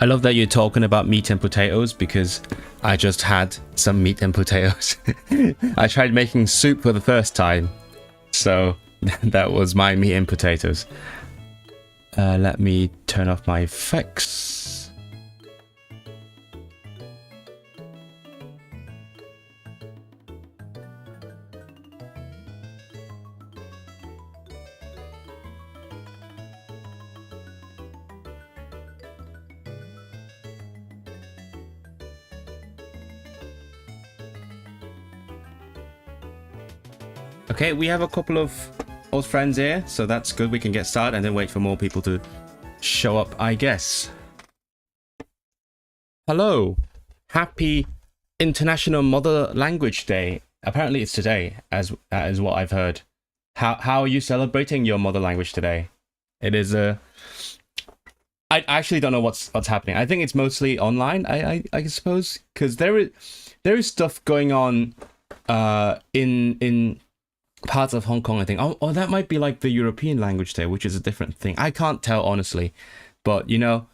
I love that you're talking about meat and potatoes because I just had some meat and potatoes. I tried making soup for the first time, so that was my meat and potatoes. Let me turn off my effects. Okay, we have a couple of old friends here, so that's good. We can get started and then wait for more people to show up, I guess. Hello. Happy International Mother Language Day. Apparently it's today, as what I've heard. How are you celebrating your mother language today? It is I actually don't know what's happening. I think it's mostly online, I suppose, because there is stuff going on in parts of Hong Kong, I think. Oh, that might be like the European Language Day, which is a different thing. I can't tell, honestly. But, you know,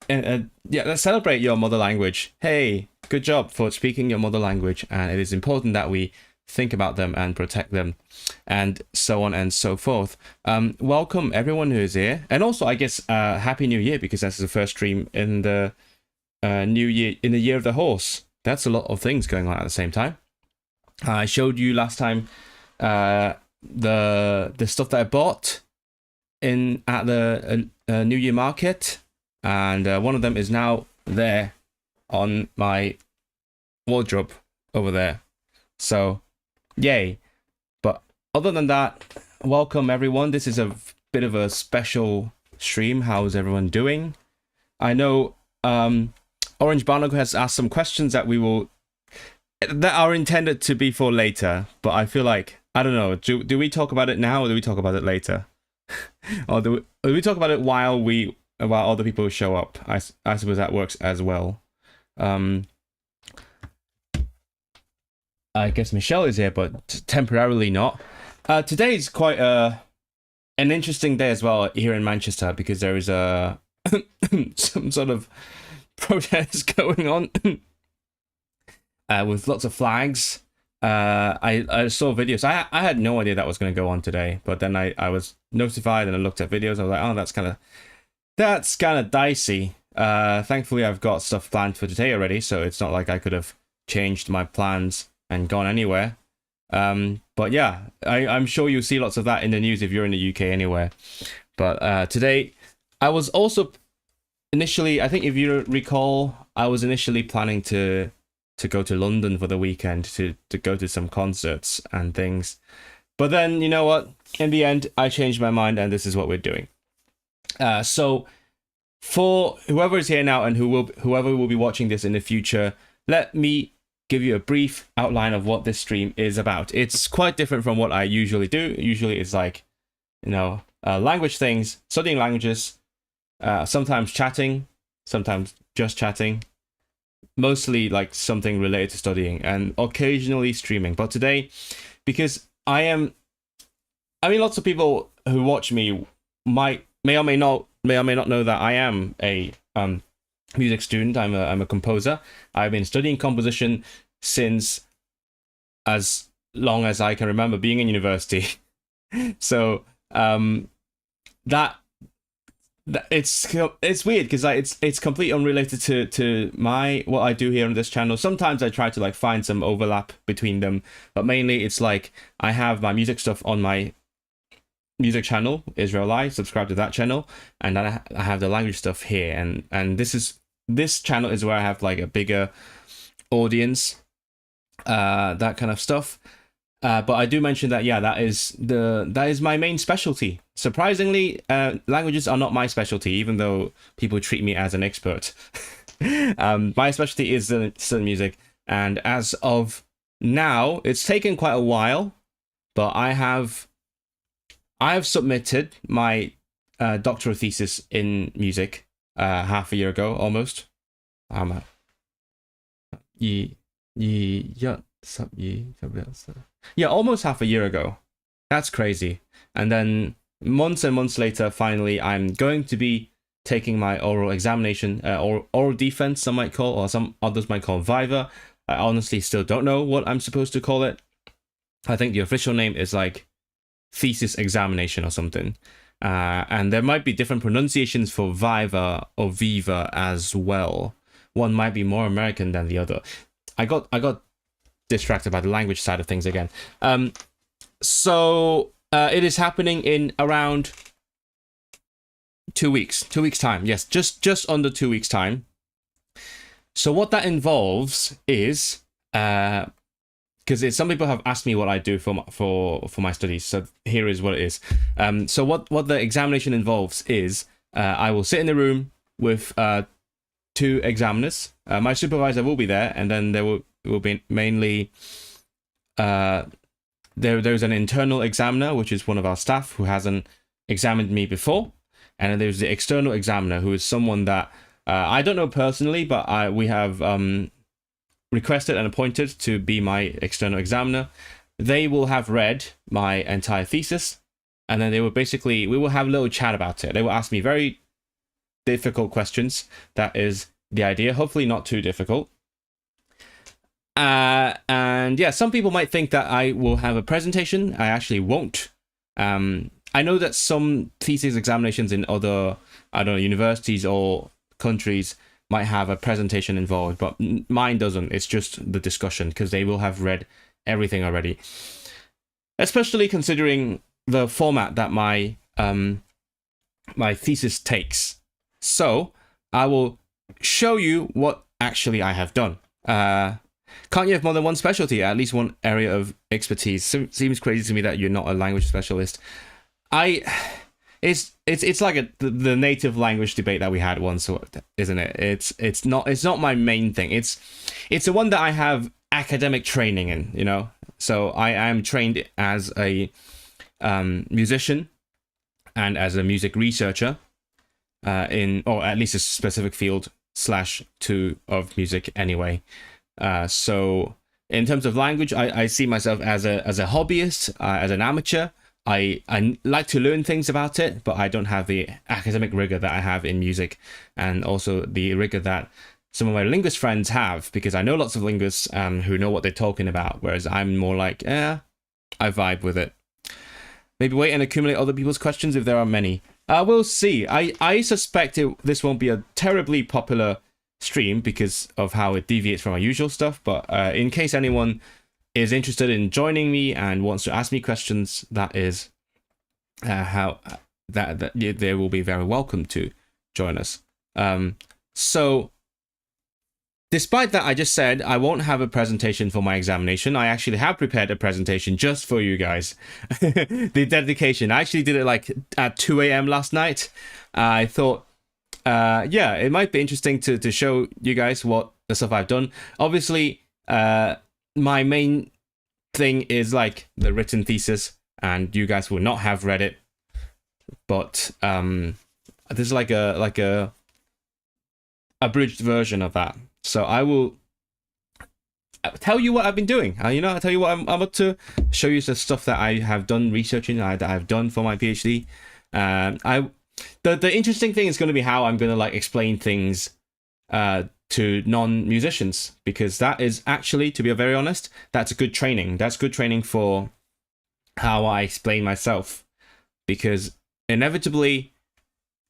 yeah, let's celebrate your mother language. Hey, good job for speaking your mother language. And it is important that we think about them and protect them and so on and so forth. Welcome, everyone who is here. And also, I guess, Happy New Year, because that's the first stream in the new year, in the Year of the Horse. That's a lot of things going on at the same time. I showed you last time the stuff that I bought at the New Year market, and one of them is now there on my wardrobe over there. So, yay! But other than that, welcome everyone. This is a bit of a special stream. How's everyone doing? I know Orange Barnacle has asked some questions that are intended to be for later, but I feel like, I don't know, do we talk about it now or do we talk about it later? Or do we talk about it while other people show up? I suppose that works as well. I guess Michelle is here, but temporarily not. Today is quite an interesting day as well here in Manchester, because there is some sort of protest going on with lots of flags. I saw videos. I had no idea that was going to go on today, but then I was notified and I looked at videos. I was like, oh, that's kind of dicey. Thankfully, I've got stuff planned for today already, so it's not like I could have changed my plans and gone anywhere. But yeah, I'm sure you'll see lots of that in the news if you're in the UK anywhere. But today, I was also initially, I think if you recall, I was initially planning to go to London for the weekend to go to some concerts and things. But then, you know what? In the end, I changed my mind and this is what we're doing. So for whoever is here now and whoever will be watching this in the future, let me give you a brief outline of what this stream is about. It's quite different from what I usually do. Usually it's like, you know, language things, studying languages, sometimes chatting, sometimes just chatting, mostly like something related to studying, and occasionally streaming. But today, because lots of people who watch me may or may not know that I am a music student. I'm a composer. I've been studying composition since as long as I can remember being in university. So that it's weird because it's completely unrelated to what I do here on this channel. Sometimes I try to like find some overlap between them, but mainly it's like I have my music stuff on my music channel, Israel Live, subscribe to that channel, and then I have the language stuff here, and this channel is where I have like a bigger audience, that kind of stuff. But I do mention that, yeah, that is my main specialty. Surprisingly, languages are not my specialty, even though people treat me as an expert. My specialty is the music, and as of now, it's taken quite a while, but I have submitted my doctoral thesis in music half a year ago, almost. Yeah, almost half a year ago. That's crazy. And then months and months later, finally, I'm going to be taking my oral examination, or oral defense, some might call, or some others might call viva. I honestly still don't know what I'm supposed to call it. I think the official name is like thesis examination or something. And there might be different pronunciations for viva or viva as well. One might be more American than the other. I got distracted by the language side of things again. So it is happening in around 2 weeks. 2 weeks time. Yes, just under 2 weeks time. So what that involves is because some people have asked me what I do for my studies. So here is what it is. So what the examination involves is I will sit in the room with 2 examiners. My supervisor will be there, and then there will be mainly there's an internal examiner, which is one of our staff who hasn't examined me before, and then there's the external examiner, who is someone that I don't know personally, but we have requested and appointed to be my external examiner. They will have read my entire thesis, and then we will have a little chat about it. They will ask me very difficult questions. That is the idea. Hopefully not too difficult. And yeah, some people might think that I will have a presentation. I actually won't. I know that some thesis examinations in other, I don't know, universities or countries might have a presentation involved, but mine doesn't. It's just the discussion, because they will have read everything already. Especially considering the format that my my thesis takes. So I will show you what actually I have done. Can't you have more than one specialty, at least one area of expertise? Seems crazy to me that you're not a language specialist. It's like the native language debate that we had once, isn't it? It's not my main thing. It's the one that I have academic training in, you know. So I am trained as a musician and as a music researcher or at least a specific field /2 of music anyway. So in terms of language, I see myself as a hobbyist, as an amateur. I like to learn things about it, but I don't have the academic rigor that I have in music, and also the rigor that some of my linguist friends have, because I know lots of linguists who know what they're talking about, whereas I'm more like, I vibe with it. Maybe wait and accumulate other people's questions if there are many. We'll see. I suspect this won't be a terribly popular stream because of how it deviates from our usual stuff, but in case anyone is interested in joining me and wants to ask me questions, that is how they will be very welcome to join us. So despite that, I just said I won't have a presentation for my examination. I actually have prepared a presentation just for you guys. The dedication. I actually did it like at 2 a.m. last night. I thought, yeah, it might be interesting to show you guys what the stuff I've done. Obviously, my main thing is like the written thesis, and you guys will not have read it, but this is like a abridged version of that. So I will tell you what I've been doing. I'll tell you what I'm up to, show you the stuff that I have done researching, that I've done for my PhD. The interesting thing is going to be how I'm going to like explain things to non-musicians, because that is actually, to be very honest, that's a good training. That's good training for how I explain myself, because inevitably,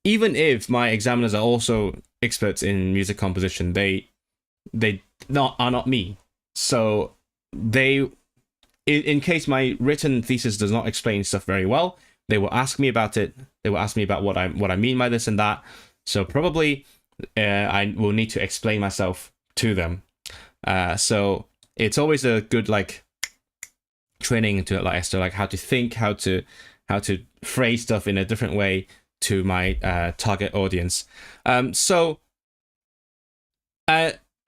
even if my examiners are also experts in music composition, they are not me. So they, in case my written thesis does not explain stuff very well, they will ask me about it. They will ask me about what I mean by this and that. So probably I will need to explain myself to them. So it's always a good like training to like as to like how to think, how to phrase stuff in a different way to my target audience. So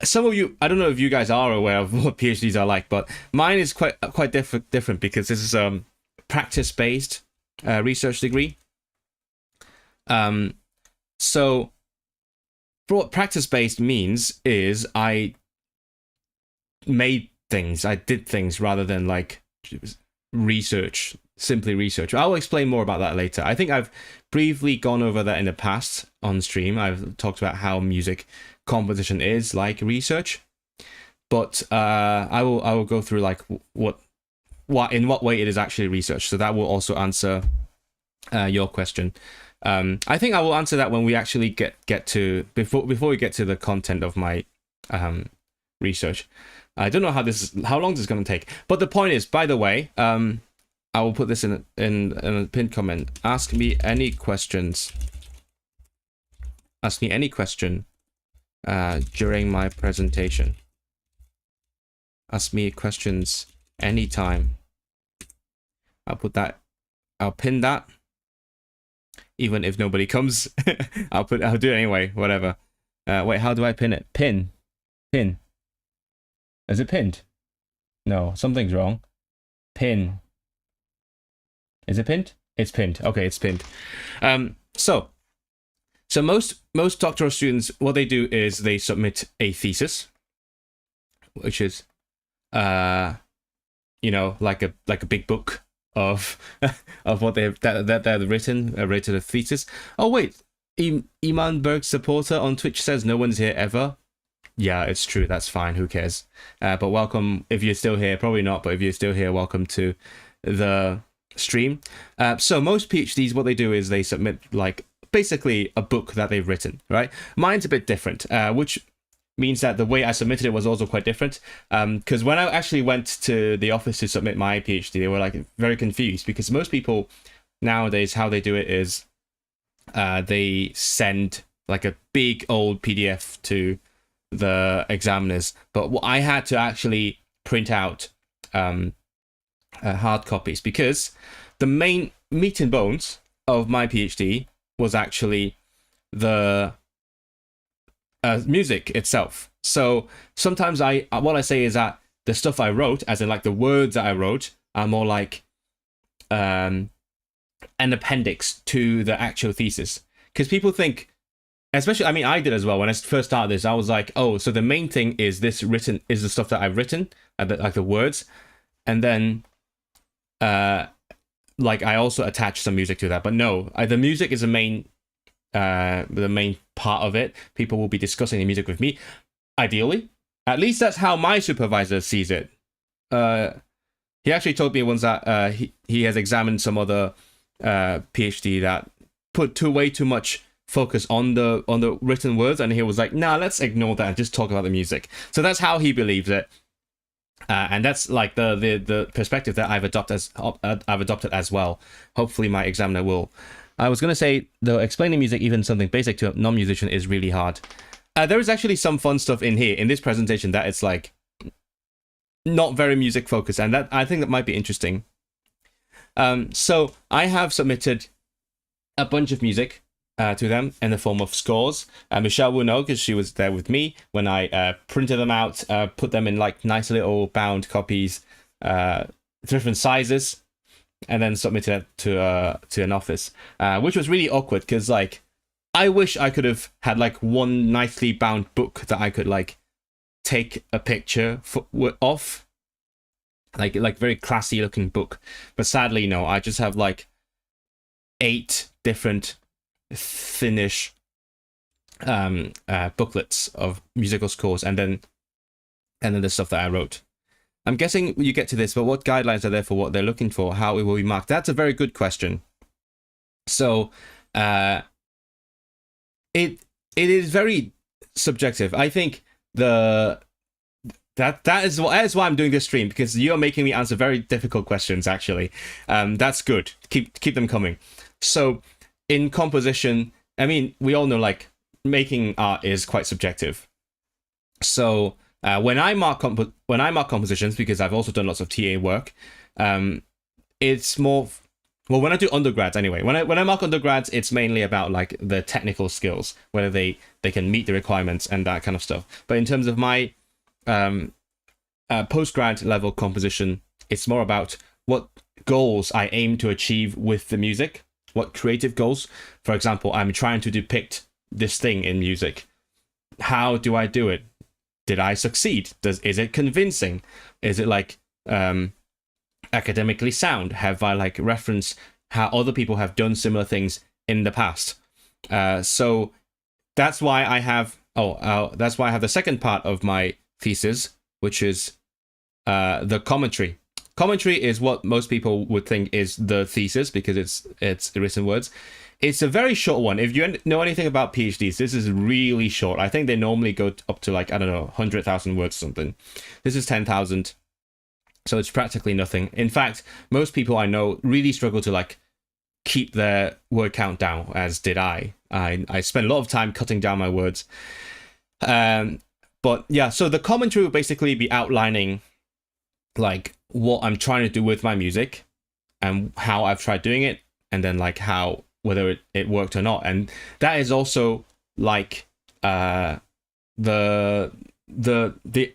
some of you, I don't know if you guys are aware of what PhDs are like, but mine is quite different because this is practice-based research degree. So what practice-based means is I made things, I did things rather than like research, simply research. I'll explain more about that later. I think I've briefly gone over that in the past on stream. I've talked about how music composition is like research, but I will go through like what in what way it is actually research. So that will also answer your question. I think I will answer that when we actually get to before we get to the content of my research. I don't know how long this is going to take, but the point is, by the way, I will put this in a pinned comment. Ask me any questions. Ask me any question during my presentation. Ask me questions anytime. I'll pin that. Even if nobody comes, I'll do it anyway, whatever. Wait, how do I pin it? Pin. Is it pinned? No, something's wrong. Pin. Is it pinned? It's pinned. Okay, it's pinned. So most doctoral students, what they do is they submit a thesis, which is, like a big book of what they've written, rated a thesis. Oh wait, Iman Berg supporter on Twitch says no one's here ever. Yeah, it's true. That's fine. Who cares? But welcome if you're still here. Probably not, but if you're still here, welcome to the stream. So most PhDs, what they do is they submit like basically a book that they've written, right? Mine's a bit different, which means that the way I submitted it was also quite different. Because when I actually went to the office to submit my PhD, they were like very confused, because most people nowadays, how they do it is they send like a big old PDF to the examiners, but I had to actually print out hard copies, because the main meat and bones of my PhD was actually the music itself. So sometimes what I say is that the stuff I wrote, as in like the words that I wrote, are more like an appendix to the actual thesis, because people think, especially, I mean, I did as well. When I first started this, I was like, oh, so the main thing is the stuff that I've written, like the words. And then, like, I also attach some music to that. But no, the music is the main part of it. People will be discussing the music with me, ideally. At least that's how my supervisor sees it. He actually told me once that he has examined some other PhD that put way too much focus on the written words, and he was like, nah, let's ignore that and just talk about the music. So that's how he believes it, and that's like the perspective that I've adopted as well. Hopefully my examiner will. I was going to say, though, explaining music, even something basic to a non-musician, is really hard. There is actually some fun stuff in here in this presentation that it's like not very music focused, and that I think that might be interesting. So I have submitted a bunch of music to them in the form of scores. Michelle will know, because she was there with me when I printed them out, put them in like nice little bound copies, different sizes, and then submitted it to an office, which was really awkward, because like I wish I could have had like one nicely bound book that I could like take a picture of, like very classy looking book. But sadly, no, I just have like 8 different thinnish booklets of musical scores, and then the stuff that I wrote. I'm guessing you get to this, but what guidelines are there for what they're looking for? How it will be marked? That's a very good question. So it is very subjective. I think that is why I'm doing this stream, because you're making me answer very difficult questions, actually. That's good. Keep them coming. So in composition, I mean, we all know like making art is quite subjective. So when I mark compositions, because I've also done lots of TA work, it's more, well, when I do undergrads anyway, when I mark undergrads, it's mainly about like the technical skills, whether they can meet the requirements and that kind of stuff. But in terms of my postgrad level composition, it's more about what goals I aim to achieve with the music, what creative goals. For example, I'm trying to depict this thing in music. How do I do it? Did I succeed? Is it convincing? Is it like academically sound? Have I like referenced how other people have done similar things in the past? So that's why I have the second part of my thesis, which is the commentary. Commentary is what most people would think is the thesis because it's written words. It's a very short one. If you know anything about PhDs, this is really short. I think they normally go up to like, I don't know, 100,000 words or something. This is 10,000. So it's practically nothing. In fact, most people I know really struggle to like keep their word count down, as did I. I spent a lot of time cutting down my words. But yeah, so the commentary will basically be outlining like what I'm trying to do with my music and how I've tried doing it, and then like how whether it worked or not. And that is also like the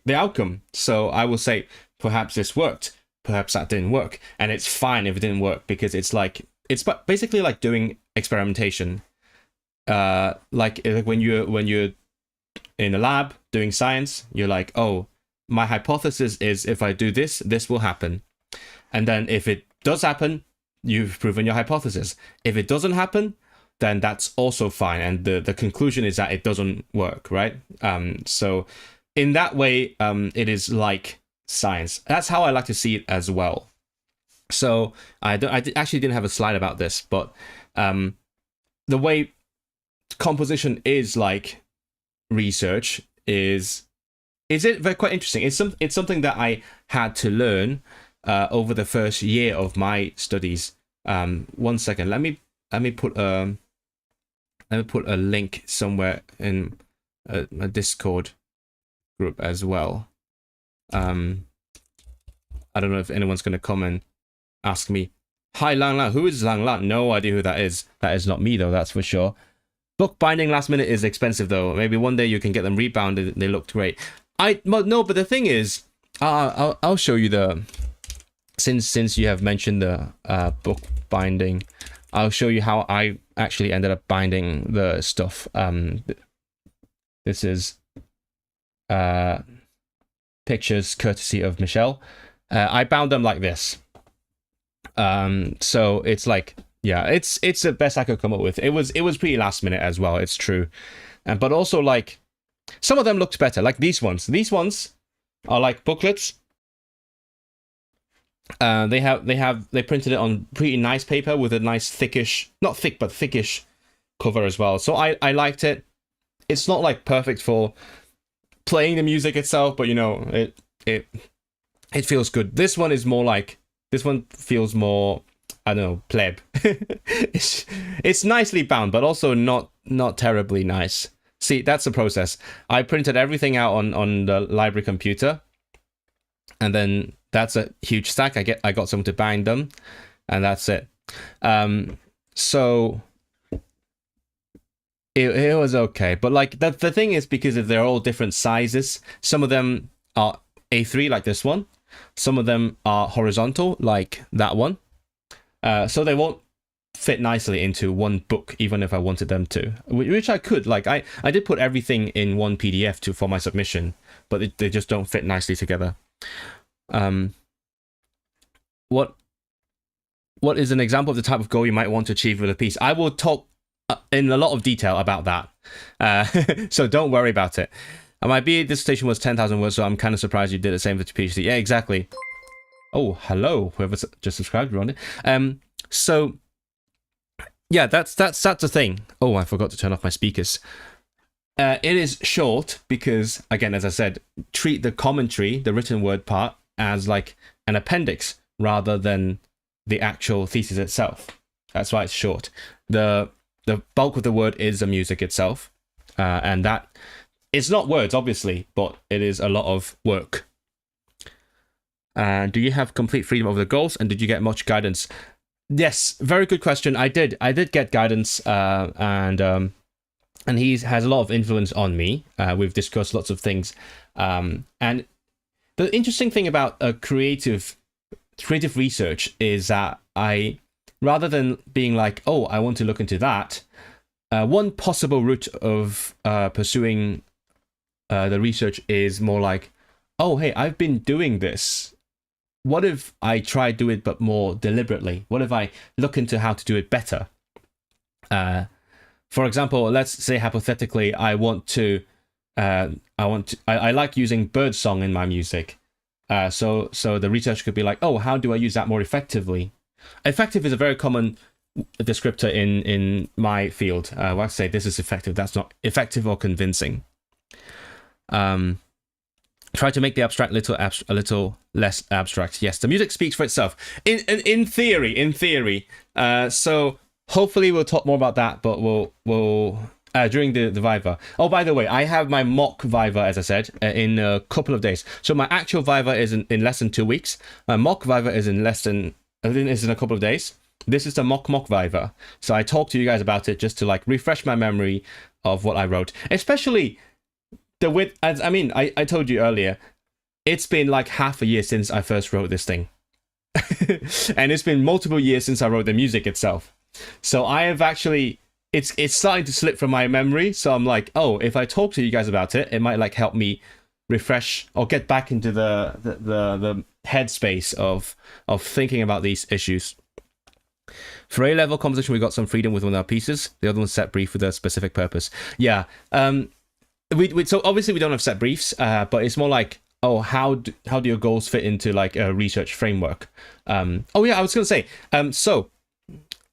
outcome. So I will say perhaps this worked, perhaps that didn't work, and it's fine if it didn't work because it's basically like doing experimentation. Like when you're in a lab doing science, you're like, oh, my hypothesis is if I do this, this will happen. And then if it does happen, you've proven your hypothesis. If it doesn't happen, then that's also fine. And the conclusion is that it doesn't work, right? So in that way, it is like science. That's how I like to see it as well. So actually didn't have a slide about this, but the way composition is like research is it very quite interesting. It's something that I had to learn over the first year of my studies. 1 second, let me put a link somewhere in a Discord group as well. I don't know if anyone's going to come and ask me, hi Lang Lang, who is Lang Lang? No idea who that is. That is not me though, that's for sure. Book binding last minute is expensive though. Maybe one day you can get them rebounded. They looked great. But the thing is, I'll show you the, since you have mentioned the book binding, I'll show you how I actually ended up binding the stuff. This is pictures courtesy of Michelle. I bound them like this. So it's like, yeah, it's the best I could come up with. It was pretty last minute as well, it's true. But also like some of them looked better, like these ones. These ones are like booklets. They printed it on pretty nice paper with a nice thickish, not thick but thickish cover as well. So I liked it. It's not like perfect for playing the music itself, but you know, it feels good. This one is more like, this one feels more, I don't know, pleb. it's nicely bound, but also not terribly nice. See, that's the process. I printed everything out on the library computer, and then that's a huge stack. I got someone to bind them, and that's it. So it was okay, but like the thing is, because they're all different sizes, some of them are A3 like this one, some of them are horizontal like that one, so they won't fit nicely into one book even if I wanted them to, which I could. Like I did put everything in one PDF for my submission, but they just don't fit nicely together. What is an example of the type of goal you might want to achieve with a piece? I will talk in a lot of detail about that, so don't worry about it. My BA dissertation was 10,000 words, so I'm kind of surprised you did the same for your PhD. Yeah, exactly. Oh, hello, whoever just subscribed, we're on it. So yeah, that's the thing. Oh, I forgot to turn off my speakers. It is short because, again, as I said, treat the commentary, the written word part, as like an appendix rather than the actual thesis itself. That's why it's short. The bulk of the word is the music itself, and that it's not words, obviously, but it is a lot of work. Do you have complete freedom over the goals, and did you get much guidance? Yes, very good question. I did get guidance, and he has a lot of influence on me. We've discussed lots of things, and the interesting thing about creative research is that I, rather than being like, oh, I want to look into that, one possible route of pursuing the research is more like, oh, hey, I've been doing this what if I try to do it but more deliberately? What if I look into how to do it better? For example, let's say hypothetically, I like using birdsong in my music. So the research could be like, oh, how do I use that more effectively? Effective is a very common descriptor in my field. Well, I say this is effective. That's not effective or convincing. Try to make the abstract a little less abstract. Yes, the music speaks for itself. In theory. So hopefully we'll talk more about that, but we'll during the Viva. Oh, by the way, I have my mock Viva, as I said, in a couple of days. So my actual Viva is in less than 2 weeks. My mock Viva is in a couple of days. This is the mock Viva. So I talked to you guys about it just to like refresh my memory of what I wrote, especially the width. I told you earlier, it's been like half a year since I first wrote this thing. And it's been multiple years since I wrote the music itself. So I have actually, it's starting to slip from my memory. So I'm like, oh, if I talk to you guys about it, it might like help me refresh or get back into the headspace of thinking about these issues. For A-level composition, we got some freedom with one of our pieces. The other one's set brief with a specific purpose. Yeah. So obviously we don't have set briefs, but it's more like, oh, how do your goals fit into like a research framework? I was going to say,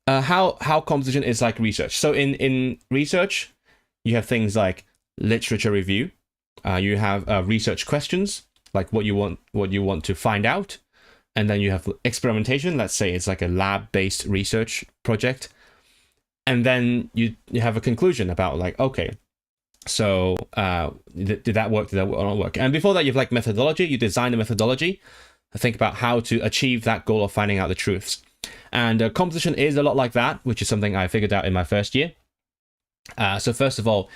how composition is like research. So in research, you have things like literature review. You have research questions, like what you want to find out. And then you have experimentation. Let's say it's like a lab-based research project. And then you have a conclusion about like, okay, so did that work? Did that not work? And before that, you have like methodology. You design the methodology. Think about how to achieve that goal of finding out the truths. And composition is a lot like that, which is something I figured out in my first year. So first of all,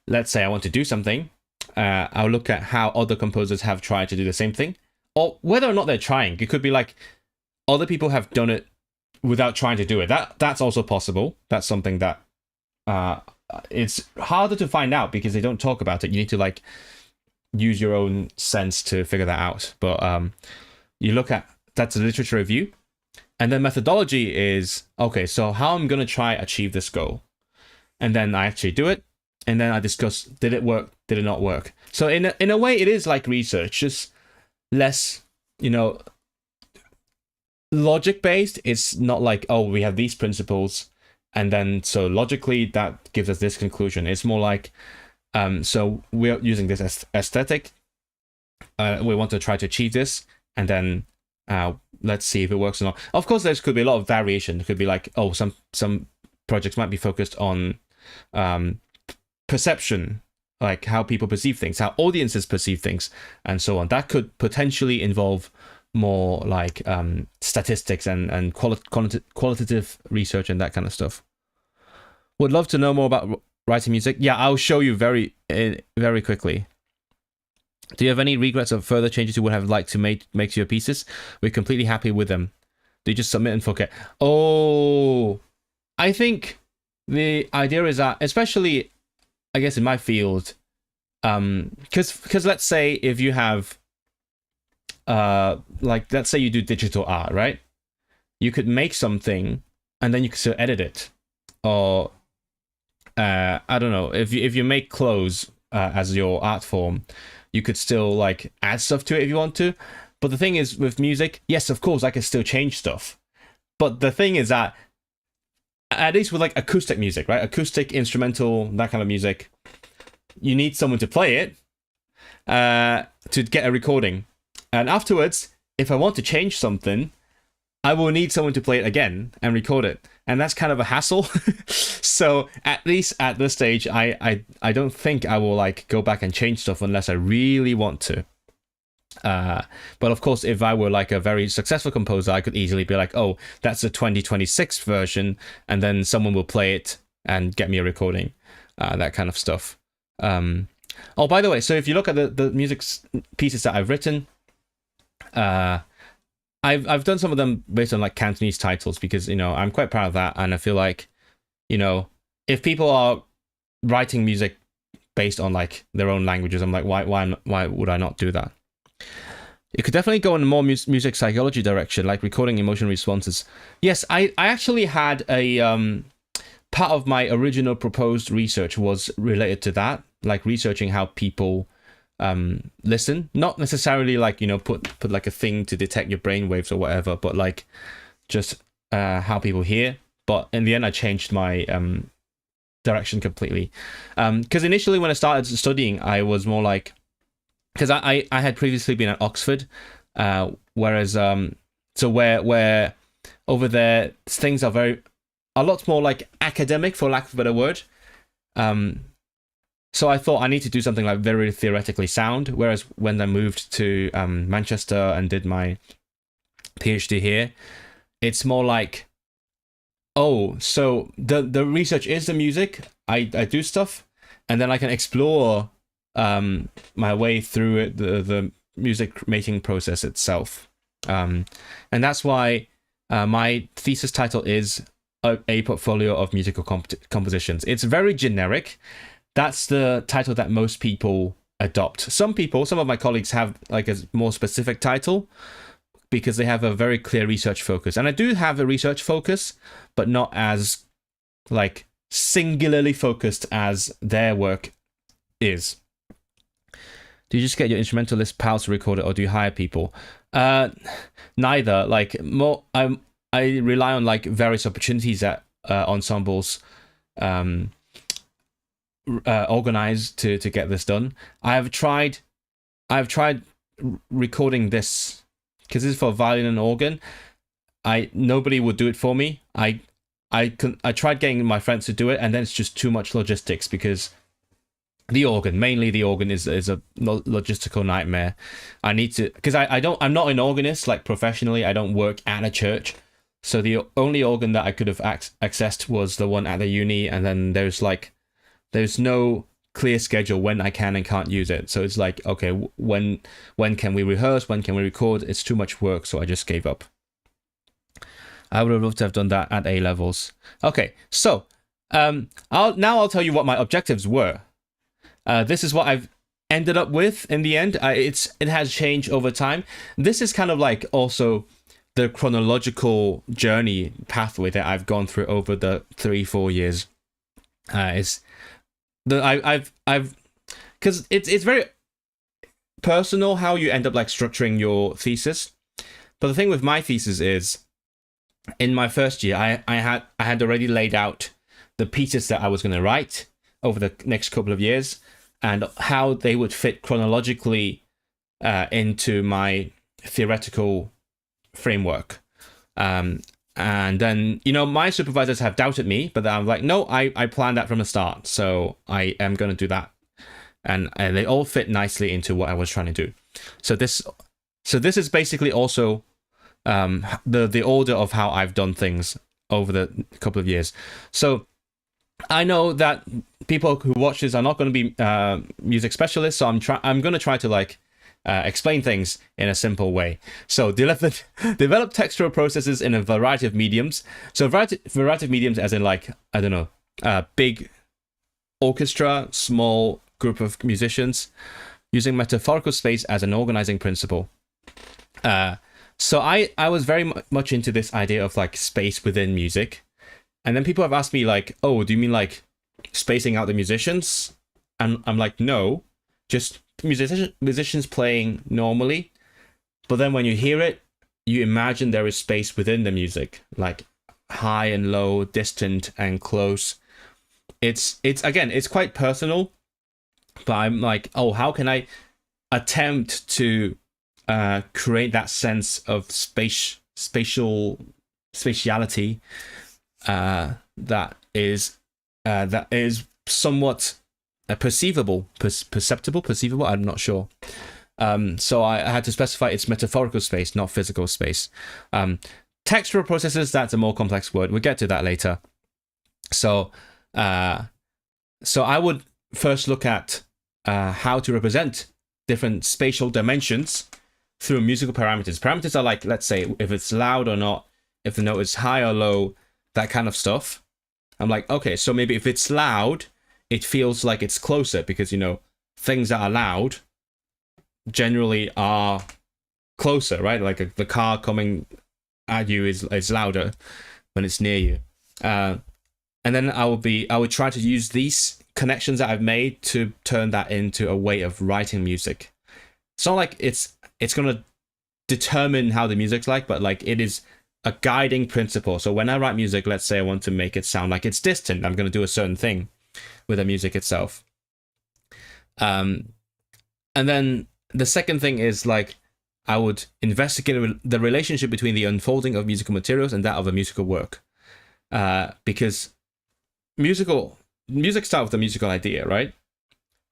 let's say I want to do something. I'll look at how other composers have tried to do the same thing, or whether or not they're trying. It could be like other people have done it without trying to do it. That's also possible. That's something that it's harder to find out because they don't talk about it. You need to like use your own sense to figure that out. But you look at, that's a literature review. And then methodology is, okay, so how I'm going to try achieve this goal. And then I actually do it. And then I discuss, did it work? Did it not work? So in a way, it is like research, just less, logic based. It's not like, oh, we have these principles. And then so logically that gives us this conclusion. It's more like, so we're using this aesthetic. We want to try to achieve this. And then let's see if it works or not. Of course, there could be a lot of variation. It could be like, oh, some projects might be focused on perception, like how people perceive things, how audiences perceive things, and so on. That could potentially involve more like statistics and qualitative research and that kind of stuff. Would love to know more about writing music. Yeah, I'll show you very quickly. Do you have any regrets of further changes you would have liked to make to your pieces? We're completely happy with them. Do you just submit and forget? Oh, I think the idea is that, especially, I guess in my field, because let's say if you have, like, let's say you do digital art, right? You could make something and then you could still edit it. Or, I don't know, if you make clothes as your art form, you could still like add stuff to it if you want to. But the thing is with music, yes, of course, I can still change stuff. But the thing is that, at least with like acoustic music, right? Acoustic, instrumental, that kind of music, you need someone to play it to get a recording. And afterwards, if I want to change something, I will need someone to play it again and record it. And that's kind of a hassle. So at least at this stage, I don't think I will like go back and change stuff unless I really want to. But of course, if I were like a very successful composer, I could easily be like, oh, that's a 2026 version. And then someone will play it and get me a recording, that kind of stuff. Oh, by the way, so if you look at the music pieces that I've written, I've done some of them based on like Cantonese titles because, I'm quite proud of that. And I feel like, if people are writing music based on like their own languages, I'm like, why would I not do that? it could definitely go in a more music psychology direction, like recording emotion responses. Yes, I actually had a part of my original proposed research was related to that, like researching how people listen, not necessarily like, you know, put like a thing to detect your brain waves or whatever, but like just how people hear. But in the end, I changed my direction completely, because initially when I started studying, I was more like, because I had previously been at Oxford, whereas so where over there things are a lot more like academic, for lack of a better word. So I thought I need to do something like very theoretically sound. Whereas when I moved to Manchester and did my PhD here, it's more like, oh, so the research is the music. I do stuff, and then I can explore my way through it, the music making process itself. And that's why my thesis title is a portfolio of musical compositions. It's very generic. That's the title that most people adopt. Some of my colleagues have like a more specific title because they have a very clear research focus. And I do have a research focus, but not as like singularly focused as their work is. Do you just get your instrumentalist pals to record it, or do you hire people? Neither. Like more, I rely on like various opportunities that ensembles organize to get this done. I've tried recording this because this is for violin and organ. Nobody would do it for me. I tried getting my friends to do it, and then it's just too much logistics because mainly the organ is a logistical nightmare. I need to, because I'm not an organist like professionally. I don't work at a church, so the only organ that I could have accessed was the one at the uni, and then there's no clear schedule when I can and can't use it. So it's like, okay, when can we rehearse? When can we record? It's too much work, so I just gave up. I would have loved to have done that at A levels. Okay, so I'll tell you what my objectives were. This is what I've ended up with in the end. It has changed over time. This is kind of like also the chronological journey pathway that I've gone through over the 3-4 years. I've because it's very personal how you end up like structuring your thesis. But the thing with my thesis is, in my first year, I had already laid out the pieces that I was going to write over the next couple of years and how they would fit chronologically into my theoretical framework. And then, you know, my supervisors have doubted me, but I'm like, no, I planned that from the start, so I am going to do that. And they all fit nicely into what I was trying to do. So this is basically also the order of how I've done things over the couple of years. So I know that people who watch this are not going to be music specialists, so I'm going to try to like explain things in a simple way. So develop textural processes in a variety of mediums. So variety of mediums as in like, I don't know, big orchestra, small group of musicians, using metaphorical space as an organizing principle. So I was very much into this idea of like space within music. And then people have asked me like, oh, do you mean like spacing out the musicians? And I'm like, no, just musicians playing normally. But then when you hear it, you imagine there is space within the music, like high and low, distant and close. It's again, it's quite personal, but I'm like, oh, how can I attempt to create that sense of spatiality that is somewhat perceivable. I'm not sure. So I had to specify it's metaphorical space, not physical space. Textural processes, that's a more complex word. We'll get to that later. So I would first look at how to represent different spatial dimensions through musical parameters. Parameters are like, let's say, if it's loud or not, if the note is high or low, that kind of stuff. I'm like, okay, so maybe if it's loud, it feels like it's closer because, you know, things that are loud generally are closer, right? Like the car coming at you is louder when it's near you. And then I would try to use these connections that I've made to turn that into a way of writing music. It's not like it's gonna determine how the music's like, but like it is a guiding principle. So when I write music, let's say I want to make it sound like it's distant, I'm gonna do a certain thing with the music itself. And then the second thing is like I would investigate the relationship between the unfolding of musical materials and that of a musical work, because music starts with a musical idea, right?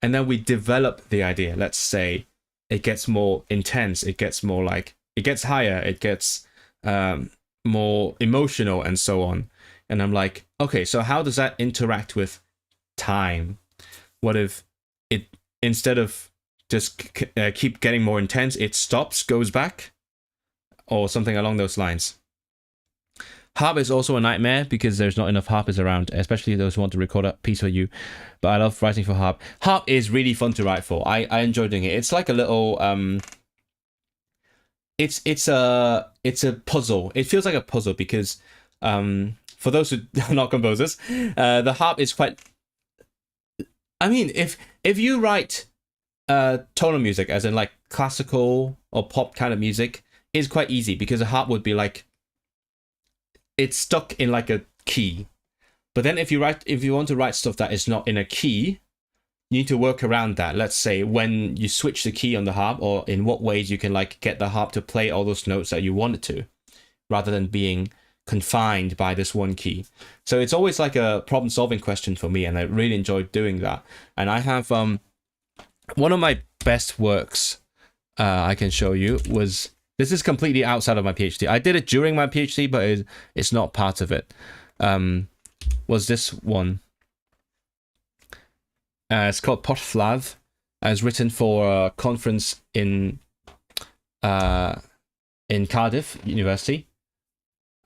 And then we develop the idea. Let's say it gets more intense, it gets more like, it gets higher, it gets more emotional and so on. And I'm like, okay, so how does that interact with time? What if it, instead of just keep getting more intense, it stops, goes back, or something along those lines? Harp is also a nightmare because there's not enough harpists around, especially those who want to record a piece for you. But I love writing for harp. Harp is really fun to write for. I enjoy doing it. It's like a little it's a puzzle. It feels like a puzzle because for those who are not composers, the harp is quite, I mean, if you write tonal music, as in like classical or pop kind of music, it's quite easy because a harp would be like, it's stuck in like a key. But then if you want to write stuff that is not in a key, you need to work around that. Let's say when you switch the key on the harp, or in what ways you can like get the harp to play all those notes that you want it to, rather than being confined by this one key. So it's always like a problem solving question for me, and I really enjoy doing that. And I have one of my best works I can show you was, this is completely outside of my PhD. I did it during my PhD, but it's not part of it. Was this one. It's called Porthladd. It's written for a conference in Cardiff University.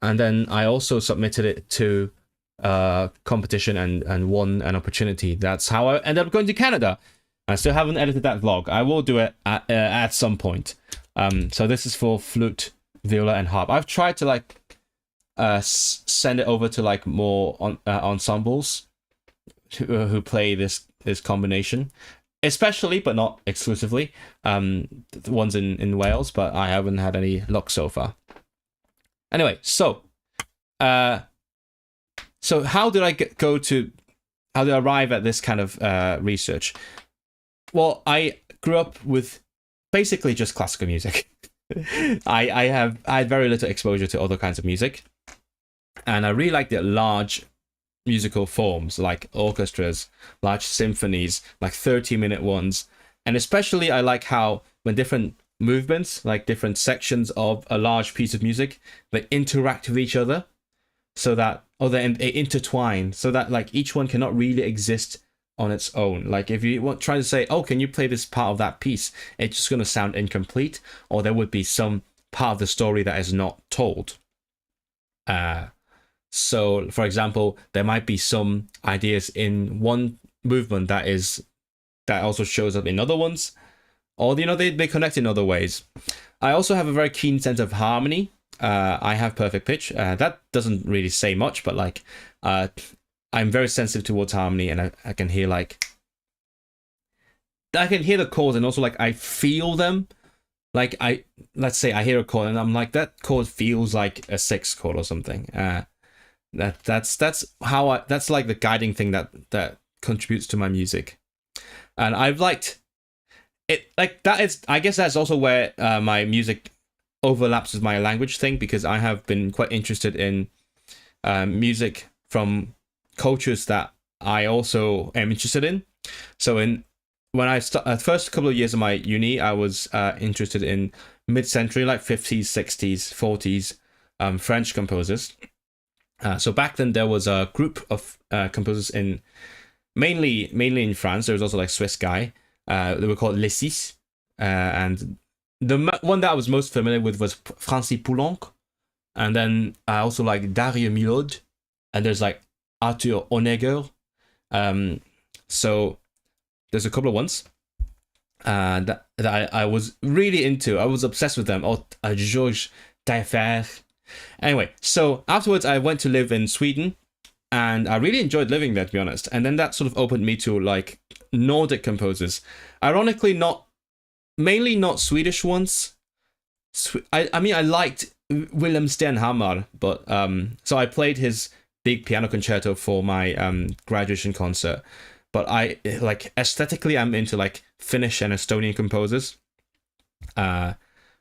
And then I also submitted it to a competition and won an opportunity. That's how I ended up going to Canada. I still haven't edited that vlog. I will do it at some point. So this is for flute, viola, and harp. I've tried to like send it over to like more ensembles who play this combination, especially but not exclusively. The ones in Wales, but I haven't had any luck so far. Anyway, so how did I arrive at this kind of research? Well, I grew up with basically just classical music. I had very little exposure to other kinds of music, and I really like the large musical forms like orchestras, large symphonies, like 30-minute ones. And especially I like how when different movements, like different sections of a large piece of music, they interact with each other, so that, or they intertwine, so that like each one cannot really exist on its own. Like if you try to say, oh, can you play this part of that piece, it's just going to sound incomplete, or there would be some part of the story that is not told. So for example, there might be some ideas in one movement that also shows up in other ones, or they connect in other ways. I also have a very keen sense of harmony. I have perfect pitch. That doesn't really say much, but like I'm very sensitive towards harmony, and I can hear the chords, and also like I feel them. Like let's say I hear a chord and I'm like, that chord feels like a 6th chord or something. That's like the guiding thing that contributes to my music. And I've liked it, like that is, I guess that's also where my music overlaps with my language thing, because I have been quite interested in music from cultures that I also am interested in. So when I first couple of years of my uni, I was interested in mid-century, like 50s, 60s, 40s French composers. So back then there was a group of composers mainly in France. There was also like Swiss guy. They were called Les Six, and the one that I was most familiar with was Francis Poulenc, and then I also like Darius Milhaud, and there's like Arthur Honegger. So there's a couple of ones. that I was really into. I was obsessed with them. Oh, Georges Taillefer. Anyway, so afterwards I went to live in Sweden, and I really enjoyed living there, to be honest. And then that sort of opened me to like Nordic composers. Ironically, mainly not Swedish ones. I mean, I liked Willem Stenhammar, but so I played his big piano concerto for my graduation concert. But I like aesthetically, I'm into like Finnish and Estonian composers.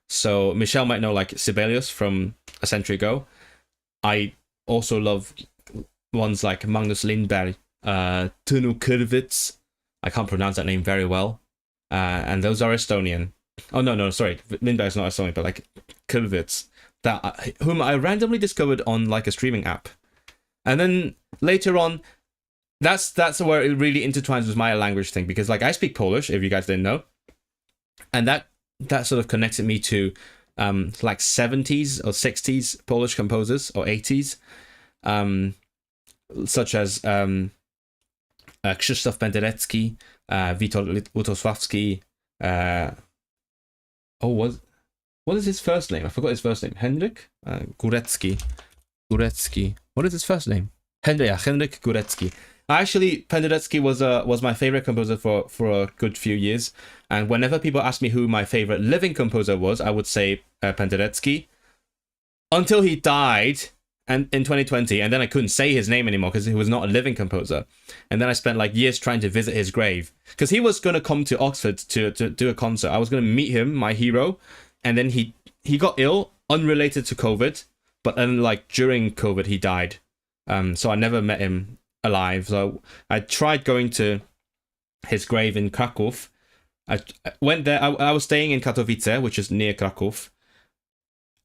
So Michelle might know like Sibelius from a century ago. I also love ones like Magnus Lindberg, Tunu Kurvits. I can't pronounce that name very well. And those are Estonian. Oh no, sorry, Lindberg's not Estonian, but like Kurvits, whom I randomly discovered on like a streaming app. And then later on, that's where it really intertwines with my language thing, because like I speak Polish, if you guys didn't know, and that sort of connected me to like 70s or 60s Polish composers, or 80s, such as Krzysztof Penderecki, Witold Lutosławski. What is his first name? I forgot his first name. Henryk Górecki. What is his first name? Henryk Górecki. Actually, Penderecki was my favorite composer for a good few years. And whenever people ask me who my favorite living composer was, I would say Penderecki. Until he died, and in 2020, and then I couldn't say his name anymore because he was not a living composer. And then I spent like years trying to visit his grave, because he was going to come to Oxford to do a concert. I was going to meet him, my hero, and then he got ill, unrelated to COVID, but then like during COVID he died. So I never met him alive. So I tried going to his grave in Krakow. I went there. I was staying in Katowice, which is near Krakow.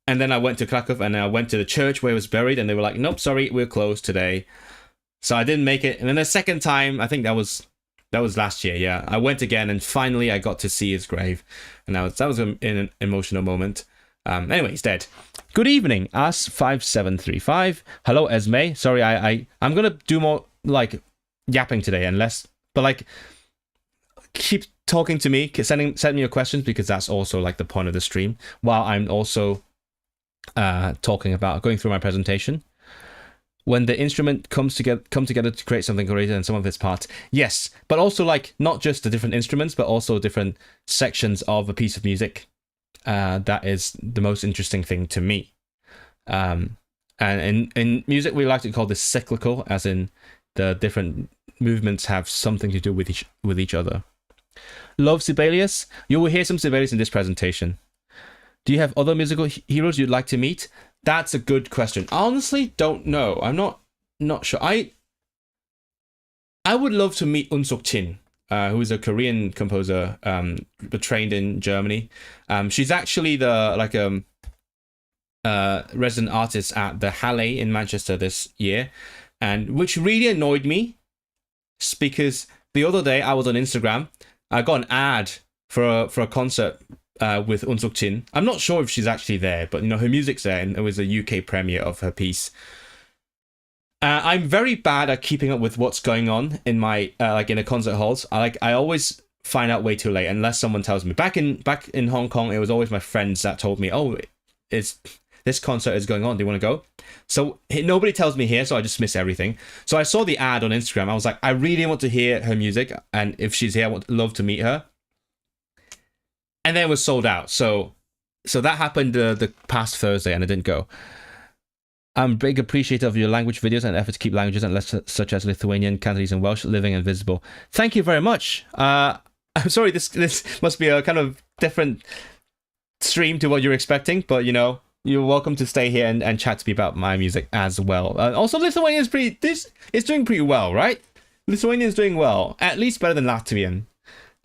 And then I went to Krakow, and I went to the church where he was buried, and they were like, nope, sorry, we're closed today. So I didn't make it. And then the second time, I think that was last year, yeah. I went again, and finally I got to see his grave. And that was an emotional moment. Anyway, he's dead. Good evening, As5735. Hello, Esme. Sorry, I'm going to do more, like, yapping today, but, like, keep talking to me, send me your questions, because that's also, like, the point of the stream, while I'm also talking about going through my presentation. When the instrument come together to create something greater than some of its parts. Yes, but also like not just the different instruments, but also different sections of a piece of music. That is the most interesting thing to me. And in music, we like to call this cyclical, as in the different movements have something to do with each other. Love Sibelius. You will hear some Sibelius in this presentation. Do you have other musical heroes you'd like to meet? That's a good question. I honestly don't know. I'm not sure. I would love to meet Unsuk Chin, who is a Korean composer, but trained in Germany. She's actually the resident artist at the Halle in Manchester this year, and which really annoyed me, because the other day I was on Instagram, I got an ad for a concert with Unsuk Chin. I'm not sure if she's actually there, but her music's there, and it was a UK premiere of her piece. I'm very bad at keeping up with what's going on in my in the concert halls. I always find out way too late unless someone tells me. Back in Hong Kong, it was always my friends that told me, "Oh, this concert is going on. Do you want to go?" So nobody tells me here, so I just miss everything. So I saw the ad on Instagram. I was like, I really want to hear her music, and if she's here, I would love to meet her. And then it was sold out. So that happened the past Thursday, and I didn't go. I'm a big appreciator of your language videos and effort to keep languages such as Lithuanian, Cantonese, and Welsh living and visible. Thank you very much. I'm sorry, this must be a kind of different stream to what you're expecting, but you're welcome to stay here and chat to me about my music as well. Also, Lithuanian is doing pretty well, right? Lithuanian is doing well, at least better than Latvian,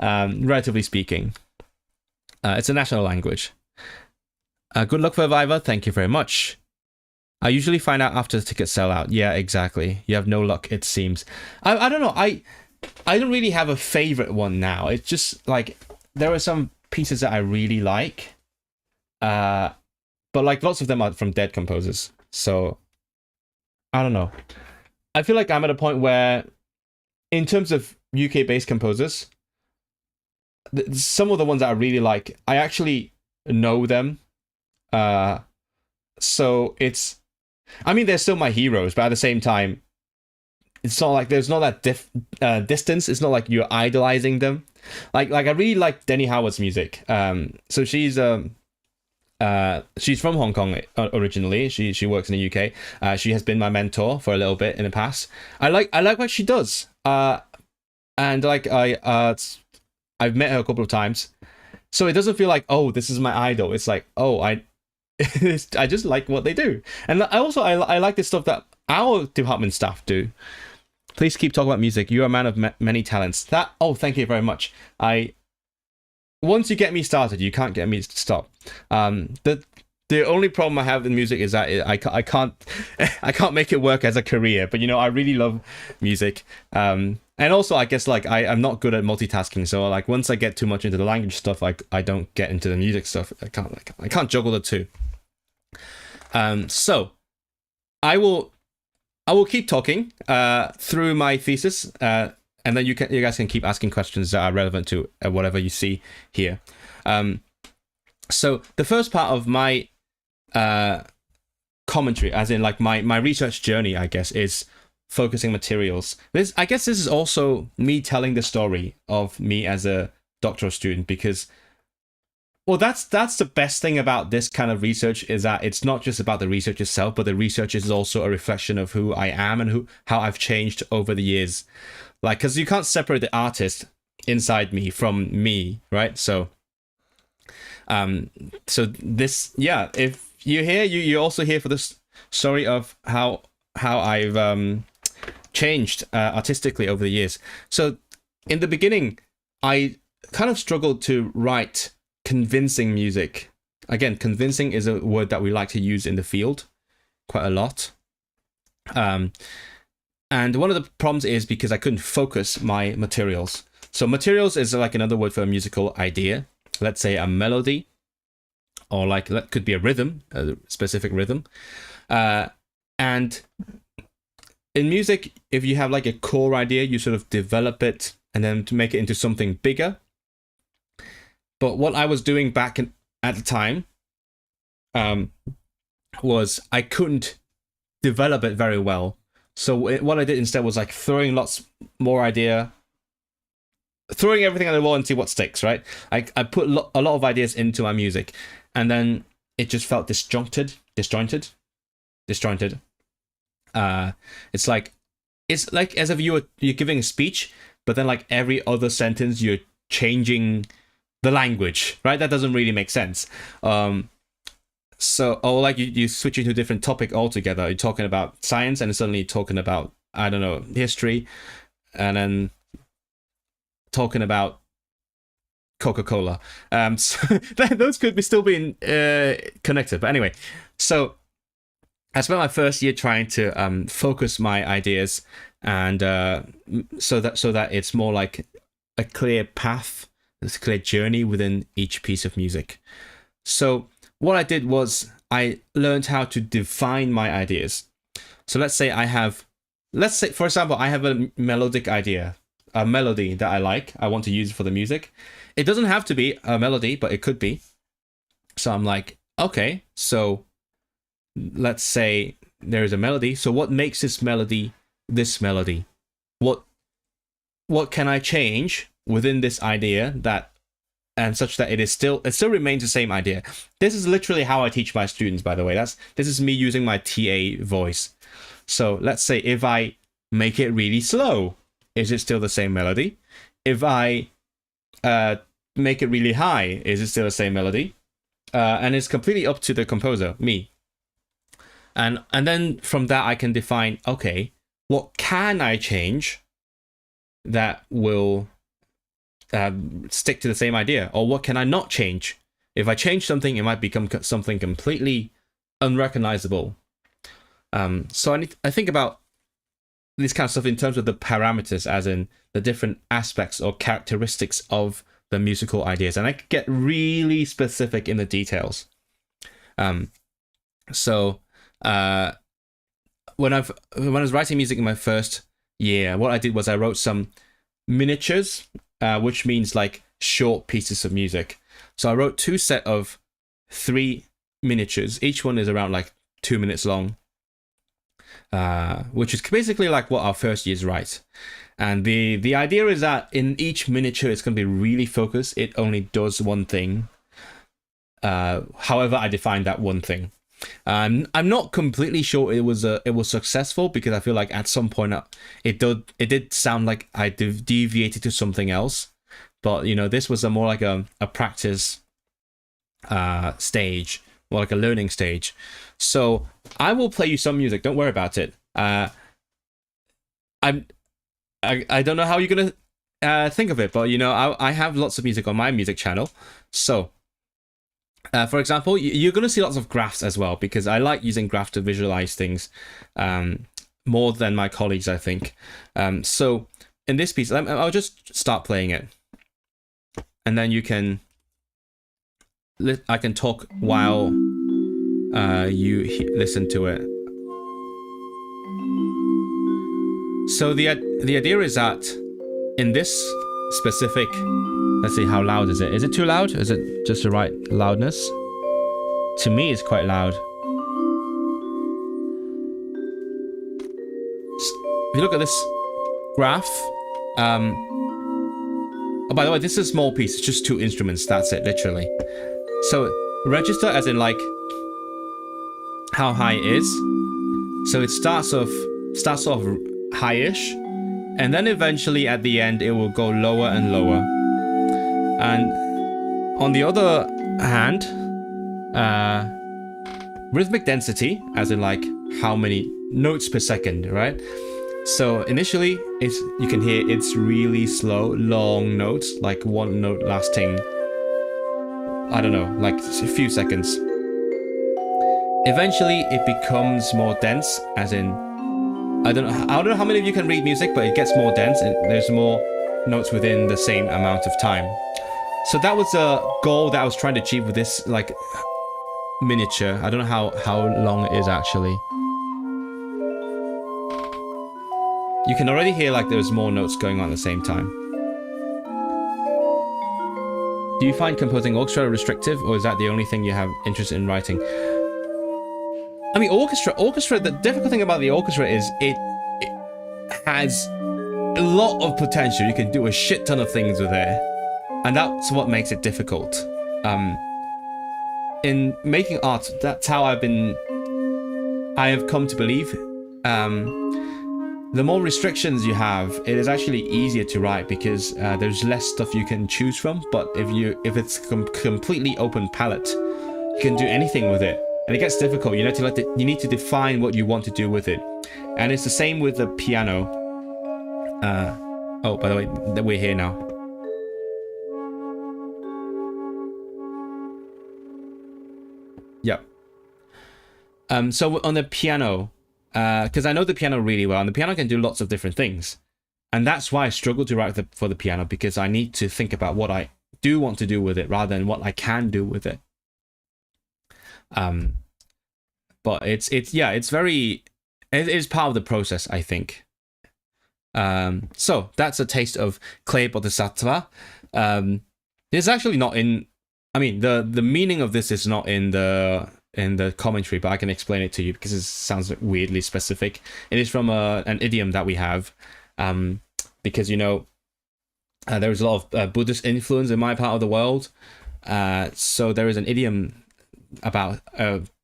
relatively speaking. It's a national language. Good luck for Viva. Thank you very much. I usually find out after the tickets sell out. Yeah, exactly. You have no luck, it seems. I don't know. I don't really have a favorite one now. It's just like there are some pieces that I really like. But like lots of them are from dead composers. So I don't know. I feel like I'm at a point where, in terms of UK-based composers, some of the ones that I really like, I actually know them. So it's, I mean, they're still my heroes, but at the same time, it's not like there's not that distance. It's not like you're idolizing them. Like I really like Denny Howard's music. So she's from Hong Kong originally. She works in the UK. She has been my mentor for a little bit in the past. I like what she does. And like I've met her a couple of times, so it doesn't feel like, oh, this is my idol. It's like, oh, I just like what they do. And I like the stuff that our department staff do. Please keep talking about music. You're a man of many talents. Thank you very much. Once you get me started, you can't get me to stop. The only problem I have in music is that I can't make it work as a career. But I really love music. And also, I guess like I'm not good at multitasking. So like once I get too much into the language stuff, I don't get into the music stuff. I can't juggle the two. So I will keep talking through my thesis, and then you guys can keep asking questions that are relevant to whatever you see here. So the first part of my commentary, as in like my research journey, I guess, is focusing materials. This is also me telling the story of me as a doctoral student, because, well, that's the best thing about this kind of research, is that it's not just about the research itself, but the research is also a reflection of who I am and how I've changed over the years. Like, because you can't separate the artist inside me from me, right? So this, yeah, if you're here, you're also here for this story of how I've changed artistically over the years. So in the beginning, I kind of struggled to write convincing music. Again, convincing is a word that we like to use in the field quite a lot. And one of the problems is because I couldn't focus my materials. So materials is like another word for a musical idea. Let's say a melody, or like that could be a rhythm, a specific rhythm. And in music, if you have like a core idea, you sort of develop it and then to make it into something bigger. But what I was doing back at the time was I couldn't develop it very well. So what I did instead was like throwing everything on the wall and see what sticks, right? I put a lot of ideas into my music, and then it just felt disjointed. It's like as if you're giving a speech, but then like every other sentence you're changing the language, right? That doesn't really make sense. So, or like you switch into a different topic altogether. You're talking about science and suddenly talking about, I don't know, history, and then talking about Coca-Cola. So those could be still being connected. But anyway, so I spent my first year trying to focus my ideas, and so that it's more like a clear path, this clear journey within each piece of music. So what I did was I learned how to define my ideas. So let's say, for example, I have a melodic idea, a melody that I want to use for the music. It doesn't have to be a melody, but it could be. So I'm like, okay, so let's say there is a melody. So what makes this melody this melody? What can I change within this idea and such that it still remains the same idea? This is literally how I teach my students, by the way. This is me using my TA voice. So let's say if I make it really slow, is it still the same melody? If I make it really high, is it still the same melody? And it's completely up to the composer, me. And then from that I can define, okay, what can I change that will stick to the same idea, or what can I not change? If I change something, it might become something completely unrecognizable. So I think about this kind of stuff in terms of the parameters, as in the different aspects or characteristics of the musical ideas, and I could get really specific in the details. So when I was writing music in my first year, what I did was I wrote some miniatures, which means like short pieces of music. So I wrote 2 sets of 3 miniatures. Each one is around like 2 minutes long, which is basically like what our first years write. And the idea is that in each miniature, it's going to be really focused. It only does one thing. However, I defined that one thing. I'm not completely sure it was successful, because I feel like at some point it did sound like I deviated to something else. But you know, this was more like a practice stage, more like a learning stage. So I will play you some music. Don't worry about it. I don't know how you're gonna think of it, but you know, I have lots of music on my music channel. So, for example, you're gonna see lots of graphs as well, because I like using graphs to visualize things more than my colleagues, I think. So in this piece, I'll just start playing it, and then I can talk while you listen to it. So the idea is that in this specific, let's see, how loud is it? Is it too loud? Is it just the right loudness? To me, it's quite loud. If you look at this graph, oh, by the way, this is a small piece. It's just 2 instruments. That's it, literally. So register as in like how high it is. So it starts off high-ish, and then eventually at the end it will go lower and lower. And on the other hand, rhythmic density, as in like how many notes per second, right? So initially you can hear it's really slow, long notes, like one note lasting, I don't know, like a few seconds. Eventually it becomes more dense, as in, I don't know how many of you can read music, but it gets more dense and there's more notes within the same amount of time. So that was a goal that I was trying to achieve with this like miniature. I don't know how long it is actually. You can already hear like there's more notes going on at the same time. Do you find composing orchestra restrictive, or is that the only thing you have interest in writing? I mean, orchestra, the difficult thing about the orchestra is it has a lot of potential. You can do a shit ton of things with it, and that's what makes it difficult. In making art, that's how I have come to believe. The more restrictions you have, it is actually easier to write, because there's less stuff you can choose from. But if it's completely open palette, you can do anything with it. And it gets difficult. You need to define what you want to do with it. And it's the same with the piano. Oh, by the way, we're here now. Yep. So on the piano, because I know the piano really well, and the piano can do lots of different things. And that's why I struggle to write for the piano, because I need to think about what I do want to do with it rather than what I can do with it. But it is part of the process, I think. So that's a taste of Clay Bodhisattva. It's actually not in, I mean, the meaning of this is not in the commentary, but I can explain it to you because it sounds weirdly specific. It is from an idiom that we have, because, you know, there is a lot of Buddhist influence in my part of the world. So there is an idiom about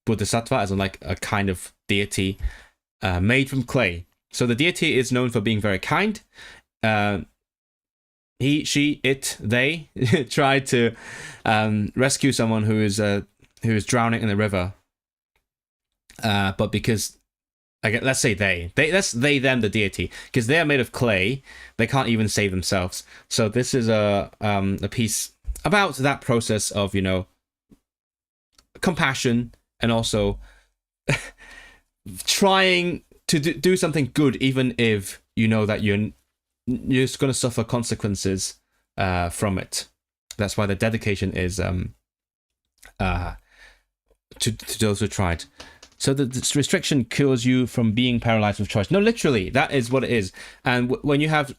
Bodhisattva as in like a kind of deity made from clay. So the deity is known for being very kind. He, she, it, they tried to rescue someone who is drowning in the river. But because, let's say they them the deity, because they are made of clay, they can't even save themselves. So this is a piece about that process of, you know, compassion, and also trying to do something good, even if you know that you're just going to suffer consequences from it. That's why the dedication is to those who tried. So this restriction cures you from being paralyzed with choice. No, literally, that is what it is. And when you have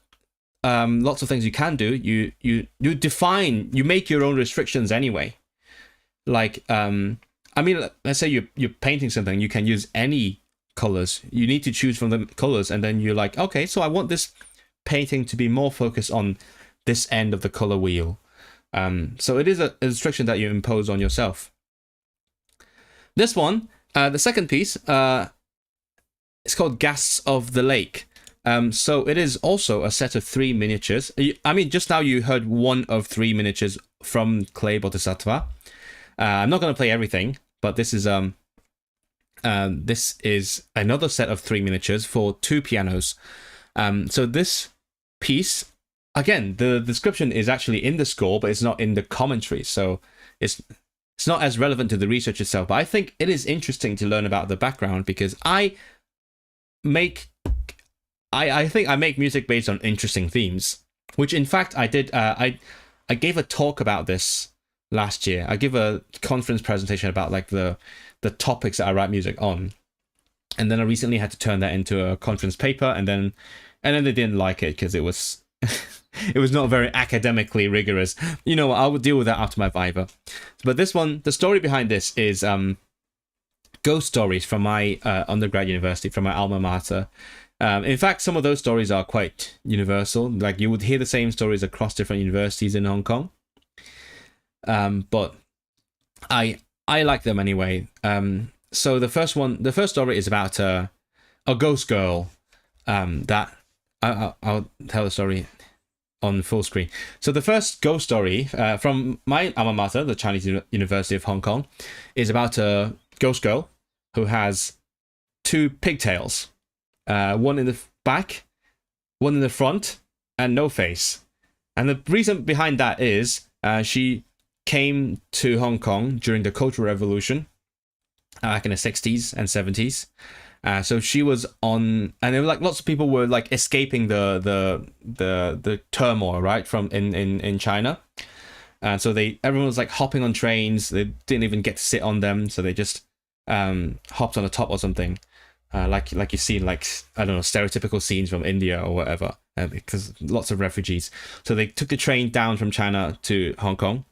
lots of things you can do. You define, you make your own restrictions anyway. Like, I mean, let's say you're painting something, you can use any colors. You need to choose from the colors, and then you're like, okay, so I want this painting to be more focused on this end of the color wheel. So it is a restriction that you impose on yourself. This one, the second piece, it's called Gas of the Lake. So it is also a set of 3 miniatures. I mean, just now you heard one of 3 miniatures from Clay Bodhisattva. I'm not going to play everything, but this is another set of 3 miniatures for 2 pianos. So this piece, again, the description is actually in the score, but it's not in the commentary. So it's not as relevant to the research itself. But I think it is interesting to learn about the background, because I think I make music based on interesting themes, which in fact I did. I gave a talk about this last year. I gave a conference presentation about like the topics that I write music on, and then I recently had to turn that into a conference paper, and then they didn't like it because it was it was not very academically rigorous. You know, I will deal with that after my viva. But this one, the story behind this is ghost stories from my undergrad university, from my alma mater. In fact, some of those stories are quite universal. Like, you would hear the same stories across different universities in Hong Kong. But I like them anyway. So the first story is about a ghost girl. That I'll tell the story on full screen. So the first ghost story from my alma mater, the Chinese University of Hong Kong, is about a ghost girl who has 2 pigtails, one in the back, one in the front, and no face. And the reason behind that is she came to Hong Kong during the Cultural Revolution, back in the 60s and 70s. So she was on, and there were like lots of people were like escaping the turmoil, right, from in China. And so everyone was like hopping on trains. They didn't even get to sit on them, so they just hopped on the top or something. Like you see, like, I don't know, stereotypical scenes from India or whatever, because lots of refugees. So they took the train down from China to Hong Kong,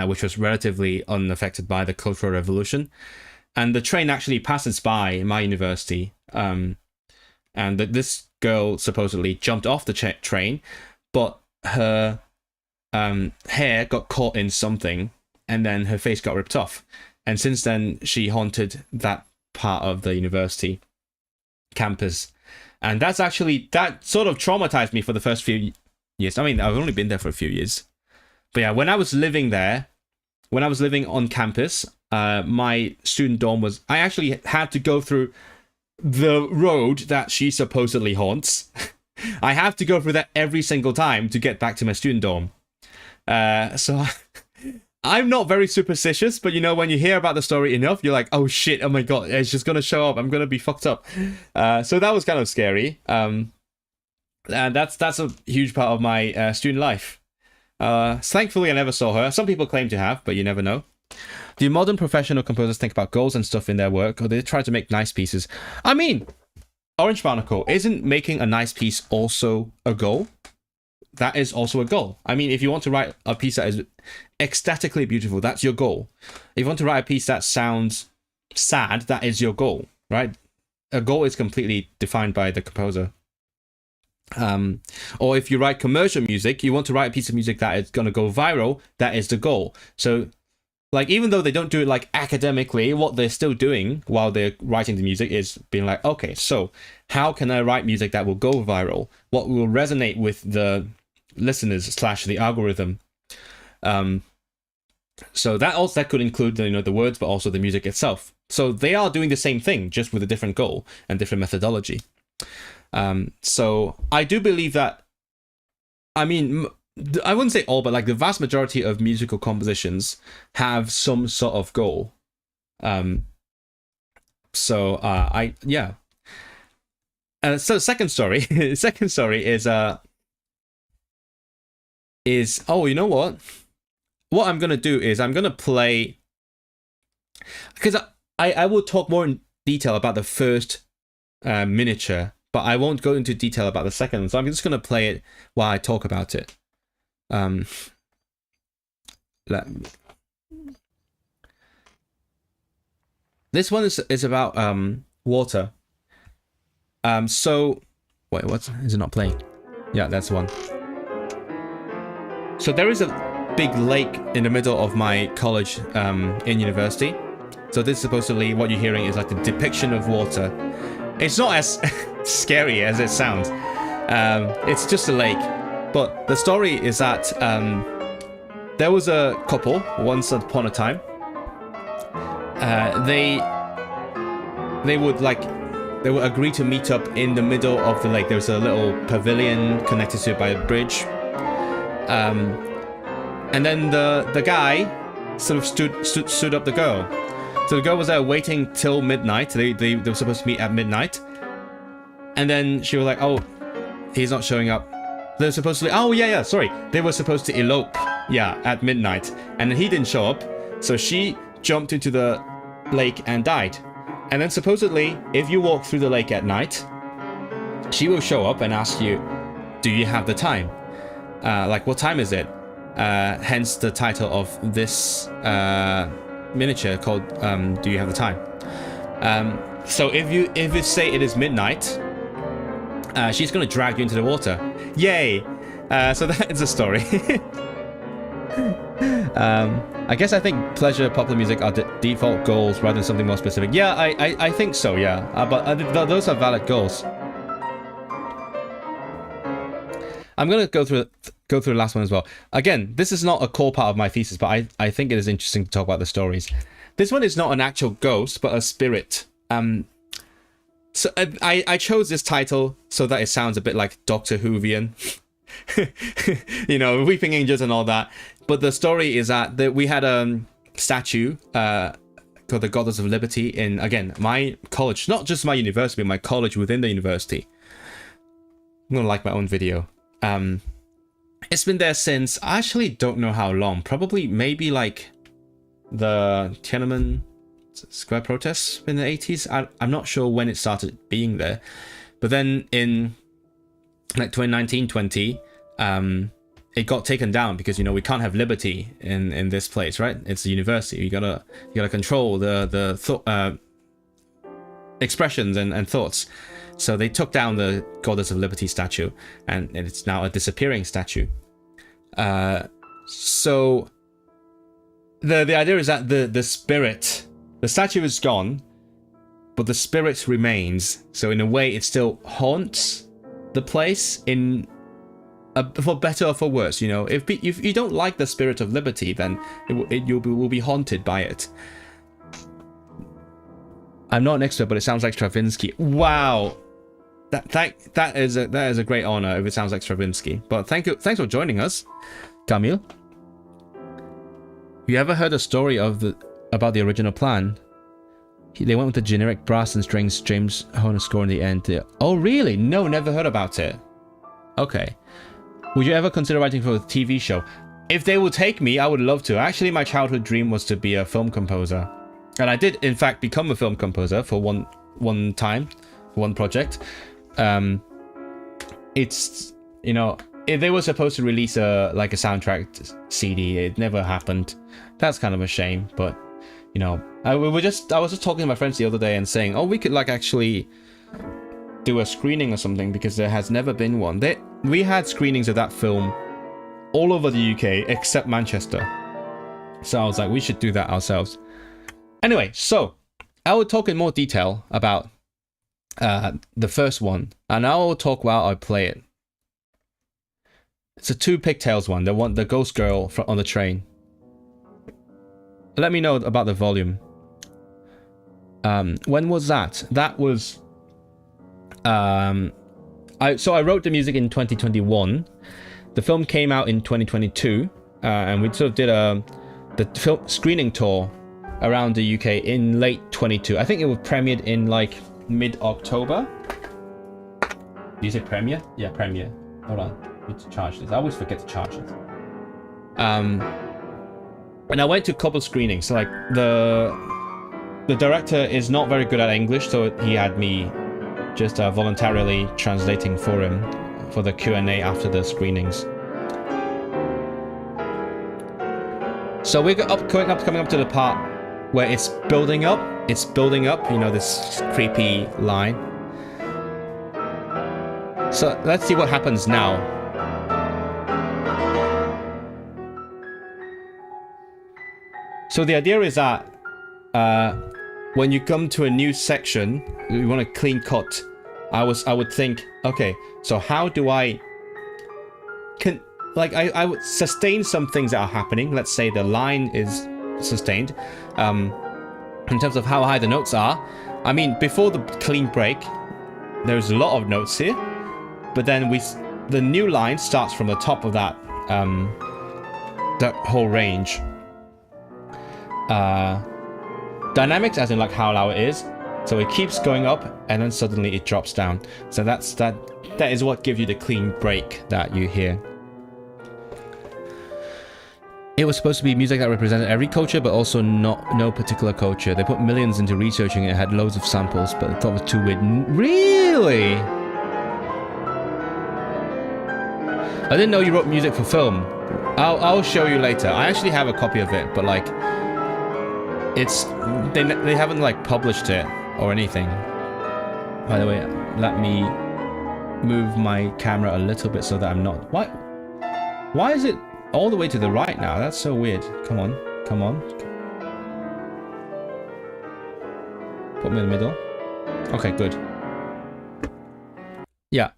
which was relatively unaffected by the Cultural Revolution. And the train actually passes by my university, and this girl supposedly jumped off the train, but her hair got caught in something, and then her face got ripped off. And since then, she haunted that part of the university campus. And that sort of traumatized me for the first few years. I mean, I've only been there for a few years. But yeah, when I was living on campus, my student dorm I actually had to go through the road that she supposedly haunts. I have to go through that every single time to get back to my student dorm. So I'm not very superstitious, but you know, when you hear about the story enough, you're like, oh shit, oh my god, it's just gonna show up, I'm gonna be fucked up. So that was kind of scary. And that's a huge part of my student life. Thankfully, I never saw her. Some people claim to have, but you never know. Do modern professional composers think about goals and stuff in their work, or do they try to make nice pieces? I mean, Orange Barnacle, isn't making a nice piece also a goal? That is also a goal. I mean, if you want to write a piece that is ecstatically beautiful, that's your goal. If you want to write a piece that sounds sad, that is your goal, right? A goal is completely defined by the composer. Or if you write commercial music, you want to write a piece of music that is going to go viral, that is the goal. So, like, even though they don't do it like academically, what they're still doing while they're writing the music is being like, okay, so how can I write music that will go viral? What will resonate with the listeners / the algorithm? So that could include the words, but also the music itself. So they are doing the same thing, just with a different goal and different methodology. So I do believe that, I mean, I wouldn't say all, but like the vast majority of musical compositions have some sort of goal. So second story is oh, you know what I'm gonna do is I'm gonna play, because I will talk more in detail about the first miniature but I won't go into detail about the second one. So I'm just going to play it while I talk about it. This one is about water. So wait, what is it not playing? Yeah, that's the one. So there is a big lake in the middle of my college in university. So this is supposedly what you're hearing is like the depiction of water. It's not as scary as it sounds. It's just a lake. But the story is that there was a couple once upon a time. They would agree to meet up in the middle of the lake. There's a little pavilion connected to it by a bridge. And then the guy sort of stood up the girl. So the girl was there waiting till midnight. They were supposed to meet at midnight. And then she was like, oh, he's not showing up. They're supposed to, oh yeah, sorry. They were supposed to elope, yeah, at midnight. And then he didn't show up. So she jumped into the lake and died. And then supposedly, if you walk through the lake at night, she will show up and ask you, do you have the time? Like, what time is it? Hence the title of this miniature called Do You Have the Time? So if you say it is midnight, she's going to drag you into the water. Yay! So that is the story. I guess I think pleasure, popular music are default goals rather than something more specific. Yeah, I think so, yeah. But those are valid goals. I'm going to go through the last one as well. Again, this is not a core part of my thesis, but I think it is interesting to talk about the stories. This one is not an actual ghost, but a spirit. So I chose this title so that it sounds a bit like Doctor Whovian. You know, weeping angels and all that. But the story is that we had a statue called the Goddess of Liberty in, again, my college. Not just my university, but my college within the university. I'm going to like my own video. It's been there since, I actually don't know how long. Probably maybe like the Tiananmen Square protests in the 80s. I'm not sure when it started being there. But then in like 2019-20, it got taken down because, you know, we can't have liberty in this place, right? It's a university. You gotta control the expressions and thoughts. So they took down the Goddess of Liberty statue, and it's now a disappearing statue. So the idea is that the spirit, the statue is gone, but the spirit remains. So in a way, it still haunts the place for better or for worse. You know, if you don't like the spirit of liberty, then you will be haunted by it. I'm not an expert, but it sounds like Stravinsky. Wow. That is a great honor if it sounds like Stravinsky. But thanks for joining us, Kamil. You ever heard a story about the original plan? They went with the generic brass and strings James Horner score in the end. Oh really? No, never heard about it. Okay. Would you ever consider writing for a TV show? If they would take me, I would love to. Actually, my childhood dream was to be a film composer, and I did in fact become a film composer for one time, one project. It's, you know, if they were supposed to release a soundtrack CD, it never happened. That's kind of a shame, but you know, I was just talking to my friends the other day and saying, oh, we could like actually do a screening or something, because there has never been one. We had screenings of that film all over the UK except Manchester. So I was like, we should do that ourselves. Anyway, so I will talk in more detail about the first one, and I will talk while I play it. It's a two pigtails one, the ghost girl on the train. Let me know about the volume. When was that? That was so I wrote the music in 2021. The film came out in 2022, and we sort of did the film screening tour around the UK in late 22. I think it was premiered in like mid-October. Do you say premiere? Yeah, premiere. Hold on, I need to charge this. I always forget to charge it. And I went to a couple screenings. So like the director is not very good at English, so he had me just voluntarily translating for him for the Q&A after the screenings. So we're coming up to the part where it's building up. It's building up, you know, this creepy line. So let's see what happens now. So the idea is that when you come to a new section, you want a clean cut. I would think, okay, so how do I would sustain some things that are happening. Let's say the line is sustained. In terms of how high the notes are, I mean, before the clean break, there's a lot of notes here, but then the new line starts from the top of that whole range. Dynamics, as in like how loud it is, so it keeps going up and then suddenly it drops down. So that is what gives you the clean break that you hear. It was supposed to be music that represented every culture, but also no particular culture. They put millions into researching it, had loads of samples, but I thought it was too weird. Really? I didn't know you wrote music for film. I'll show you later. I actually have a copy of it, but like, they haven't like published it or anything. By the way, let me move my camera a little bit so that I'm not. Why is it all the way to the right now? That's so weird. Come on. Put me in the middle. Okay, good. Yeah.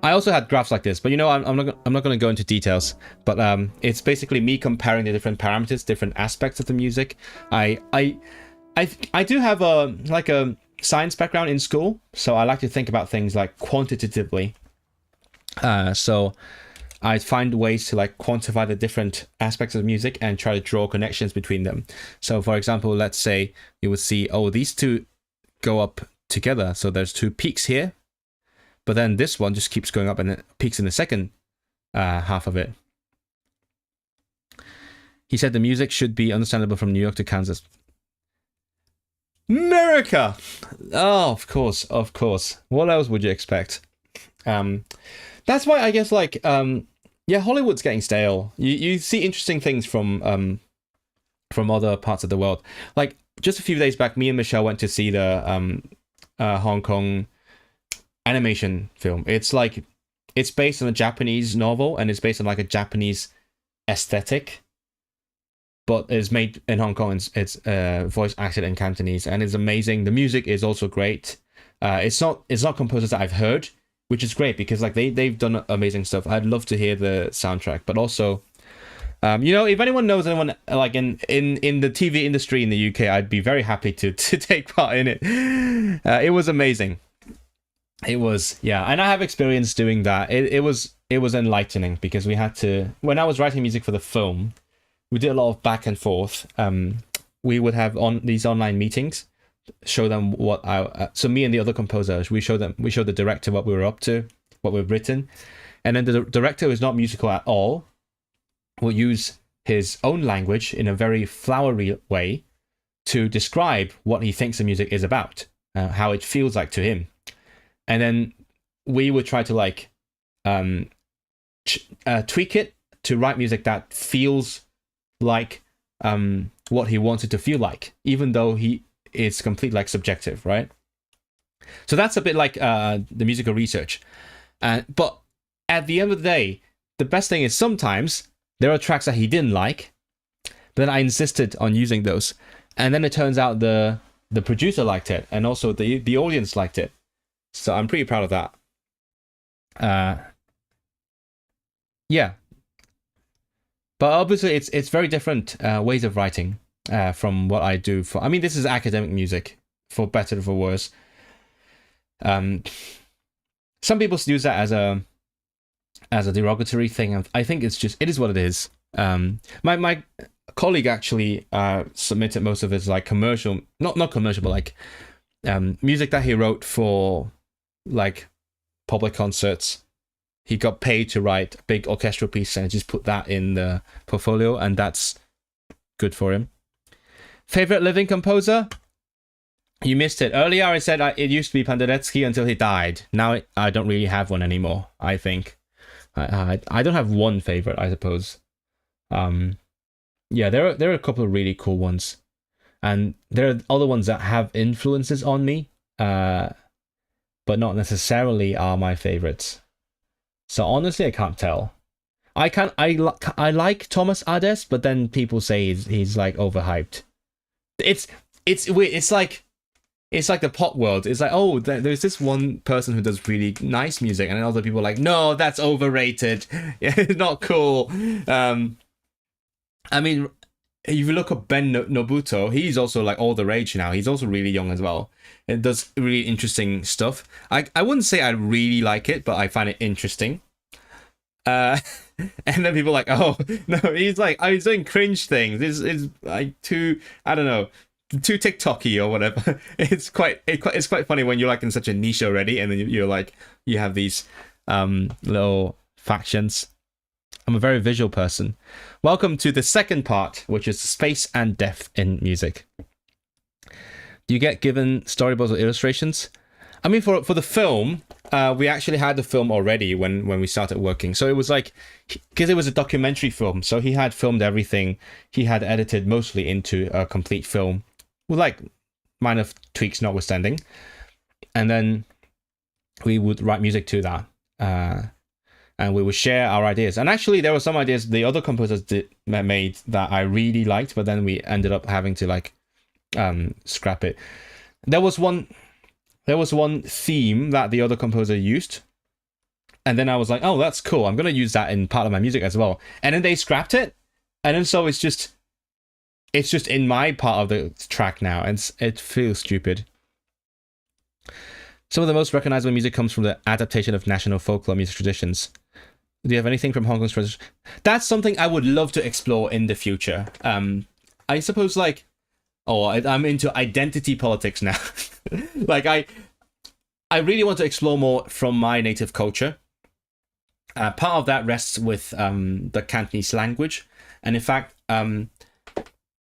I also had graphs like this, but you know, I'm not going to go into details. But it's basically me comparing the different parameters, different aspects of the music. I do have a science background in school, so I like to think about things like quantitatively. So I find ways to like quantify the different aspects of music and try to draw connections between them. So for example, let's say you would see, oh, these two go up together, so there's two peaks here, but then this one just keeps going up and it peaks in the second half of it. He said the music should be understandable from New York to Kansas. America! Oh, of course. What else would you expect? That's why I guess like yeah, Hollywood's getting stale. You see interesting things from other parts of the world. Like just a few days back, me and Michelle went to see the Hong Kong animation film. It's based on a Japanese novel and it's based on like a Japanese aesthetic, but it's made in Hong Kong. It's voice acted in Cantonese and it's amazing. The music is also great. It's not composers that I've heard, which is great because like they've done amazing stuff. I'd love to hear the soundtrack, but also, you know, if anyone knows anyone like in the TV industry in the UK, I'd be very happy to take part in it. It was amazing. It was, yeah, and I have experience doing that. It was enlightening because we had to, when I was writing music for the film, we did a lot of back and forth. We would have these online meetings, show them what so me and the other composers, we showed the director what we were up to, what we've written, and then the director, who is not musical at all, will use his own language in a very flowery way to describe what he thinks the music is about, how it feels like to him. And then we would try to like tweak it to write music that feels like what he wants it to feel like, even though it's completely like subjective, right? So that's a bit like the musical research. But at the end of the day, the best thing is sometimes there are tracks that he didn't like, but then I insisted on using those. And then it turns out the producer liked it, and also the audience liked it. So I'm pretty proud of that. Yeah. But obviously it's very different ways of writing from what I do for. I mean, this is academic music, for better or for worse. Some people use that as a derogatory thing, and I think it is what it is. My colleague actually submitted most of his like commercial, not commercial, but like music that he wrote for like public concerts. He got paid to write a big orchestral piece and just put that in the portfolio, and that's good for him. Favorite living composer? You missed it. Earlier I said it used to be Penderecki until he died. Now I don't really have one anymore, I think. I don't have one favorite, I suppose. Yeah, there are a couple of really cool ones. And there are other ones that have influences on me, but not necessarily are my favorites. So honestly, I can't tell. I like Thomas Adès, but then people say he's like overhyped. It's weird. It's like the pop world. It's like, oh, there's this one person who does really nice music, and then other people are like, no, that's overrated. Yeah, it's not cool. I mean, if you look up Ben Nobuto, he's also like all the rage now. He's also really young as well. It does really interesting stuff. I wouldn't say I really like it, but I find it interesting. And then people are like, oh no, he's doing cringe things. It's like too, I don't know, too TikTok-y or whatever. It's quite funny when you're like in such a niche already, and then you're like, you have these little factions. I'm a very visual person. Welcome to the second part, which is space and depth in music. Do you get given storyboards or illustrations? I mean, for the film, we actually had the film already when we started working. So it was like, because it was a documentary film, so he had filmed everything. He had edited mostly into a complete film, with like minor tweaks notwithstanding. And then we would write music to that. And we would share our ideas. And actually, there were some ideas the other composers made that I really liked, but then we ended up having to like scrap it. There was one theme that the other composer used, and then I was like, oh, that's cool. I'm gonna use that in part of my music as well. And then they scrapped it, and then so it's just in my part of the track now, and it feels stupid. Some of the most recognizable music comes from the adaptation of national folklore music traditions. Do you have anything from Hong Kong's tradition? That's something I would love to explore in the future. I suppose I'm into identity politics now. Like I really want to explore more from my native culture. Part of that rests with the Cantonese language, and in fact,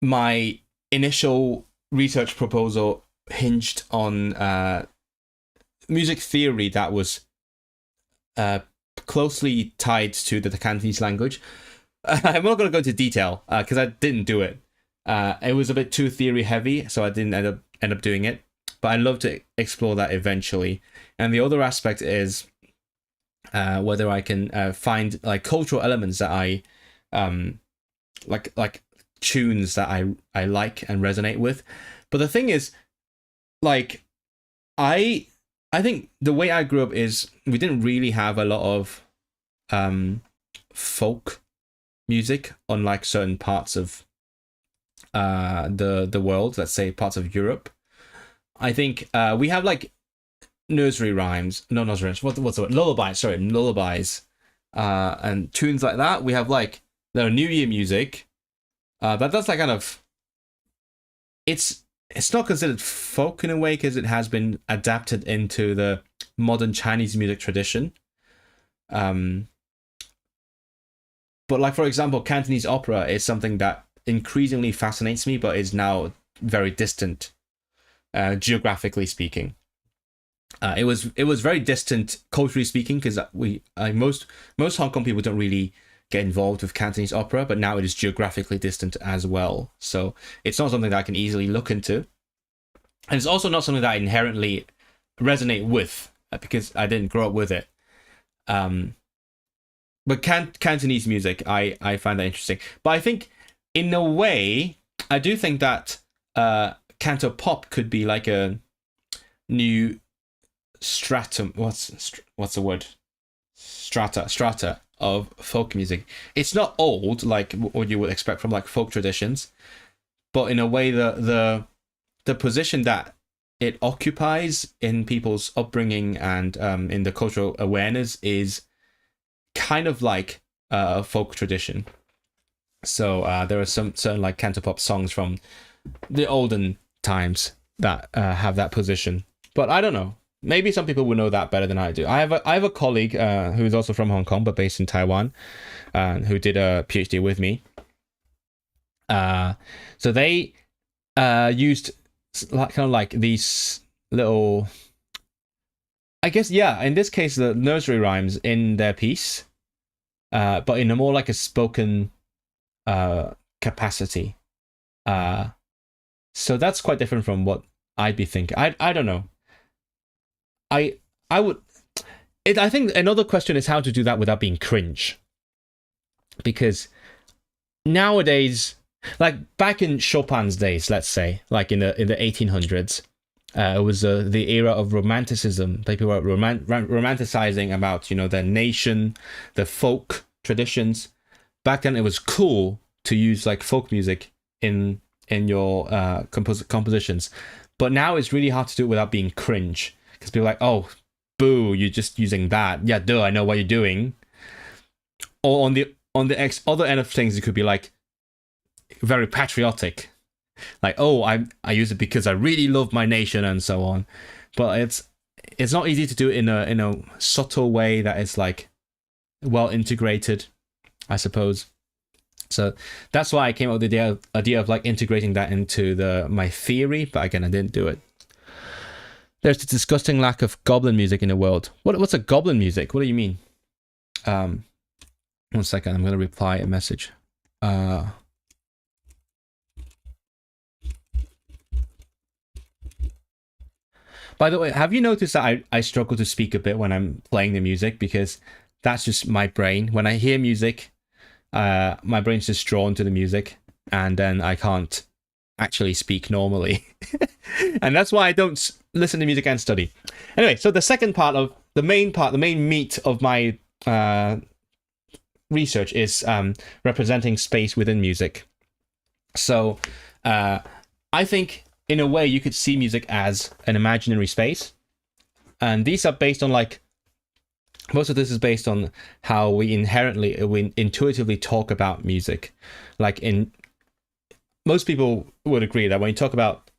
my initial research proposal hinged on music theory that was closely tied to the Cantonese language. I'm not going to go into detail because I didn't do it. It was a bit too theory heavy, so I didn't end up doing it. But I'd love to explore that eventually. And the other aspect is whether I can find like cultural elements that I like tunes that I like and resonate with. But the thing is, like, I think the way I grew up is we didn't really have a lot of folk music, unlike certain parts of the world, let's say parts of Europe. I think we have like nursery rhymes, no nursery rhymes, what's the word? Lullabies, and tunes like that. We have like the New Year music, that's like kind of, it's not considered folk in a way because it has been adapted into the modern Chinese music tradition. But like, for example, Cantonese opera is something that increasingly fascinates me, but is now very distant, geographically speaking. It was very distant culturally speaking because most Hong Kong people don't really get involved with Cantonese opera, but now it is geographically distant as well. So it's not something that I can easily look into. And it's also not something that I inherently resonate with because I didn't grow up with it. But Cantonese music, I find that interesting. But I think, in a way, I do think that Canto pop could be like a new stratum. What's the word? Strata of folk music. It's not old like what you would expect from like folk traditions, but in a way the position that it occupies in people's upbringing and in the cultural awareness is kind of like a folk tradition. So there are some certain like cantopop songs from the olden times that have that position, but I don't know. Maybe some people will know that better than I do. I have a colleague who is also from Hong Kong but based in Taiwan, who did a PhD with me. So they used like kind of like these little, I guess, yeah, in this case the nursery rhymes in their piece, but in a more like a spoken capacity. So that's quite different from what I'd be thinking. I don't know. I would. I think another question is how to do that without being cringe, because nowadays, like back in Chopin's days, let's say, like in the 1800s, it was the era of romanticism. People were romanticizing about their nation, the folk traditions. Back then, it was cool to use like folk music in your compositions, but now it's really hard to do it without being cringe, because people are like, oh, boo, you're just using that. Yeah, duh, I know what you're doing. Or on the other end of things, it could be like very patriotic, like, oh, I use it because I really love my nation and so on. But it's not easy to do it in a subtle way that is like well integrated, I suppose. So that's why I came up with the idea of like integrating that into my theory, but again, I didn't do it. There's the disgusting lack of goblin music in the world. What's a goblin music? What do you mean? 1 second, I'm going to reply a message. By the way, have you noticed that I struggle to speak a bit when I'm playing the music? Because that's just my brain. When I hear music, my brain's just drawn to the music, and then I can't actually speak normally. And that's why I don't listen to music and study. Anyway, so the second part of the main meat of my research is representing space within music. So I think in a way you could see music as an imaginary space, and these are based on like, most of this is based on how we intuitively talk about music. Like most people would agree that when you talk about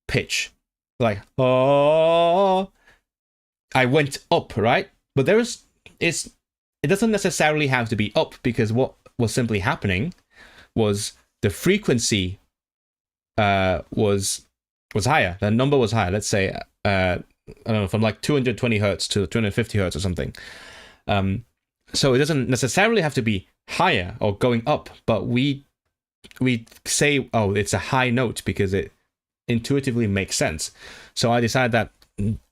pitch, like, oh, I went up, right? But it doesn't necessarily have to be up, because what was simply happening was the frequency was higher. The number was higher. Let's say I don't know, from like 220 hertz to 250 hertz or something. So it doesn't necessarily have to be higher or going up, but we say, oh, it's a high note because it intuitively makes sense. So I decided that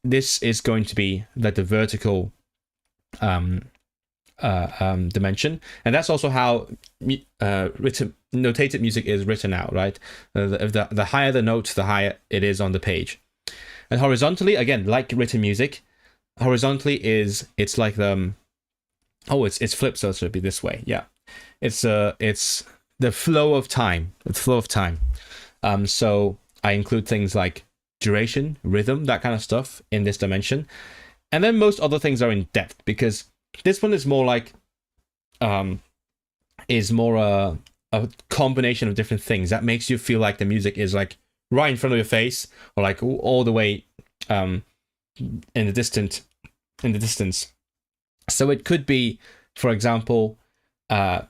this is going to be like the vertical dimension, and that's also how notated music is written out, right? The higher the note, the higher it is on the page. And horizontally, again, like written music, horizontally it's like it's flipped, so it should be this way. Yeah, it's the flow of time. So I include things like duration, rhythm, that kind of stuff in this dimension, and then most other things are in depth, because this one is more like a combination of different things that makes you feel like the music is like right in front of your face, or like all the way in the distance. So it could be, for example, I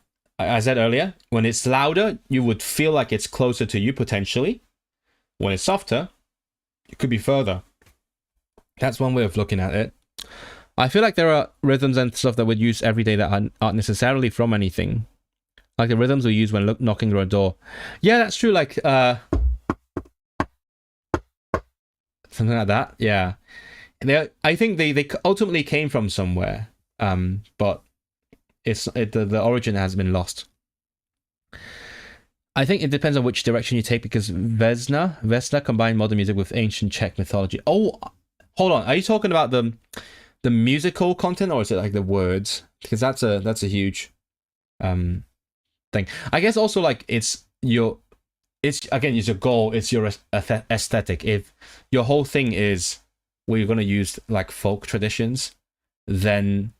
said earlier, when it's louder, you would feel like it's closer to you potentially. When it's softer, it could be further. That's one way of looking at it. I feel like there are rhythms and stuff that we'd use every day that aren't necessarily from anything. Like the rhythms we use when knocking on a door. Yeah, that's true. Like something like that. Yeah. And I think they ultimately came from somewhere, but the origin has been lost. I think it depends on which direction you take, because Vesna combined modern music with ancient Czech mythology. Oh, hold on. Are you talking about the musical content, or is it like the words? Because that's a huge thing. I guess also like it's your goal, it's your aesthetic. If your whole thing is we're going to use like folk traditions, then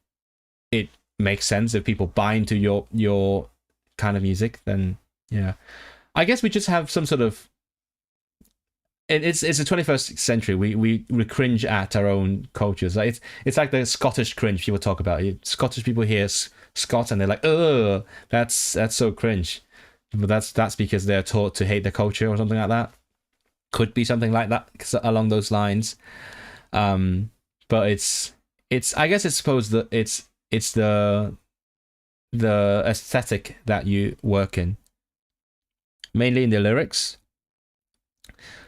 it makes sense. If people buy into your kind of music, then yeah. I guess we just have some sort of, it's the 21st century. We cringe at our own cultures. Like it's like the Scottish cringe people talk about. Scottish people hear Scots and they're like, oh, that's so cringe. but that's because they're taught to hate the culture or something like that. Could be something like that along those lines. But it's I guess it's supposed that it's the aesthetic that you work in, mainly in the lyrics.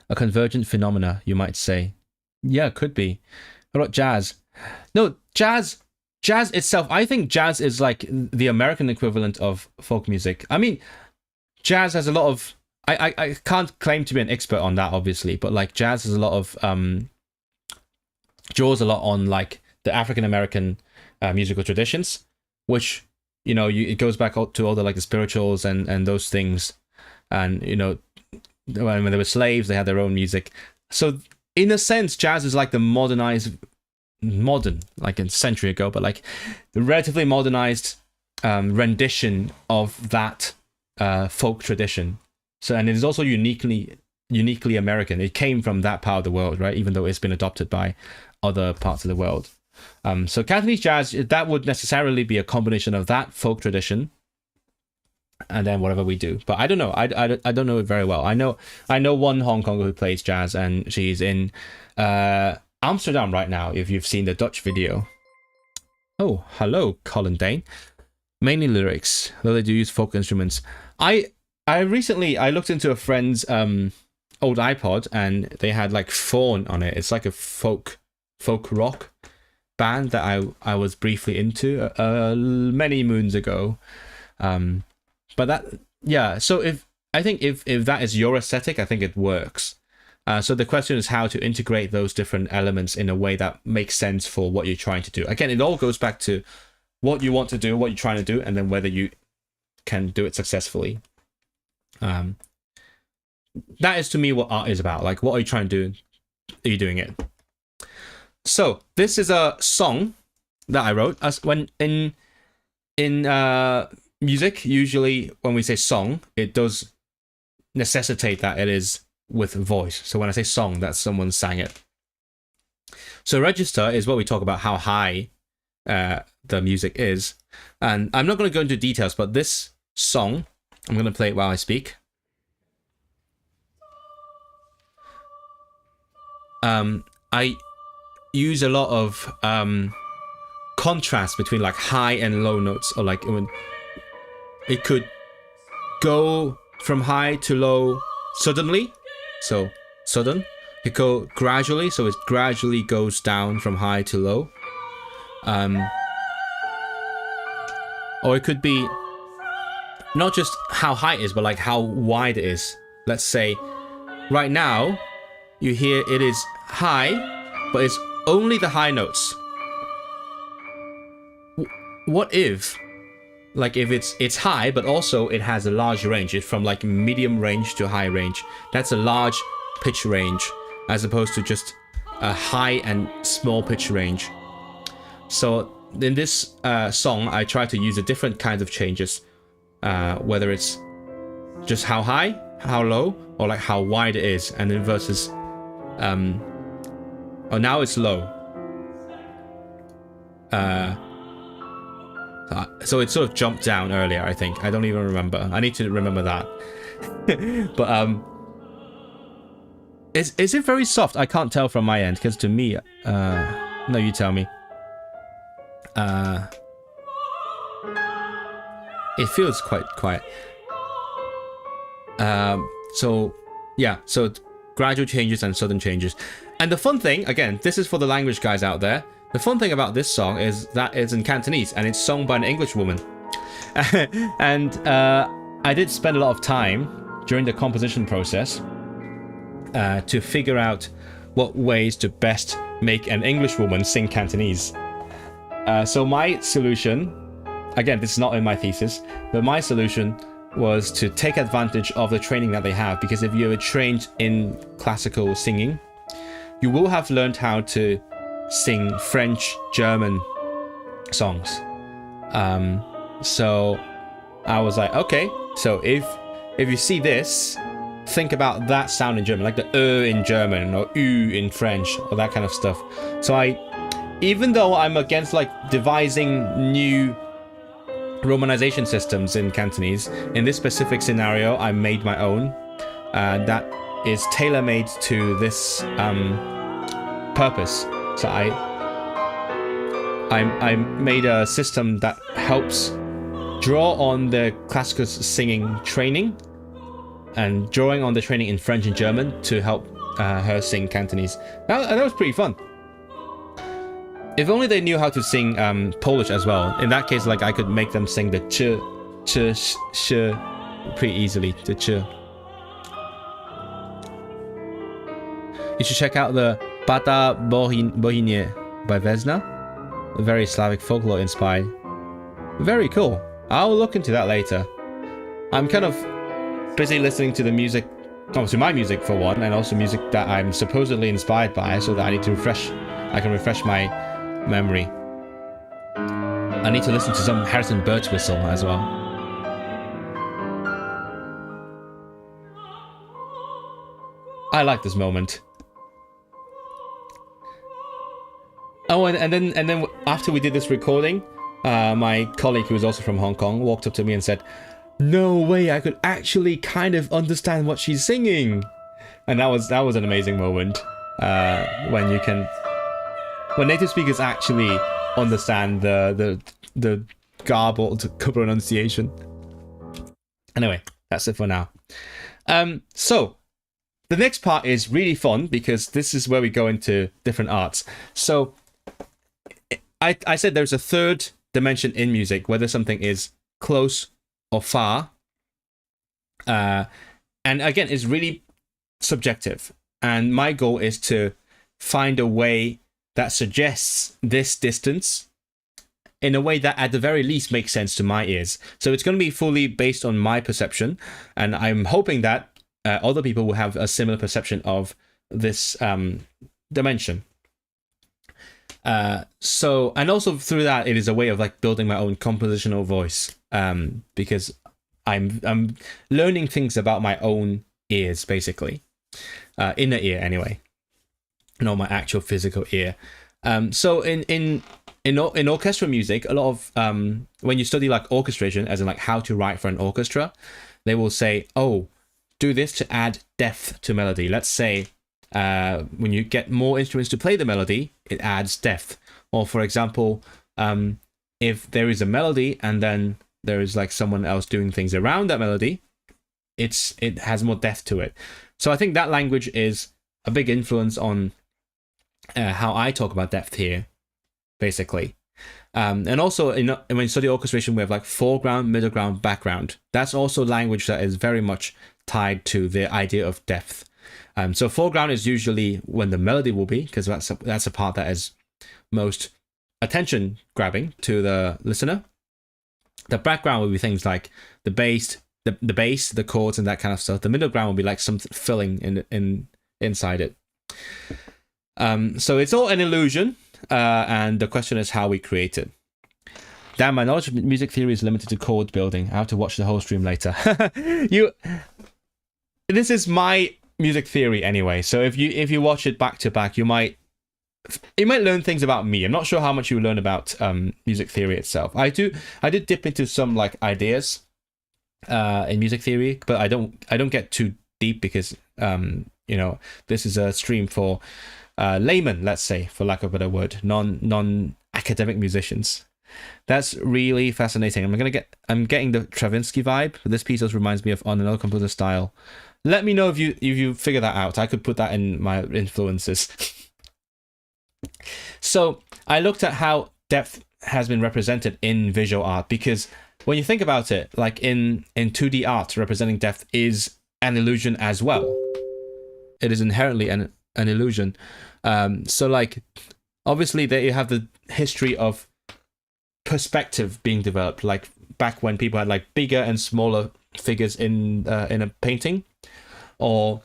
A convergent phenomena, you might say. Yeah, could be. What about jazz? No, jazz itself, I think jazz is like the American equivalent of folk music. I mean, jazz has a lot of, I can't claim to be an expert on that, obviously, but like jazz has a lot of, draws a lot on like the African American musical traditions, which, you know, it goes back to all the like the spirituals and those things. And, you know, when they were slaves, they had their own music. So in a sense, jazz is like the modern, like a century ago, but like the relatively modernized rendition of that folk tradition. So, and it is also uniquely American. It came from that part of the world, right? Even though it's been adopted by other parts of the world. So Cantonese jazz, that would necessarily be a combination of that folk tradition and then whatever we do. But I don't know. I don't know it very well. I know one Hong Konger who plays jazz, and she's in Amsterdam right now, if you've seen the Dutch video. Oh, hello, Colin Dane. Mainly lyrics, though they do use folk instruments. I recently looked into a friend's old iPod, and they had like Fawn on it. It's like a folk rock band that I was briefly into many moons ago. But that, yeah, so if that is your aesthetic, I think it works. So the question is how to integrate those different elements in a way that makes sense for what you're trying to do. Again, it all goes back to what you want to do, what you're trying to do, and then whether you can do it successfully. That is to me what art is about. Like, what are you trying to do? Are you doing it? So this is a song that I wrote. As when in music, usually when we say song, it does necessitate that it is with voice. So when I say song, that's someone sang it. So register is what we talk about, how high the music is. And I'm not going to go into details, but this song, I'm going to play it while I speak. I use a lot of contrast between like high and low notes, or like when it could go from high to low suddenly, so sudden. It go gradually, so it gradually goes down from high to low. Or it could be not just how high it is, but like how wide it is. Let's say right now you hear it is high, but it's only the high notes. What if, like, if it's high, but also it has a large range. It's from like medium range to high range. That's a large pitch range, as opposed to just a high and small pitch range. So in this song, I try to use the different kinds of changes, whether it's just how high, how low, or like how wide it is, and then versus oh, now it's low. So it sort of jumped down earlier, I think. I don't even remember. I need to remember that. But is it very soft? I can't tell from my end, because to me, no, you tell me. It feels quite quiet. So yeah, so gradual changes and sudden changes. And the fun thing, again, this is for the language guys out there. The fun thing about this song is that it's in Cantonese and it's sung by an English woman. And I did spend a lot of time during the composition process to figure out what ways to best make an English woman sing Cantonese. So my solution, again, this is not in my thesis, but my solution was to take advantage of the training that they have, because if you're trained in classical singing, you will have learned how to sing French, German songs. So I was like, okay, so if you see this, think about that sound in German, like the in German or ü in French or that kind of stuff. So even though I'm against like devising new romanization systems in Cantonese. In this specific scenario, I made my own that is tailor-made to this purpose. So I made a system that helps draw on the classical singing training and drawing on the training in French and German to help her sing Cantonese. That was pretty fun. If only they knew how to sing Polish as well. In that case, like, I could make them sing the ch pretty easily. The ch. You should check out the Bata Bohinie by Vesna. Very Slavic folklore inspired. Very cool. I'll look into that later. I'm kind of busy listening to the music, to my music for one, and also music that I'm supposedly inspired by, so that I need to I can refresh my memory. I need to listen to some Harrison Birchwhistle as well. I like this moment. Oh, and then after we did this recording, my colleague, who was also from Hong Kong, walked up to me and said, "No way, I could actually kind of understand what she's singing." And that was an amazing moment, when native speakers actually understand the garbled pronunciation. Anyway, that's it for now. So the next part is really fun, because this is where we go into different arts. So I said there's a third dimension in music, whether something is close or far. And again, it's really subjective. And my goal is to find a way that suggests this distance in a way that at the very least makes sense to my ears. So it's going to be fully based on my perception. And I'm hoping that other people will have a similar perception of this dimension. So, and also through that, it is a way of like building my own compositional voice, because I'm learning things about my own ears, basically, inner ear anyway, not my actual physical ear. So in orchestral music, a lot of when you study like orchestration, as in like how to write for an orchestra, they will say, "Oh, do this to add depth to melody." Let's say when you get more instruments to play the melody, it adds depth. Or for example, if there is a melody and then there is like someone else doing things around that melody, it has more depth to it. So I think that language is a big influence on how I talk about depth here, basically. And also when you study orchestration, we have like foreground, middle ground, background. That's also language that is very much tied to the idea of depth. So foreground is usually when the melody will be, because that's a part that is most attention grabbing to the listener. The background will be things like the bass, the chords, and that kind of stuff. The middle ground will be like something filling inside it. So it's all an illusion, and the question is how we create it. Damn, my knowledge of music theory is limited to chord building. I have to watch the whole stream later. This is my music theory anyway, so if you watch it back to back, you might learn things about me. I'm not sure how much you learn about music theory itself. I did dip into some like ideas in music theory, but I don't get too deep, because this is a stream for laymen, let's say, for lack of a better word, non academic musicians. That's really fascinating. I'm getting the Stravinsky vibe. This piece also reminds me of On Another Composer style. Let me know if you figure that out. I could put that in my influences. So I looked at how depth has been represented in visual art, because when you think about it, like in 2D art, representing depth is an illusion as well. It is inherently an illusion. So like, obviously there you have the history of perspective being developed, like back when people had like bigger and smaller figures in a painting, or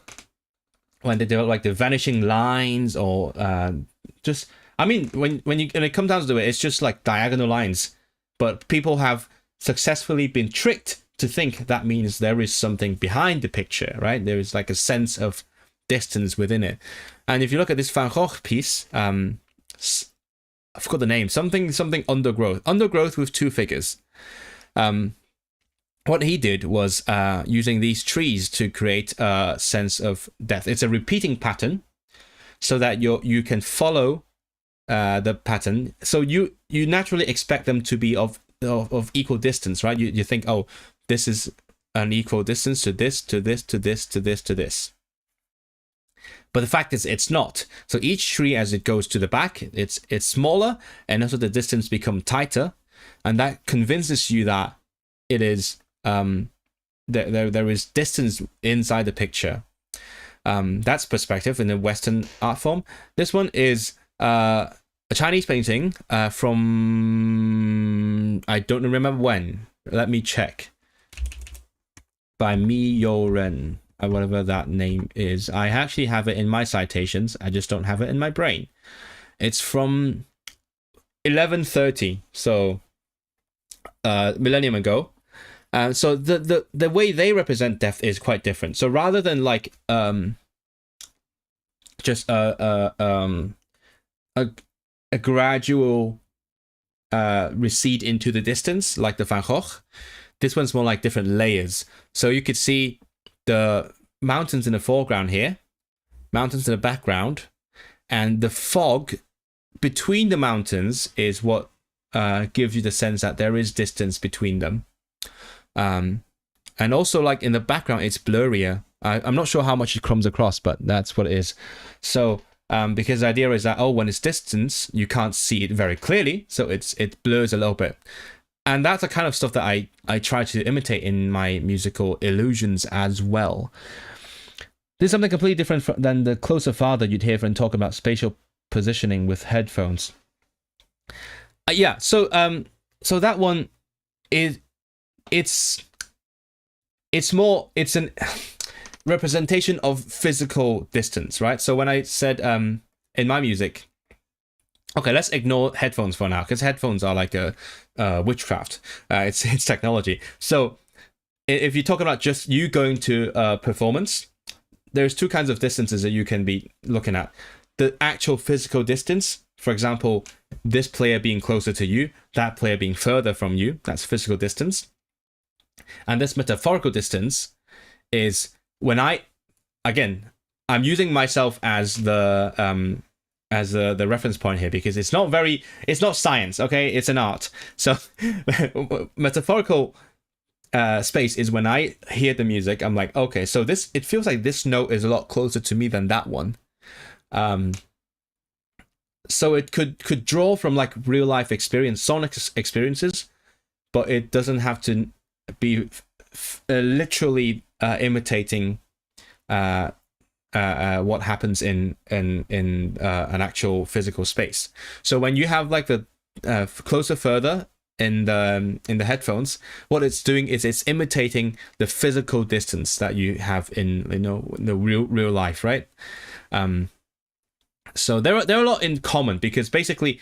when they develop like the vanishing lines, or just, I mean, when it comes down to it, it's just like diagonal lines, but people have successfully been tricked to think that means there is something behind the picture, right? There is like a sense of distance within it. And if you look at this Van Gogh piece, I forgot the name, something undergrowth with two figures. What he did was using these trees to create a sense of depth. It's a repeating pattern, so that you can follow the pattern. So you naturally expect them to be of equal distance, right? You think, oh, this is an equal distance to this, to this, to this, to this, to this. But the fact is, it's not. So each tree, as it goes to the back, it's smaller, and also the distance becomes tighter, and that convinces you that it is there is distance inside the picture. That's perspective in the Western art form. This one is a Chinese painting from I don't remember when. Let me check. By Mi Yo Ren. Whatever that name is. I actually have it in my citations. I just don't have it in my brain. It's from 1130, so millennium ago. So the way they represent death is quite different. So rather than like just a gradual recede into the distance like the Van Gogh, this one's more like different layers. So you could see the mountains in the foreground here, mountains in the background, and the fog between the mountains is what gives you the sense that there is distance between them. And also, like in the background, it's blurrier. I'm not sure how much it comes across, but that's what it is. So because the idea is that, oh, when it's distance, you can't see it very clearly, so it blurs a little bit. And that's the kind of stuff that I try to imitate in my musical illusions as well. This is something completely different than the closer father you'd hear from talking about spatial positioning with headphones. Yeah, so that one is it's an representation of physical distance, right? So when I said in my music, okay, let's ignore headphones for now, because headphones are like a witchcraft. It's technology. So if you're talking about just you going to a performance, there's two kinds of distances that you can be looking at. The actual physical distance, for example, this player being closer to you, that player being further from you, that's physical distance. And this metaphorical distance is when I'm using myself as the reference point here, because it's not science, okay? It's an art. So metaphorical space is when I hear the music, I'm like, okay, so it feels like this note is a lot closer to me than that one. So it could draw from like real life experience, sonic experiences, but it doesn't have to be literally imitating what happens in an actual physical space. So when you have like the closer further in the headphones, what it's doing is it's imitating the physical distance that you have in the real life, right? So there are a lot in common, because basically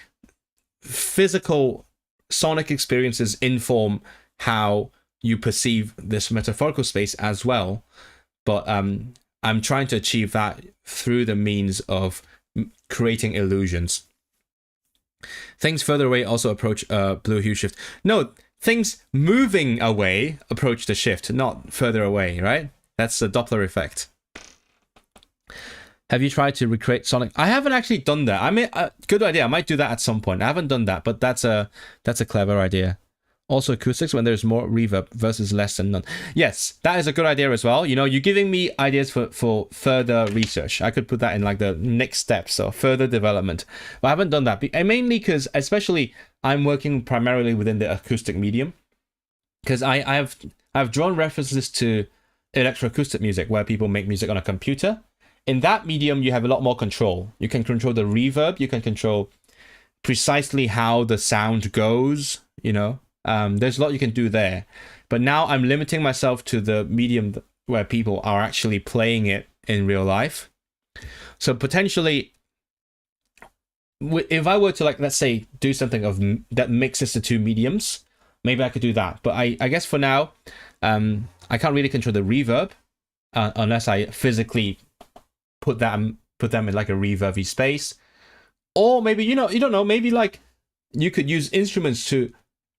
physical sonic experiences inform how you perceive this metaphorical space as well. But I'm trying to achieve that through the means of creating illusions. Things further away also approach blue hue shift. No, things moving away approach the shift, not further away, right? That's the Doppler effect. Have you tried to recreate sonic? I haven't actually done that. I mean, good idea. I might do that at some point. I haven't done that, but that's a clever idea. Also acoustics when there's more reverb versus less than none. Yes, that is a good idea as well. You're giving me ideas for further research. I could put that in like the next steps or further development. But I haven't done that. Mainly because especially I'm working primarily within the acoustic medium. Because I've drawn references to electroacoustic music where people make music on a computer. In that medium, you have a lot more control. You can control the reverb. You can control precisely how the sound goes, There's a lot you can do there. But now I'm limiting myself to the medium where people are actually playing it in real life. So potentially, if I were to, let's say, do something that mixes the two mediums, maybe I could do that. But I guess for now, I can't really control the reverb unless I physically put them in like a reverby space. Or maybe, you don't know, maybe like you could use instruments to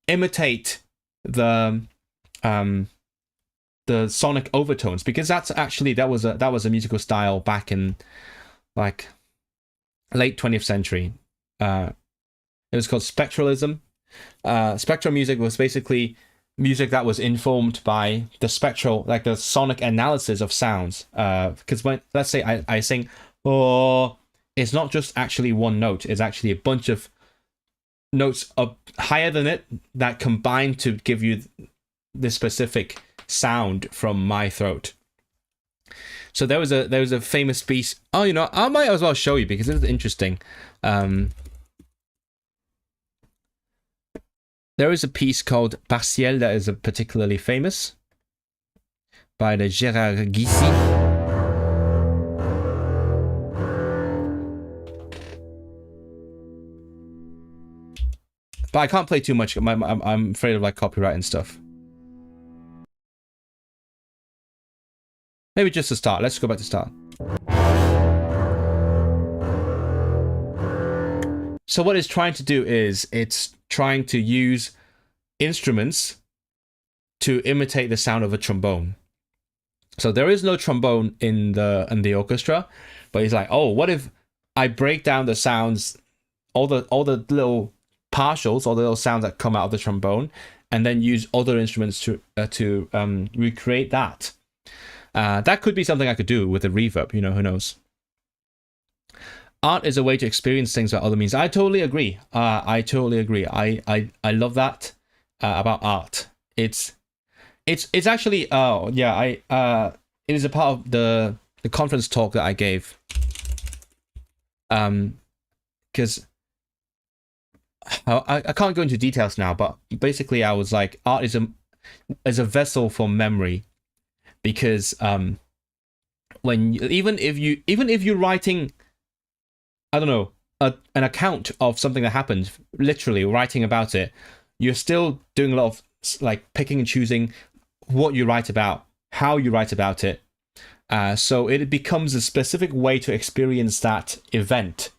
imitate the sonic overtones, because that was a musical style back in like late 20th century. It was called spectralism. Spectral music was basically music that was informed by the spectral, like the sonic analysis of sounds. Because when, let's say I sing, oh, it's not just actually one note, it's actually a bunch of notes up higher than it that combine to give you this specific sound from my throat. So there was a famous piece. Oh, you know, I might as well show you because it's interesting. There is a piece called Partiel that is particularly famous by the Gérard Guissy. But I can't play too much. I'm afraid of like copyright and stuff. Maybe just to start. Let's go back to start. So what it's trying to do is it's trying to use instruments to imitate the sound of a trombone. So there is no trombone in the orchestra, but he's like, oh, what if I break down the sounds, all the little partials, all the little sounds that come out of the trombone, and then use other instruments to recreate that. That could be something I could do with a reverb, you know, who knows. Art is a way to experience things by other means. I totally agree. I totally agree. I love that about art. It's actually it is a part of the conference talk that I gave. Because I can't go into details now, but basically I was like, art is a vessel for memory, because when even if you're writing, I don't know, an account of something that happened, literally writing about it, you're still doing a lot of like picking and choosing what you write about, how you write about it. So it becomes a specific way to experience that event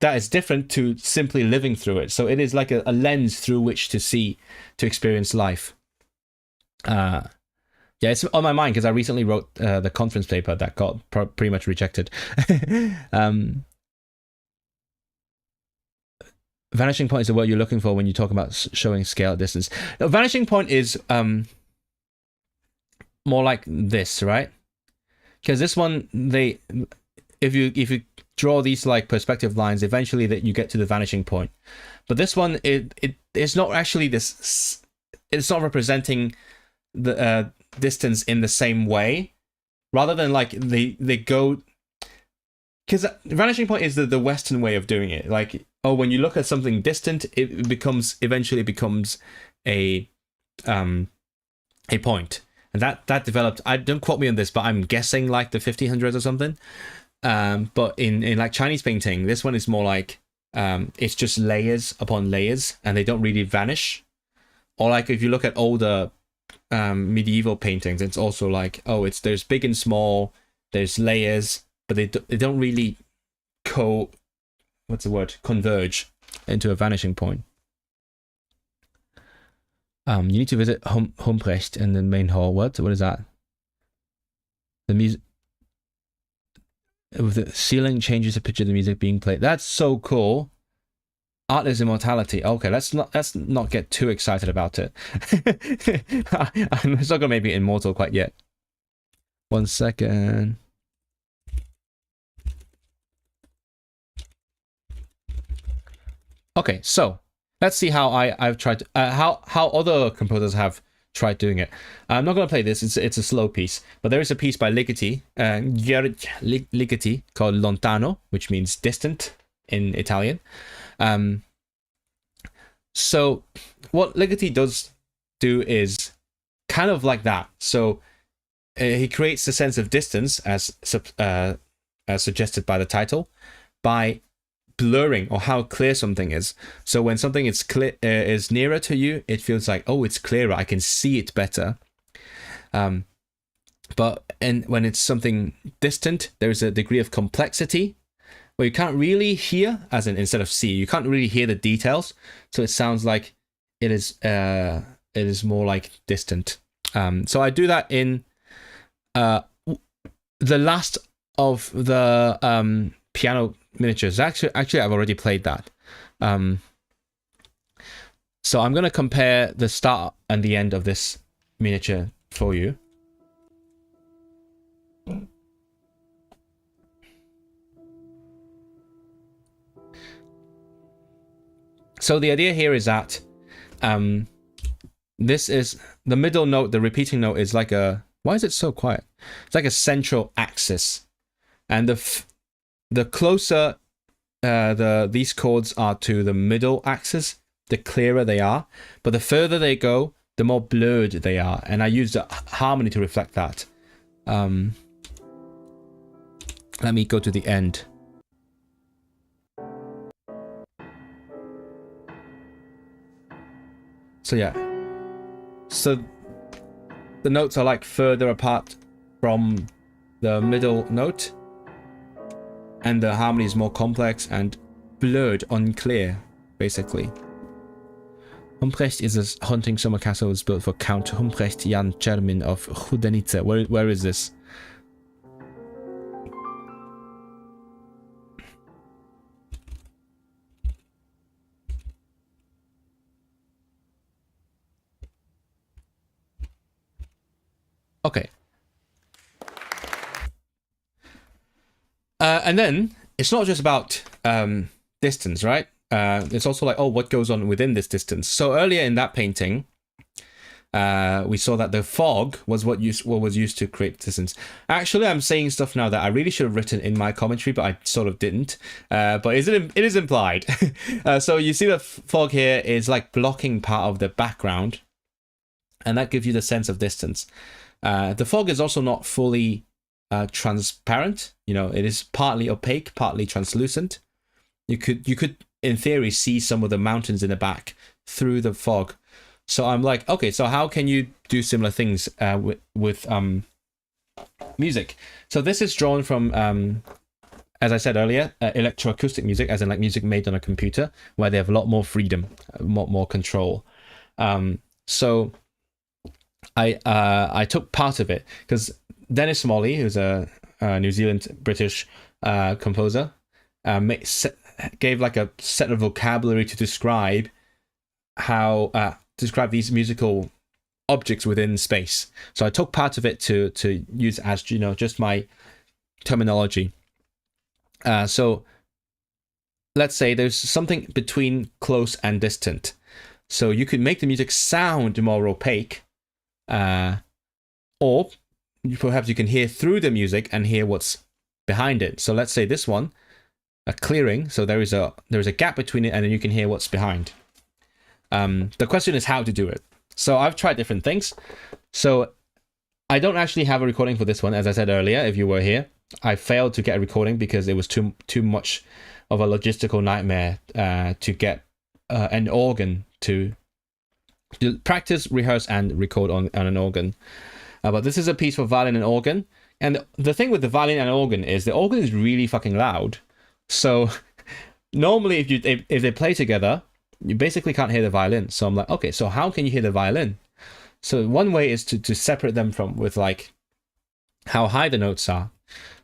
that is different to simply living through it. So it is like a lens through which to experience life. Yeah, it's on my mind because I recently wrote the conference paper that got pretty much rejected. Vanishing point is the word you're looking for when you talk about showing scale at distance. Now, vanishing point is more like this, right? Because this one, if you draw these like perspective lines, eventually that you get to the vanishing point. But this one, it's not actually this. It's not representing the distance in the same way. Rather than like they go, because vanishing point is the Western way of doing it. Like, oh, when you look at something distant, it eventually becomes a point. And that developed, I don't quote me on this, but I'm guessing like the 1500s or something. But in like Chinese painting, this one is more like it's just layers upon layers, and they don't really vanish. Or like if you look at older medieval paintings, it's also like, oh, there's big and small, there's layers, but they don't really converge into a vanishing point. You need to visit Humprecht in the main hall. What is that? The music with the ceiling changes the picture of the music being played. That's so cool. Art is immortality. Okay, let's not get too excited about it. It's not gonna make me immortal quite yet. 1 second. Okay, so let's see how I've tried to, how other composers have tried doing it. I'm not going to play this. It's a slow piece, but there is a piece by Ligeti, Ligeti, called Lontano, which means distant in Italian. So what Ligeti does do is kind of like that. So he creates a sense of distance as suggested by the title by blurring or how clear something is. So when something is is nearer to you, it feels like, oh, it's clearer, I can see it better. But when it's something distant, there's a degree of complexity where you can't really hear, as in instead of see, you can't really hear the details. So it sounds like it is it is more like distant. So I do that in the last of the piano miniatures. Actually, I've already played that. So I'm going to compare the start and the end of this miniature for you. So the idea here is that this is the middle note, the repeating note is like a... Why is it so quiet? It's like a central axis. And the closer these chords are to the middle axis, the clearer they are. But the further they go, the more blurred they are. And I use the harmony to reflect that. Let me go to the end. So yeah. So the notes are like further apart from the middle note. And the harmony is more complex and blurred, unclear, basically. Humprecht is a hunting summer castle was built for Count Humprecht Jan Czermin of Chudenice. Where is this? Okay. And then it's not just about distance, right? It's also like, oh, what goes on within this distance? So earlier in that painting, we saw that the fog was what was used to create distance. Actually, I'm saying stuff now that I really should have written in my commentary, but I sort of didn't. But it is implied. So you see the fog here is like blocking part of the background, and that gives you the sense of distance. The fog is also not fully transparent. You know, it is partly opaque, partly translucent. You could in theory see some of the mountains in the back through the fog. So I'm like, okay, so how can you do similar things with music? So this is drawn from as I said earlier, electroacoustic music, as in like music made on a computer, where they have a lot more freedom, more control. So I took part of it because Dennis Smalley, who's a New Zealand British composer, gave like a set of vocabulary to describe how describe these musical objects within space. So I took part of it to use as, you know, just my terminology. So let's say there's something between close and distant. So you could make the music sound more opaque, or perhaps you can hear through the music and hear what's behind it. So let's say this one, a clearing. So there is a gap between it, and then you can hear what's behind. The question is how to do it. So I've tried different things. So I don't actually have a recording for this one, as I said earlier. If you were here, I failed to get a recording because it was too much of a logistical nightmare to get an organ to practice, rehearse, and record on an organ. But this is a piece for violin and organ. And the thing with the violin and organ is the organ is really fucking loud. So normally if they play together, you basically can't hear the violin. So I'm like, okay, so how can you hear the violin? So one way is to separate them with like how high the notes are.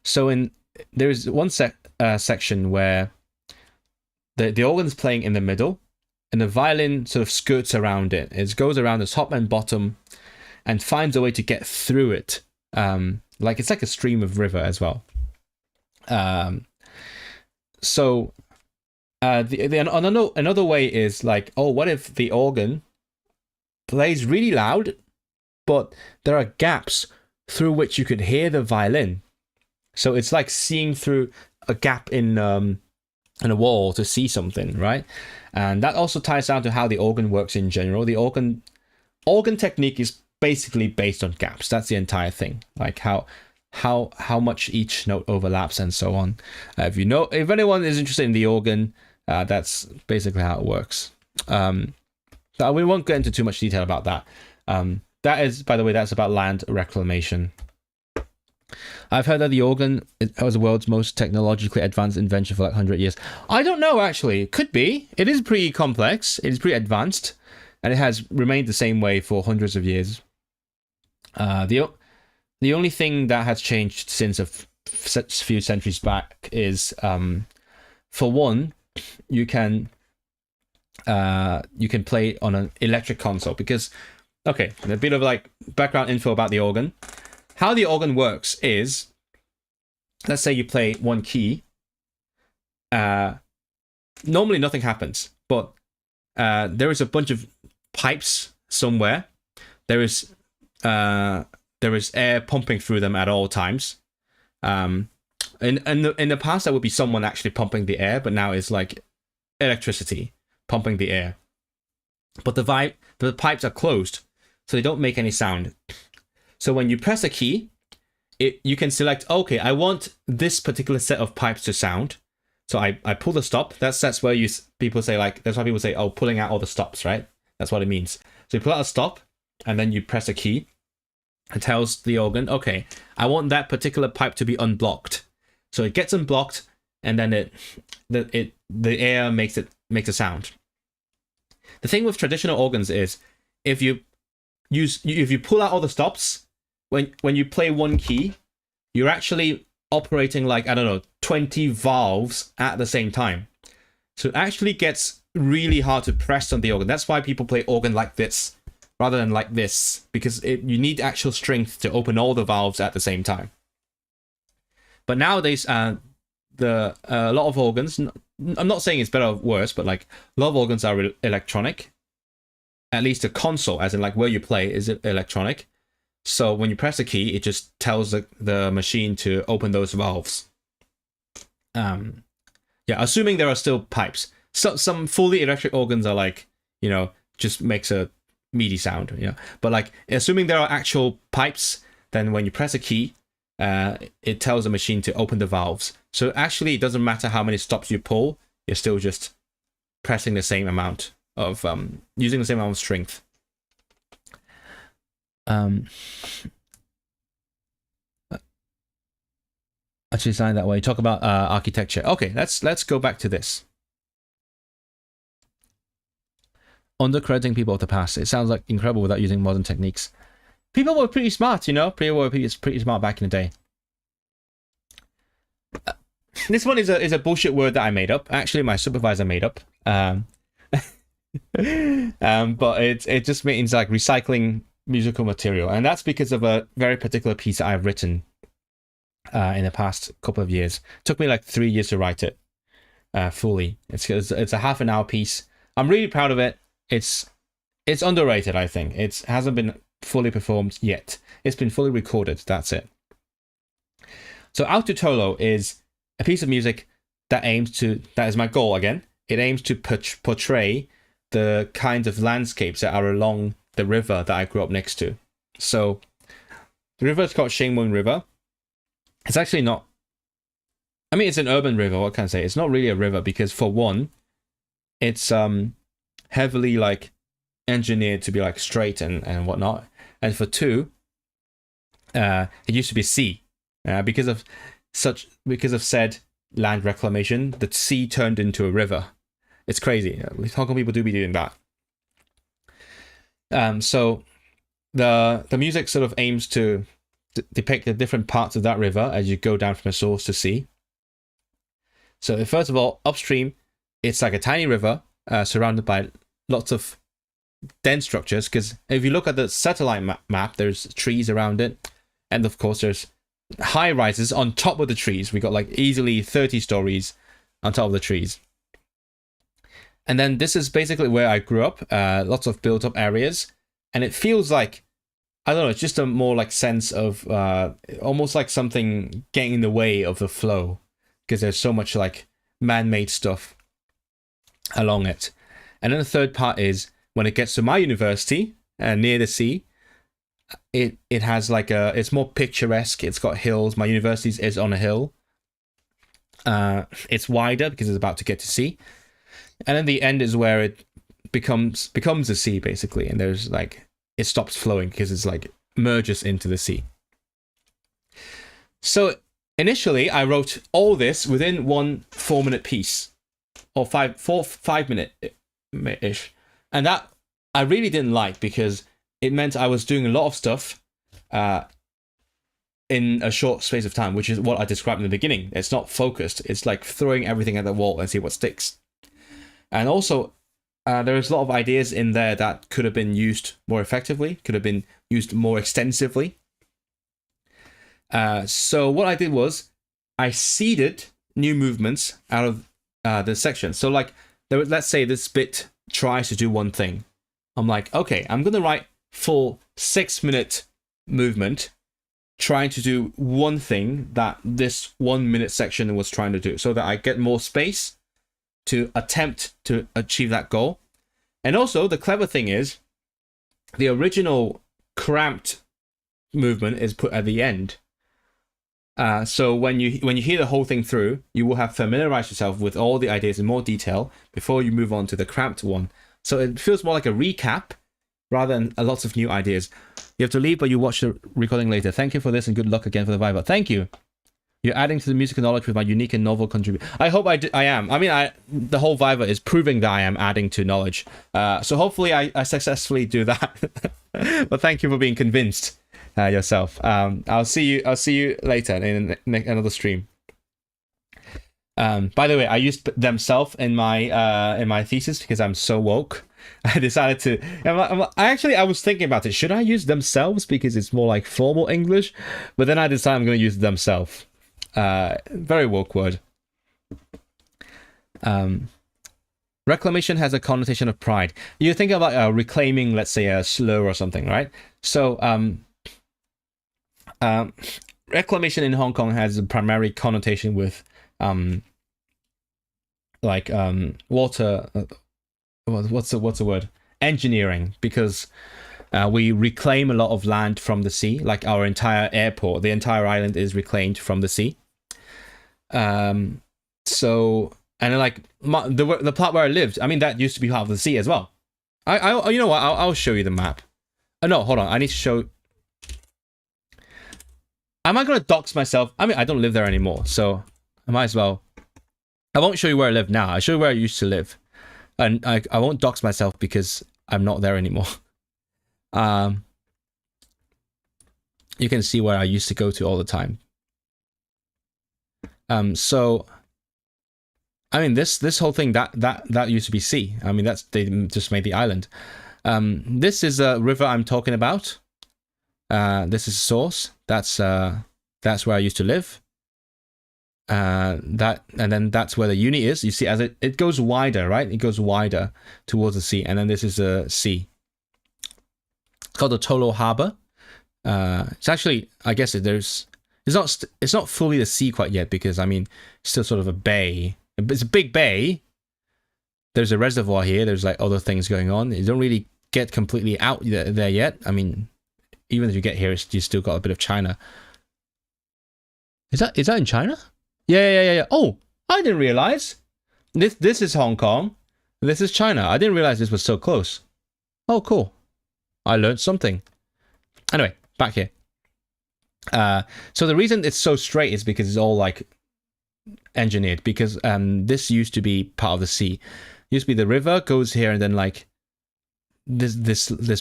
So there's one section where the organ's playing in the middle, and the violin sort of skirts around it. It goes around the top and bottom and finds a way to get through it. Like it's like a stream of river as well. So another way is like, oh, what if the organ plays really loud, but there are gaps through which you could hear the violin. So it's like seeing through a gap in a wall to see something, right? And that also ties down to how the organ works in general. The organ technique is basically based on gaps. That's the entire thing. Like how much each note overlaps and so on. If anyone is interested in the organ, that's basically how it works. So we won't get into too much detail about that. That is, by the way, that's about land reclamation. I've heard that the organ was the world's most technologically advanced invention for like 100 years. I don't know, actually. It could be. It is pretty complex. It is pretty advanced. and it has remained the same way for hundreds of years. The only thing that has changed since a few centuries back is, for one, you can play on an electric console. Because, okay, a bit of like background info about the organ. How the organ works is, let's say you play one key. Normally nothing happens, but there is a bunch of pipes somewhere. There is air pumping through them at all times. In the past, that would be someone actually pumping the air, but now it's like electricity pumping the air. But the pipes are closed, so they don't make any sound. So when you press a key, you can select, okay, I want this particular set of pipes to sound. So I pull the stop. That's where people say, like, that's why people say, oh, pulling out all the stops, right? That's what it means. So you pull out a stop, and then you press a key. It tells the organ, okay, I want that particular pipe to be unblocked. So it gets unblocked, and then the air makes a sound. The thing with traditional organs is, if you pull out all the stops, when you play one key, you're actually operating like, I don't know, 20 valves at the same time. So it actually gets really hard to press on the organ. That's why people play organ like this rather than like this, because you need actual strength to open all the valves at the same time. But nowadays, a lot of organs, I'm not saying it's better or worse, but like a lot of organs are electronic. At least the console, as in like where you play, is electronic. So when you press a key, it just tells the machine to open those valves. Yeah, assuming there are still pipes. So some fully electric organs are like, just makes a MIDI sound, But like, assuming there are actual pipes, then when you press a key, it tells the machine to open the valves. So actually, it doesn't matter how many stops you pull, you're still just pressing the same amount of, using the same amount of strength. Actually, sign that way. Talk about architecture. Okay, let's go back to this. Undercrediting people of the past. It sounds like incredible without using modern techniques. People were pretty smart, People were pretty smart back in the day. This one is a bullshit word that I made up. Actually, my supervisor made up. But it just means like recycling musical material, and that's because of a very particular piece that I've written in the past couple of years. It took me like 3 years to write it fully. It's a half an hour piece. I'm really proud of it. It's underrated, I think. It hasn't been fully performed yet. It's been fully recorded. That's it. So Octo is a piece of music that is my goal again. It aims to portray the kinds of landscapes that are along the river that I grew up next to. So the river is called Shingmun River. It's actually not, it's an urban river. What can I say? It's not really a river because, for one, it's heavily like engineered to be like straight and whatnot. And for two, it used to be sea. Because of said land reclamation, the sea turned into a river. It's crazy. How come people do be doing that? So the music sort of aims to depict the different parts of that river as you go down from the source to sea. So first of all, upstream, it's like a tiny river surrounded by lots of dense structures, because if you look at the satellite map, there's trees around it, and of course there's high rises on top of the trees. We got like easily 30 stories on top of the trees. And then this is basically where I grew up, lots of built up areas, and it feels like, I don't know, it's just a more like sense of almost like something getting in the way of the flow, because there's so much like man-made stuff along it. And then the third part is when it gets to my university near the sea, it has like it's more picturesque. It's got hills. My university is on a hill. It's wider because it's about to get to sea. And then the end is where it becomes a sea, basically. And there's like, it stops flowing because it's like merges into the sea. So initially, I wrote all this within one 4-minute piece, or 5 minute ish. And that I really didn't like, because it meant I was doing a lot of stuff in a short space of time, which is what I described in the beginning. It's not focused. It's like throwing everything at the wall and see what sticks. And also, there's a lot of ideas in there that could have been used more effectively, could have been used more extensively. So what I did was I seeded new movements out of the section. So like, let's say this bit tries to do one thing. I'm like, okay, I'm going to write full 6-minute movement trying to do one thing that this 1-minute section was trying to do, so that I get more space to attempt to achieve that goal. And also, the clever thing is, the original cramped movement is put at the end. So when you hear the whole thing through, you will have familiarized yourself with all the ideas in more detail before you move on to the cramped one. So it feels more like a recap rather than lots of new ideas. You have to leave, but you watch the recording later. Thank you for this, and good luck again for the Viva. Thank you. You're adding to the musical knowledge with my unique and novel contribution. I hope I am. I mean, the whole Viva is proving that I am adding to knowledge. So hopefully I successfully do that. But thank you for being convinced yourself. I'll see you later in another stream. By the way, I used themselves in my thesis because I'm so woke. I decided to. I was thinking about it. Should I use themselves because it's more like formal English? But then I decided I'm going to use themselves. Very woke word. Reclamation has a connotation of pride. You're thinking about reclaiming, let's say, a slur or something, right? So, reclamation in Hong Kong has a primary connotation with, water. What's the word? Engineering, because we reclaim a lot of land from the sea. Like our entire airport, the entire island is reclaimed from the sea. So, and like the part where I lived, I mean, that used to be part of the sea as well. I you know what? I'll show you the map. Oh no, hold on. I need to show. Am I gonna dox myself? I mean, I don't live there anymore, so I might as well. I won't show you where I live now. I'll show you where I used to live. And I won't dox myself because I'm not there anymore. You can see where I used to go to all the time. So, I mean, this whole thing, that used to be sea. I mean, they just made the island. This is a river I'm talking about. This is source. That's where I used to live. And then that's where the uni is. You see, as it goes wider, right? It goes wider towards the sea, and then this is a sea. It's called the Tolo Harbor. It's actually, I guess it's not fully the sea quite yet, because I mean, it's still sort of a bay. It's a big bay. There's a reservoir here. There's like other things going on. You don't really get completely out there yet. I mean, even if you get here, you still got a bit of China. Is that in China? Yeah. Oh, I didn't realize. This is Hong Kong. This is China. I didn't realize this was so close. Oh, cool. I learned something. Anyway, back here. So the reason it's so straight is because it's all like engineered. Because this used to be part of the sea. It used to be the river goes here, and then like this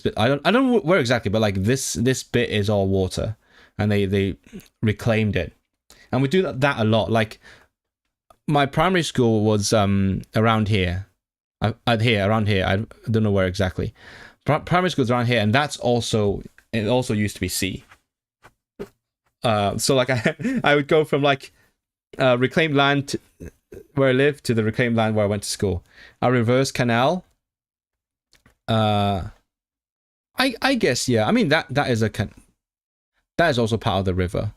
bit. I don't know where exactly, but like this bit is all water, and they reclaimed it. And we do that a lot. Like, my primary school was around here. Around here. I don't know where exactly. Primary school's around here, and it also used to be sea. So like I would go from like reclaimed land where I lived to the reclaimed land where I went to school. Our reverse canal. I guess, yeah. I mean, that is also part of the river.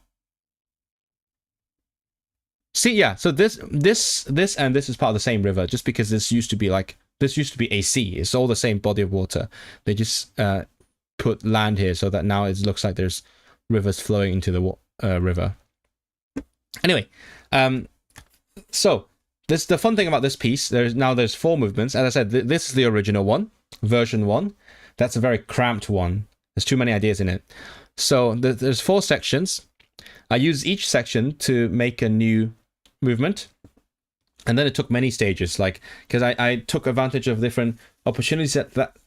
See, yeah, so this and this is part of the same river, just because this used to be a sea. It's all the same body of water. They just put land here so that now it looks like there's rivers flowing into the river. Anyway, so the fun thing about this piece, there's 4 movements. As I said, this is the original one, version 1. That's a very cramped one. There's too many ideas in it. So there's 4 sections. I use each section to make a new movement. And then it took many stages, like, because I took advantage of different opportunities that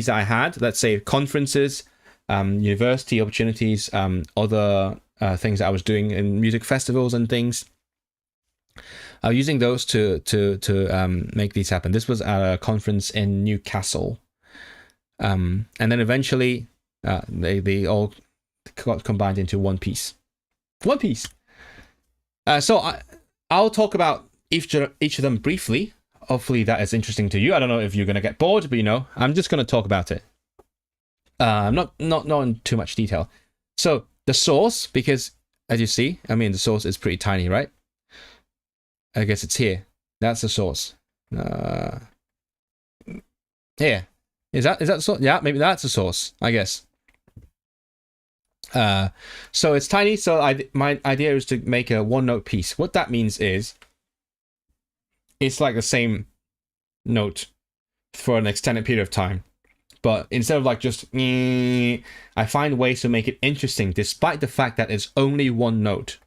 I had. Let's say conferences, university opportunities, other things that I was doing in music festivals and things. I was using those to make these happen. This was at a conference in Newcastle, and then eventually they all got combined into one piece. One piece. So I'll talk about each of them briefly. Hopefully that is interesting to you. I don't know if you're going to get bored, but you know, I'm just going to talk about it. Not in too much detail. So the source, because as you see, I mean, the source is pretty tiny, right? I guess it's here. That's the source. Here. Is that the source? Yeah, maybe that's the source, I guess. So it's tiny. So my idea is to make a one-note piece. What that means is it's like the same note for an extended period of time. But instead of like just, I find ways to make it interesting despite the fact that it's only one note.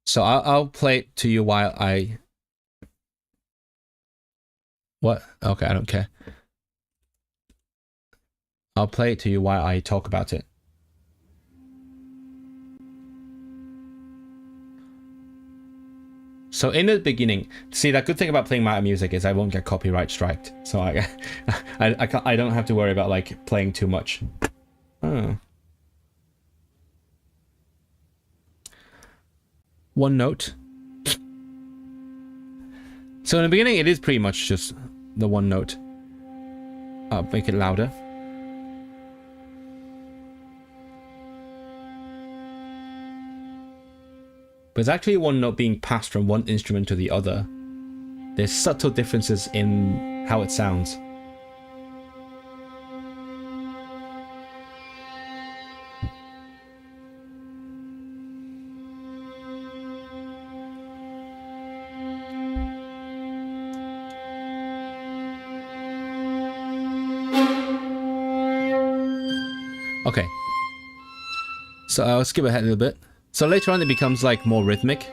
So I'll play it to you while I... What? Okay, I don't care. I'll play it to you while I talk about it. So in the beginning, see, that good thing about playing my music is I won't get copyright striked. So I don't have to worry about like playing too much. Oh. One note. So in the beginning, it is pretty much just the one note. I'll make it louder. But it's actually one note being passed from one instrument to the other. There's subtle differences in how it sounds. Okay. So I'll skip ahead a little bit. So later on it becomes like more rhythmic.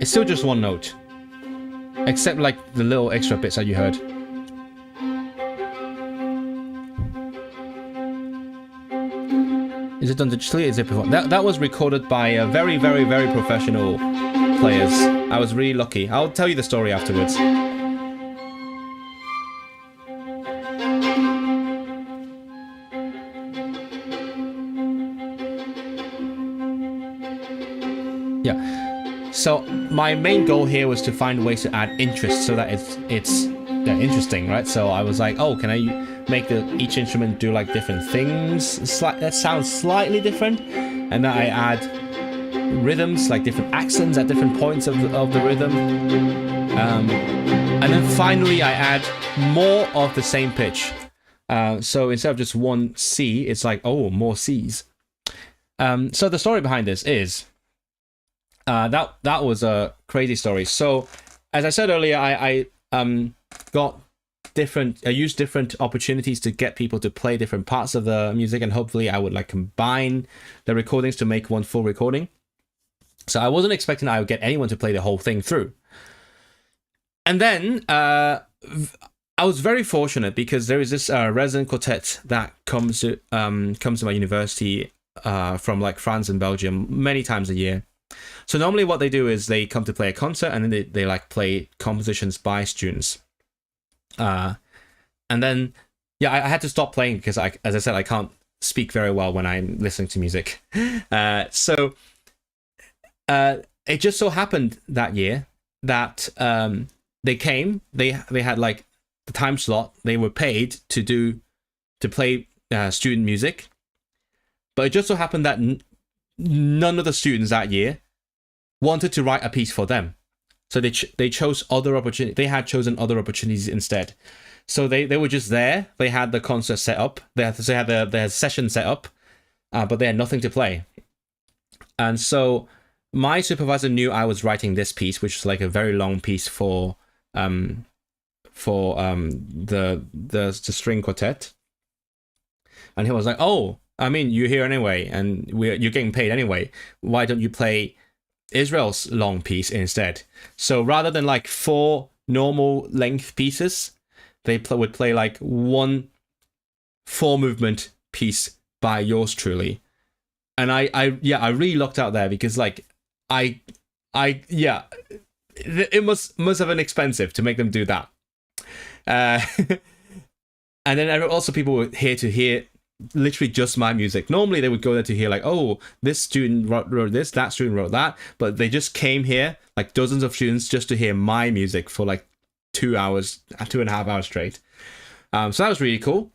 It's still just one note. Except like the little extra bits that you heard. Is it done digitally? Is it performed? That was recorded by very, very, very professional players. I was really lucky. I'll tell you the story afterwards. Yeah. So my main goal here was to find ways to add interest so that it's interesting, right? So I was like, oh, can I make each instrument do like different things that sounds slightly different, and then I add rhythms, like different accents at different points of the rhythm, and then finally I add more of the same pitch. So instead of just one C, it's like, oh, more C's. So the story behind this is that was a crazy story. So as I said earlier, I used different opportunities to get people to play different parts of the music, and hopefully I would like combine the recordings to make one full recording. So I wasn't expecting I would get anyone to play the whole thing through. And then I was very fortunate because there is this resident quartet that comes to my university from like France and Belgium many times a year. So normally what they do is they come to play a concert, and then they like play compositions by students. And then, yeah, I had to stop playing because as I said, I can't speak very well when I'm listening to music. So it just so happened that year that they came, they had like the time slot, they were paid to play student music. But it just so happened that none of the students that year wanted to write a piece for them. So they chose other opportunities. They had chosen other opportunities instead. So they were just there. They had the concert set up. They had their session set up, but they had nothing to play. And so my supervisor knew I was writing this piece, which was like a very long piece for for the string quartet, and he was like, "Oh, I mean, you're here anyway, and you're getting paid anyway. Why don't you play Israel's long piece instead?" So rather than like 4 normal length pieces, they would play like 1 4 movement piece by yours truly. And I really lucked out there, because like it must have been expensive to make them do that. And then also people were here to hear literally just my music. Normally they would go there to hear like, oh, this student wrote this, that student wrote that, but they just came here, like dozens of students, just to hear my music for like 2 hours, 2.5 hours straight. So that was really cool,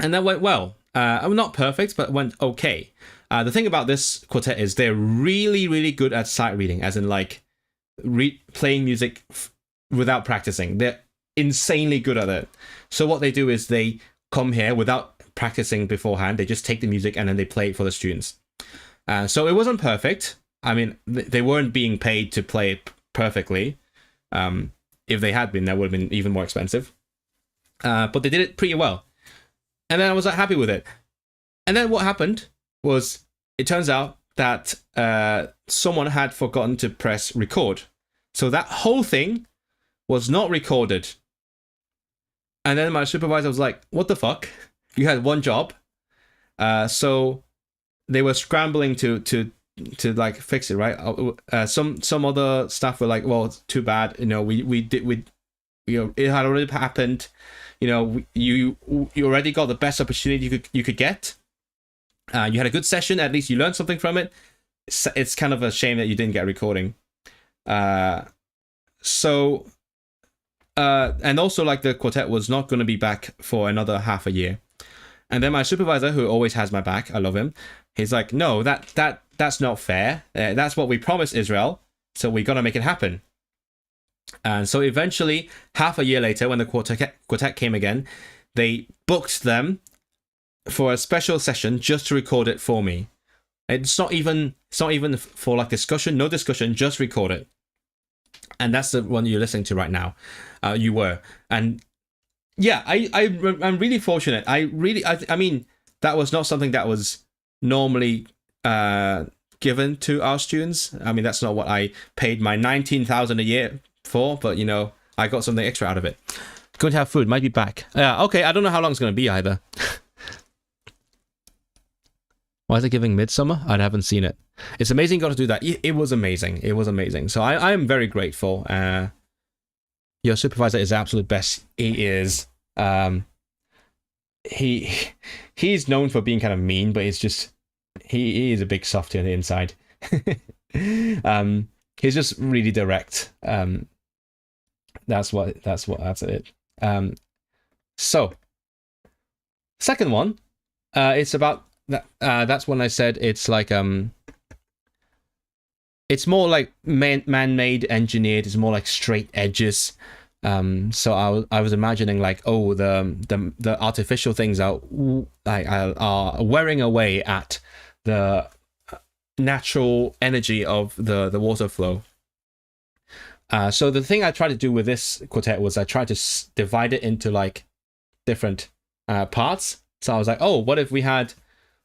and that went well. Not perfect, but went okay. The thing about this quartet is they're really, really good at sight reading, as in like playing music without practicing. They're insanely good at it. So what they do is they come here without practicing beforehand. They just take the music and then they play it for the students. So it wasn't perfect. I mean, they weren't being paid to play it perfectly. If they had been, that would have been even more expensive. But they did it pretty well. And then I was like, happy with it. And then what happened was, it turns out that someone had forgotten to press record. So that whole thing was not recorded. And then my supervisor was like, what the fuck? You had one job. So they were scrambling to like fix it, right? Some other staff were like, well, it's too bad. You know, it had already happened. You know, you already got the best opportunity you could get. You had a good session. At least you learned something from it. It's kind of a shame that you didn't get a recording. And also, like, the quartet was not going to be back for another half a year. And then my supervisor, who always has my back, I love him. He's like, no, that's not fair. That's what we promised Israel. So we got to make it happen. And so eventually, half a year later, when the quartet came again, they booked them for a special session just to record it for me. It's not even for like discussion, no discussion, just record it. And that's the one you're listening to right now. You were. And yeah, I'm really fortunate. I mean, that was not something that was normally given to our students. I mean, that's not what I paid my 19,000 a year for, but you know, I got something extra out of it. Going to have food, might be back. Yeah, okay, I don't know how long it's going to be either. Why is it giving Midsummer? I haven't seen it. It's amazing you got to do that. It was amazing. It was amazing. So I am very grateful. Your supervisor is the absolute best. He is. He's known for being kind of mean, but it's just he is a big softy on the inside. He's just really direct. That's it. So second one, it's about that. That's when I said it's like it's more like man-made, engineered. It's more like straight edges. So I was imagining like, oh, the artificial things are wearing away at the natural energy of the water flow. So the thing I tried to do with this quartet was I tried to divide it into like different parts. So I was like, oh, what if we had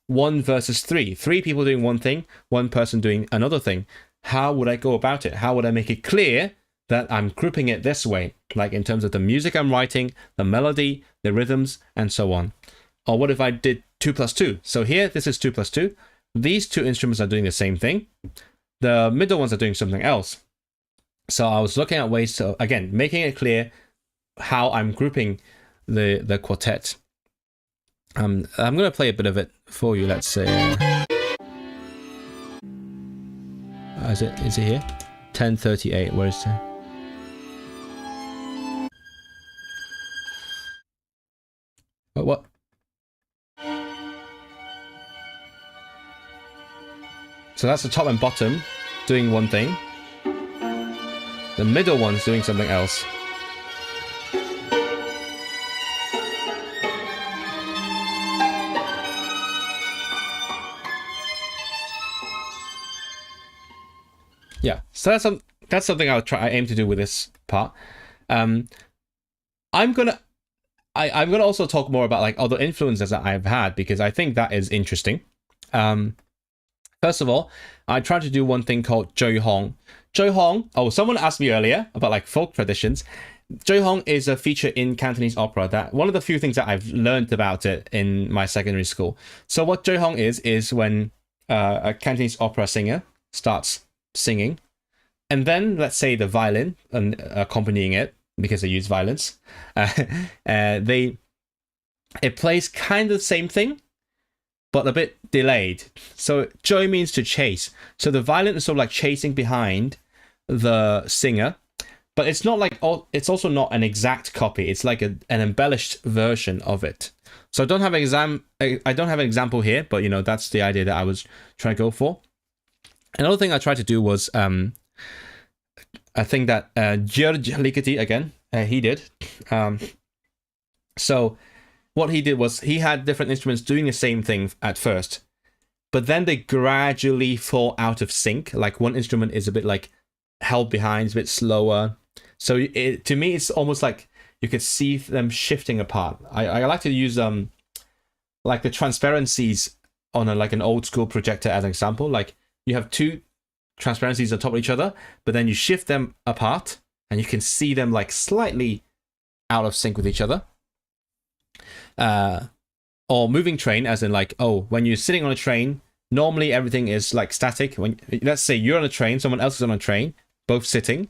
1 versus 3 people doing one thing, one person doing another thing? How would I go about it? How would I make it clear that I'm grouping it this way, like in terms of the music I'm writing, the melody, the rhythms, and so on? Or what if I did 2 plus 2? So here, this is 2 plus 2. These 2 instruments are doing the same thing. The middle ones are doing something else. So I was looking at ways to, again, making it clear how I'm grouping the quartet. I'm going to play a bit of it for you. Let's say, is it here? 10:38. Where is it? What? So that's the top and bottom doing one thing. The middle one's doing something else. Yeah, so that's something I aim to do with this part. I'm gonna I'm gonna also talk more about like other influences that I've had, because I think that is interesting. First of all, I tried to do one thing called Zhou Hong. Zhou Hong. Oh, someone asked me earlier about like folk traditions. Zhou Hong is a feature in Cantonese opera that one of the few things that I've learned about it in my secondary school. So what Zhou Hong is when a Cantonese opera singer starts singing, and then let's say the violin and accompanying it, because they use violins, it plays kind of the same thing, but a bit delayed. So zhou means to chase. So the violin is sort of like chasing behind the singer, but it's not like it's also not an exact copy. It's like an embellished version of it. So I don't have an example here, but you know, that's the idea that I was trying to go for. Another thing I tried to do was I think that George Ligeti again, he did. So what he did was he had different instruments doing the same thing at first, but then they gradually fall out of sync. Like one instrument is a bit like held behind, it's a bit slower. So to me, it's almost like you could see them shifting apart. I like to use like the transparencies on like an old school projector as an example. Like you have two transparencies on top of each other, but then you shift them apart and you can see them like slightly out of sync with each other. Or moving train, as in like, oh, when you're sitting on a train, normally everything is like static. When let's say you're on a train, someone else is on a train, both sitting,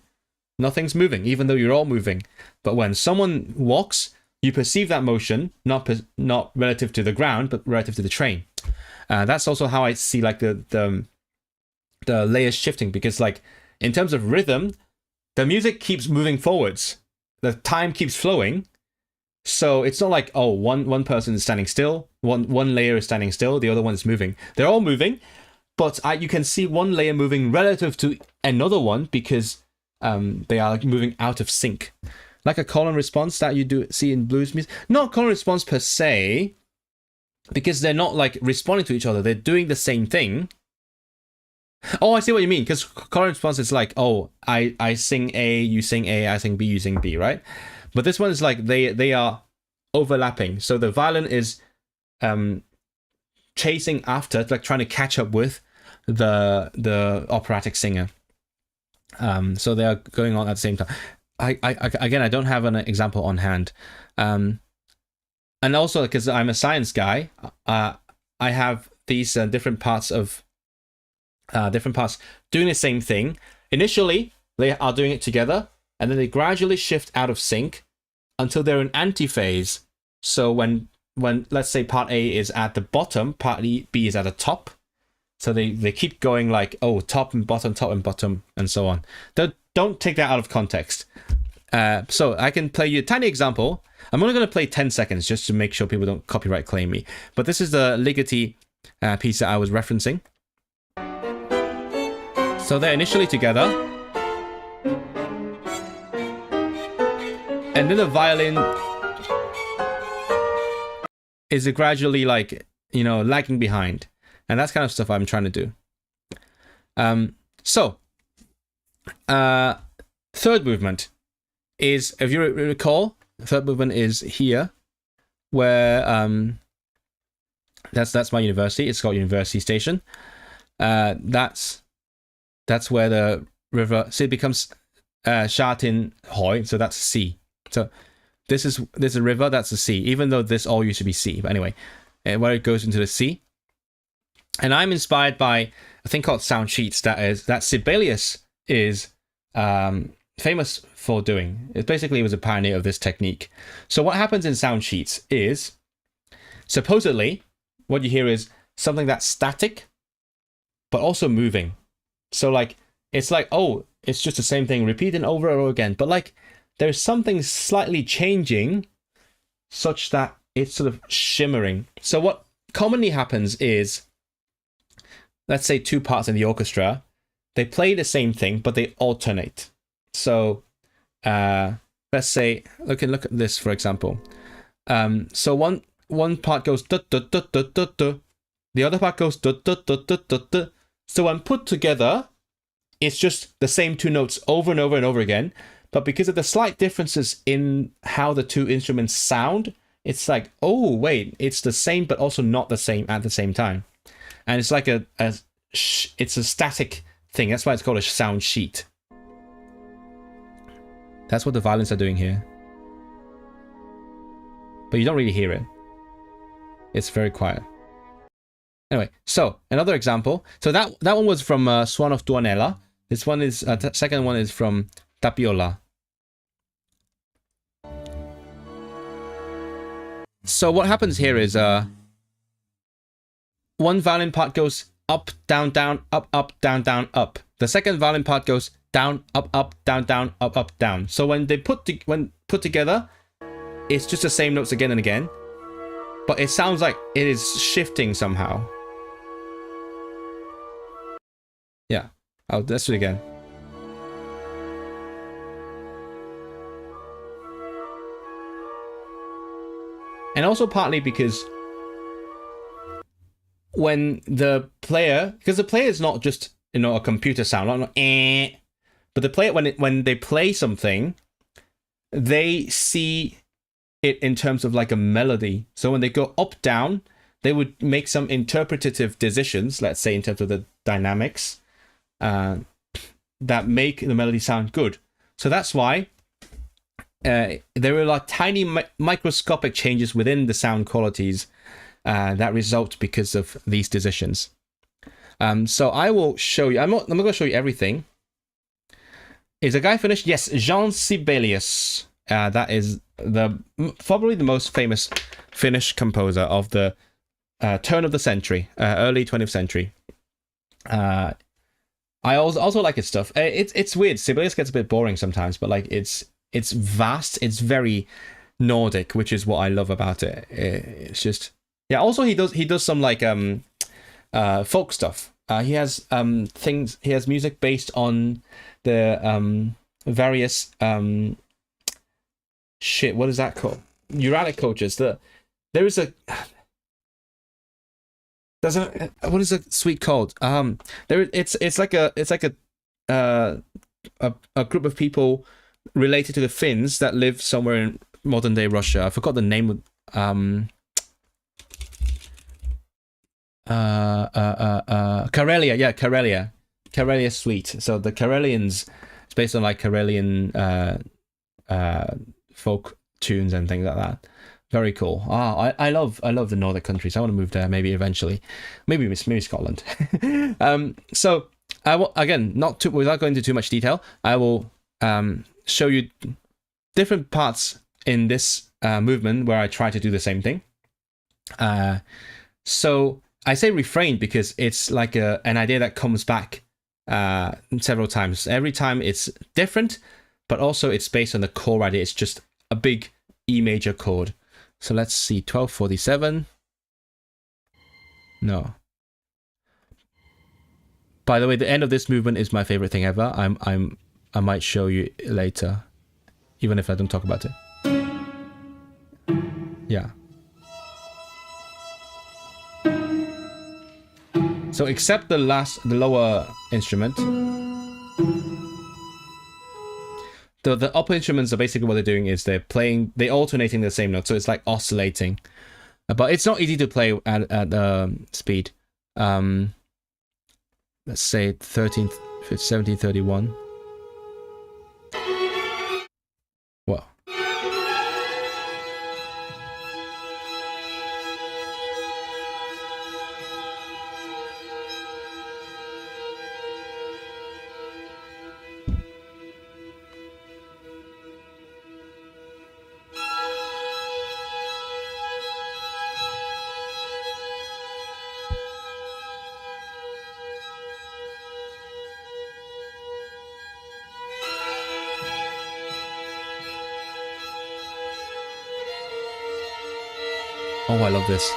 nothing's moving, even though you're all moving. But when someone walks, you perceive that motion not relative to the ground, but relative to the train. That's also how I see like the layers shifting, because like in terms of rhythm, the music keeps moving forwards, the time keeps flowing. So it's not like, oh, one person is standing still, one layer is standing still, the other one is moving. They're all moving, but you can see one layer moving relative to another one because they are like moving out of sync. Like a call and response that you do see in blues music. Not call and response per se, because they're not like responding to each other. They're doing the same thing. Oh, I see what you mean. Because call and response is like, oh, I sing A, you sing A, I sing B, you sing B, right? But this one is like they are overlapping. So the violin is chasing after, like trying to catch up with the operatic singer. So they are going on at the same time. I don't have an example on hand. And also because I'm a science guy, I have these different parts doing the same thing. Initially, they are doing it together, and then they gradually shift out of sync until they're in antiphase. So when let's say part A is at the bottom, part B is at the top. So they keep going like, oh, top and bottom, and so on. Don't take that out of context. So I can play you a tiny example. I'm only going to play 10 seconds just to make sure people don't copyright claim me. But this is the Ligeti piece that I was referencing. So they're initially together, and then the violin is gradually like, you know, lagging behind, and that's kind of stuff I'm trying to do. Third movement is, if you recall, third movement is here, where that's my university. It's called University Station. That's where the river, so it becomes Sha Tin Hoi, so that's sea. So this is a river, that's a sea, even though this all used to be sea. But anyway, where it goes into the sea. And I'm inspired by a thing called sound sheets that Sibelius is famous for doing. It was a pioneer of this technique. So what happens in sound sheets is, supposedly, what you hear is something that's static, but also moving. So like, it's like, oh, it's just the same thing repeating over and over again. But like, there's something slightly changing such that it's sort of shimmering. So what commonly happens is, let's say two parts in the orchestra, they play the same thing, but they alternate. So let's say, look at this, for example. So one part goes da da da da da da, the other part goes da da da da da da. So when put together, it's just the same two notes over and over and over again, but because of the slight differences in how the two instruments sound, it's like, oh wait, it's the same but also not the same at the same time. And it's like it's a static thing. That's why it's called a sound sheet. That's what the violins are doing here. But you don't really hear it. It's very quiet. Anyway, so another example. So that one was from Swan of Tuonela. This one is second one is from Tapiola. So what happens here is one violin part goes up, down, down, up, down, down, up. The second violin part goes down, up, down, down, up, down. So when they put together, it's just the same notes again and again, but it sounds like it is shifting somehow. Yeah. Oh, let's do it again. And also partly because when the player, because the player is not just, you know, a computer sound, not but the player, when they play something, they see it in terms of like a melody. So when they go up, down, they would make some interpretative decisions, let's say in terms of the dynamics, that make the melody sound good. So that's why there are like tiny microscopic changes within the sound qualities that result because of these decisions. So I will show you. I'm not going to show you everything. Is the guy finished? Yes, Jean Sibelius. That is probably the most famous Finnish composer of the turn of the century, early 20th century. I also like his stuff. It's weird. Sibelius gets a bit boring sometimes, but like it's vast. It's very Nordic, which is what I love about it. It's just, yeah. Also, he does some like folk stuff. He has things. He has music based on the various shit. What is that called? Uralic cultures. There's a what is the suite called? It's like a group of people related to the Finns that live somewhere in modern day Russia. I forgot the name of Karelia. Yeah, Karelia suite. So the Karelians, it's based on like Karelian folk tunes and things like that. Very cool. I love the Nordic countries. I want to move there maybe eventually, maybe Scotland. So I will, again, without going into too much detail, I will show you different parts in this movement where I try to do the same thing. So I say refrain because it's like an idea that comes back several times. Every time it's different, but also it's based on the core idea. It's just a big E major chord. So let's see, 1247. No. By the way, the end of this movement is my favorite thing ever. I might show you later, even if I don't talk about it. Yeah. So except the lower instrument, the upper instruments are basically what they're doing is they're alternating the same note, so it's like oscillating. But it's not easy to play at speed. Let's say 1731. Well. Oh, I love this.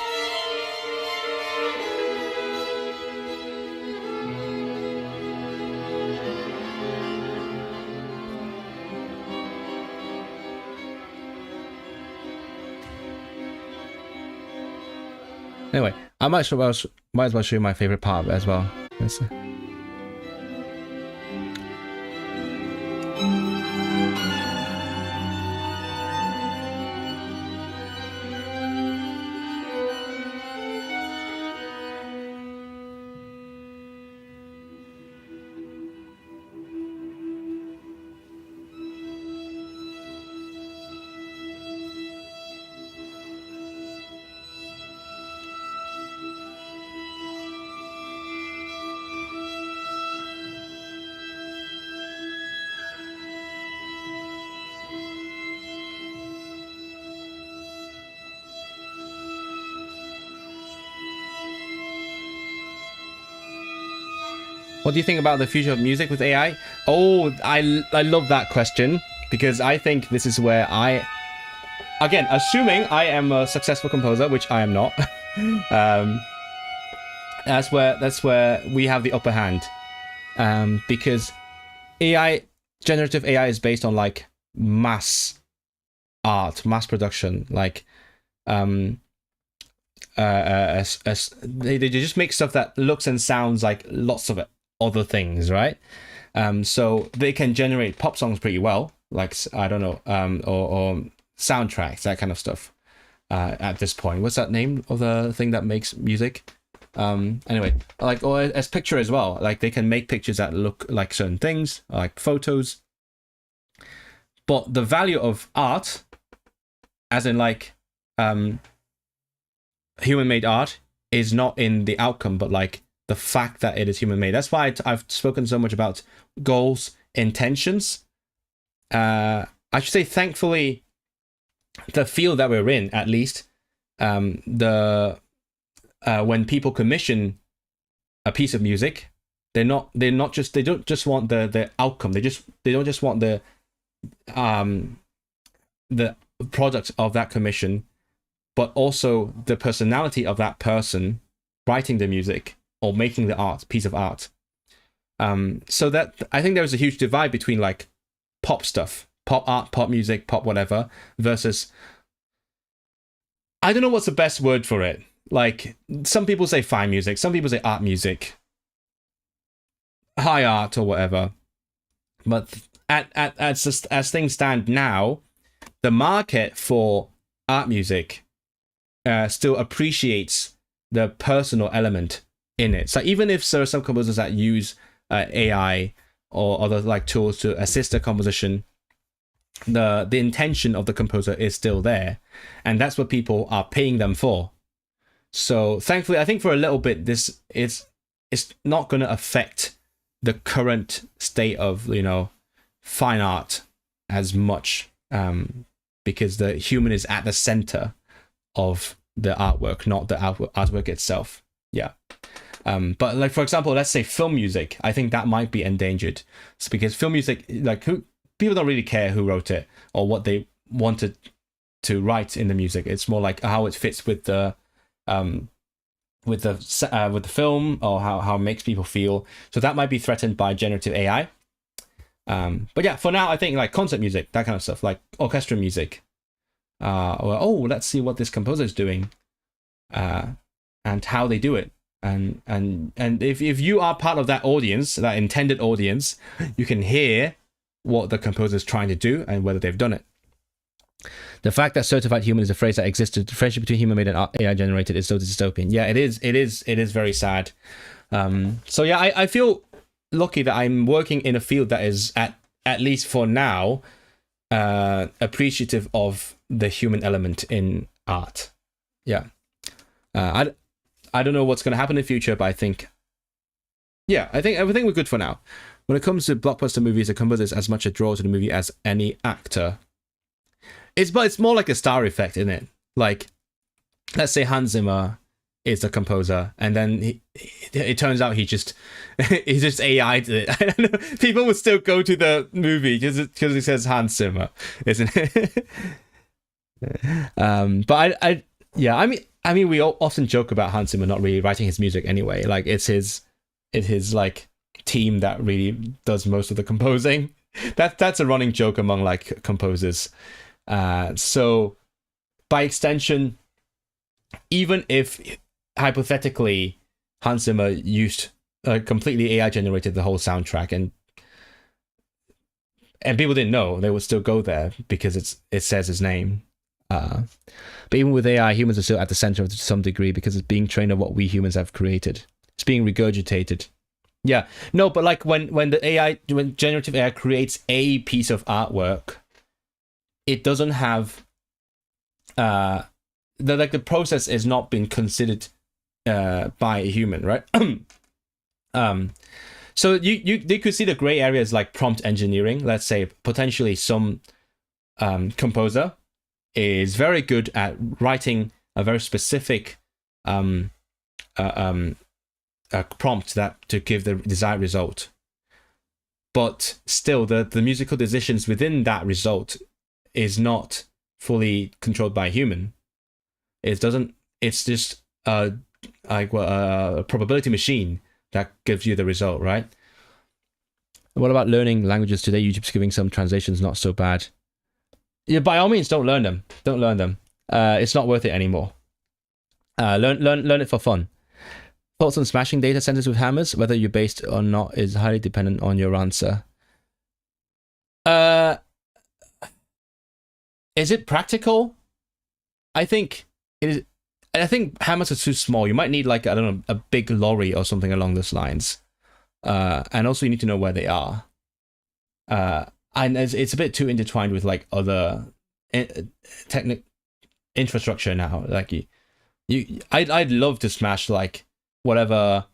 Anyway, I might as well show you my favorite part as well. Let's see. What do you think about the future of music with AI? Oh, I love that question, because I think this is where again, assuming I am a successful composer, which I am not, that's where we have the upper hand, because generative AI is based on like mass art, mass production, like they just make stuff that looks and sounds like lots of other things, right? So they can generate pop songs pretty well, like, I don't know, or soundtracks, that kind of stuff. At this point, what's that name of the thing that makes music? Anyway, like, or as picture as well, like they can make pictures that look like certain things, like photos. But the value of art, as in like human-made art, is not in the outcome, but like the fact that it is human-made. That's why I've spoken so much about goals, intentions. I should say, thankfully, the field that we're in, at least, when people commission a piece of music, they don't just want the outcome. They don't just want the product of that commission, but also the personality of that person writing the music or making the piece of art. So that, I think there's a huge divide between like pop stuff, pop art, pop music, pop whatever, versus, I don't know what's the best word for it. Like, some people say fine music, some people say art music, high art or whatever. But as things stand now, the market for art music still appreciates the personal element in it. So even if there are some composers that use AI or other like tools to assist the composition, the intention of the composer is still there, and that's what people are paying them for. So thankfully, I think for a little bit, it's not going to affect the current state of, fine art as much, because the human is at the center of the artwork, not the artwork itself. Yeah. But like, for example, let's say film music, I think that might be endangered. It's because film music, like, people don't really care who wrote it or what they wanted to write in the music. It's more like how it fits with the film, or how it makes people feel. So that might be threatened by generative AI. But yeah, for now, I think like concert music, that kind of stuff, like orchestra music, or let's see what this composer is doing, and how they do it. And if you are part of that audience, that intended audience, you can hear what the composer is trying to do and whether they've done it. The fact that certified human is a phrase that existed, the friendship between human made and AI generated, is so dystopian. Yeah, it is very sad. So yeah, I feel lucky that I'm working in a field that is at least for now appreciative of the human element in art. Yeah. I don't know what's going to happen in the future, but I think we're good for now. When it comes to blockbuster movies, the composer is as much a draw to the movie as any actor. It's more like a star effect, isn't it? Like, let's say Hans Zimmer is the composer, and then it turns out he just AI'd it. I don't know. People would still go to the movie because it says Hans Zimmer, isn't it? But I mean, we often joke about Hans Zimmer not really writing his music anyway. Like, it's his like team that really does most of the composing. That's a running joke among like composers. So by extension, even if hypothetically Hans Zimmer used completely AI generated the whole soundtrack, and people didn't know, they would still go there because it says his name. But even with AI, humans are still at the center of it to some degree because it's being trained on what we humans have created. It's being regurgitated. Yeah, no, but like when generative AI creates a piece of artwork, it doesn't have the process is not being considered by a human, right? So you could see the gray areas like prompt engineering. Let's say potentially some composer is very good at writing a very specific prompt that to give the desired result. But still, the musical decisions within that result is not fully controlled by a human. It doesn't. It's just a probability machine that gives you the result, right? What about learning languages today? YouTube's giving some translations not so bad. Yeah, by all means, don't learn them. Don't learn them. It's not worth it anymore. Learn it for fun. Thoughts on smashing data centers with hammers, whether you're based or not, is highly dependent on your answer. Is it practical? I think it is. I think hammers are too small. You might need like, I don't know, a big lorry or something along those lines. And also you need to know where they are. And it's a bit too intertwined with like other infrastructure now. Like I'd love to smash like whatever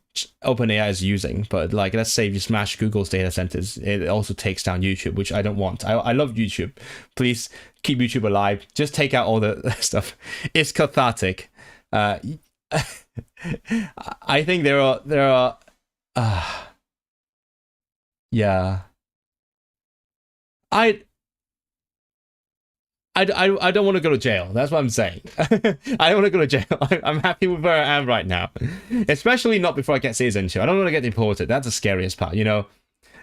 OpenAI is using, but like let's say if you smash Google's data centers, it also takes down YouTube, which I don't want. I love YouTube. Please keep YouTube alive. Just take out all the stuff. It's cathartic. I think there are yeah. I don't want to go to jail. That's what I'm saying. I don't want to go to jail. I'm happy with where I am right now. Especially not before I get citizenship. I don't want to get deported. That's the scariest part, you know?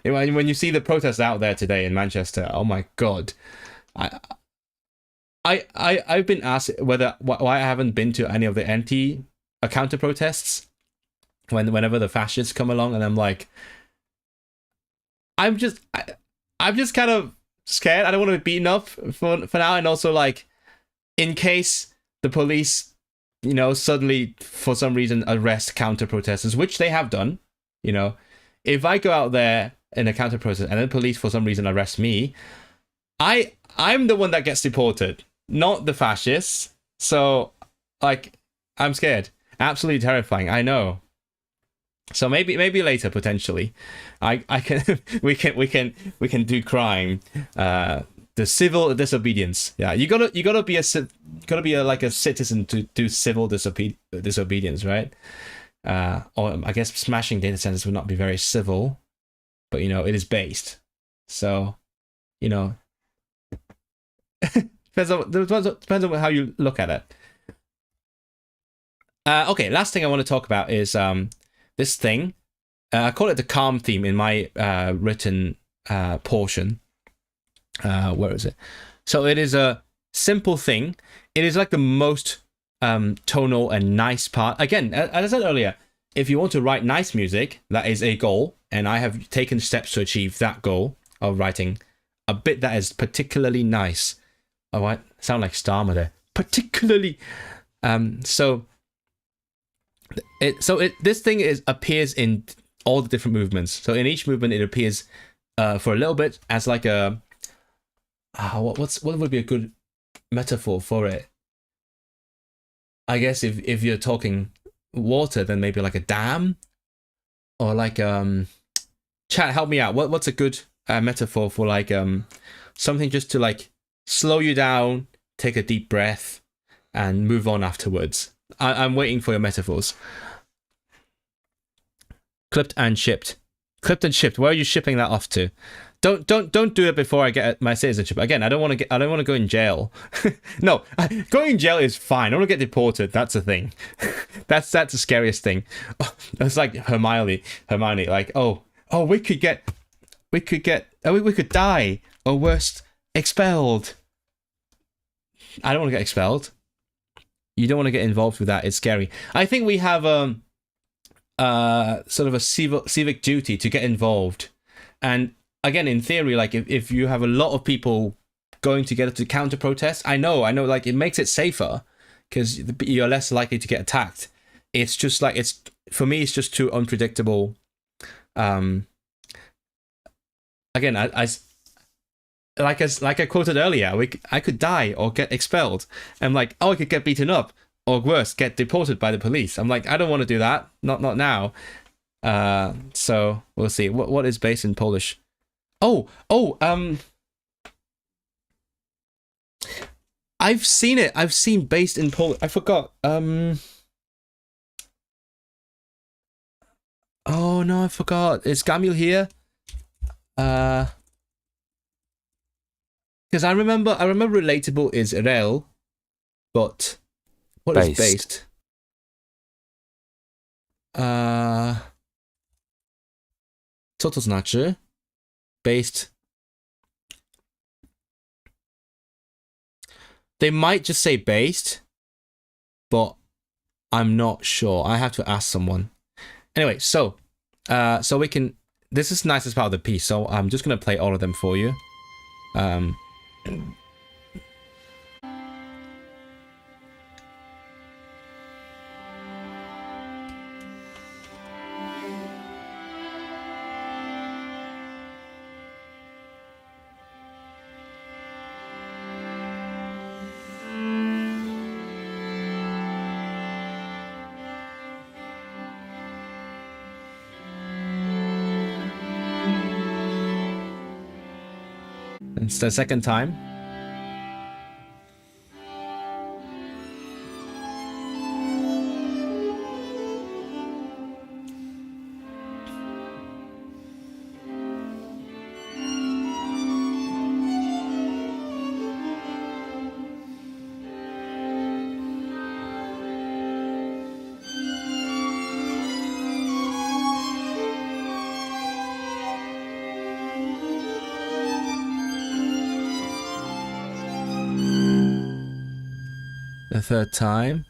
When you see the protests out there today in Manchester, oh my God. I've been asked why I haven't been to any of the counter protests whenever the fascists come along, and I'm like, I'm just kind of scared. I don't want to be beaten up for now, and also like, in case the police, you know, suddenly for some reason arrest counter protesters, which they have done, you know, if I go out there in a counter protest and the police for some reason arrest me, I'm the one that gets deported, not the fascists. So like, I'm scared. Absolutely terrifying. I know. So maybe later potentially, I can we can do crime, the civil disobedience. Yeah, you gotta be like a citizen to do civil disobedience, right? Or I guess smashing data centers would not be very civil, but you know it is based. So, you know, depends on how you look at it. Okay, last thing I want to talk about is this thing. I call it the calm theme in my written portion. Where is it? So it is a simple thing. It is like the most tonal and nice part. Again, as I said earlier, if you want to write nice music, that is a goal. And I have taken steps to achieve that goal of writing a bit that is particularly nice. Oh, I sound like Starmer there. Particularly. This thing appears in all the different movements. So in each movement, it appears for a little bit as like a what would be a good metaphor for it? I guess if you're talking water, then maybe like a dam, or like chat, help me out. What's a good metaphor for like something just to like slow you down, take a deep breath, and move on afterwards. I'm waiting for your metaphors. Clipped and shipped. Clipped and shipped. Where are you shipping that off to? Don't do it before I get my citizenship. Again, I don't want to go in jail. No, going in jail is fine. I don't want to get deported. That's the thing. That's the scariest thing. Oh, that's like Hermione. Like, we could die, or worse, expelled. I don't want to get expelled. You don't want to get involved with that. It's scary. I think we have sort of a civic duty to get involved. And again, in theory, like if you have a lot of people going together to counter protest, I know, like it makes it safer because you're less likely to get attacked. It's just like, for me, it's just too unpredictable. Again, like I quoted earlier, I could die or get expelled. I'm like, I could get beaten up, or worse, get deported by the police. I'm like, I don't want to do that. Not now. So we'll see. What is based in Polish? I've seen it. I've seen based in Polish. I forgot. Oh no, I forgot. Is Kamil here? Because I remember relatable is rel, but what is based? Co to znaczy? Based. They might just say based, but I'm not sure. I have to ask someone. Anyway, so we can. This is the nicest part of the piece, so I'm just gonna play all of them for you. It's the second time. The third time.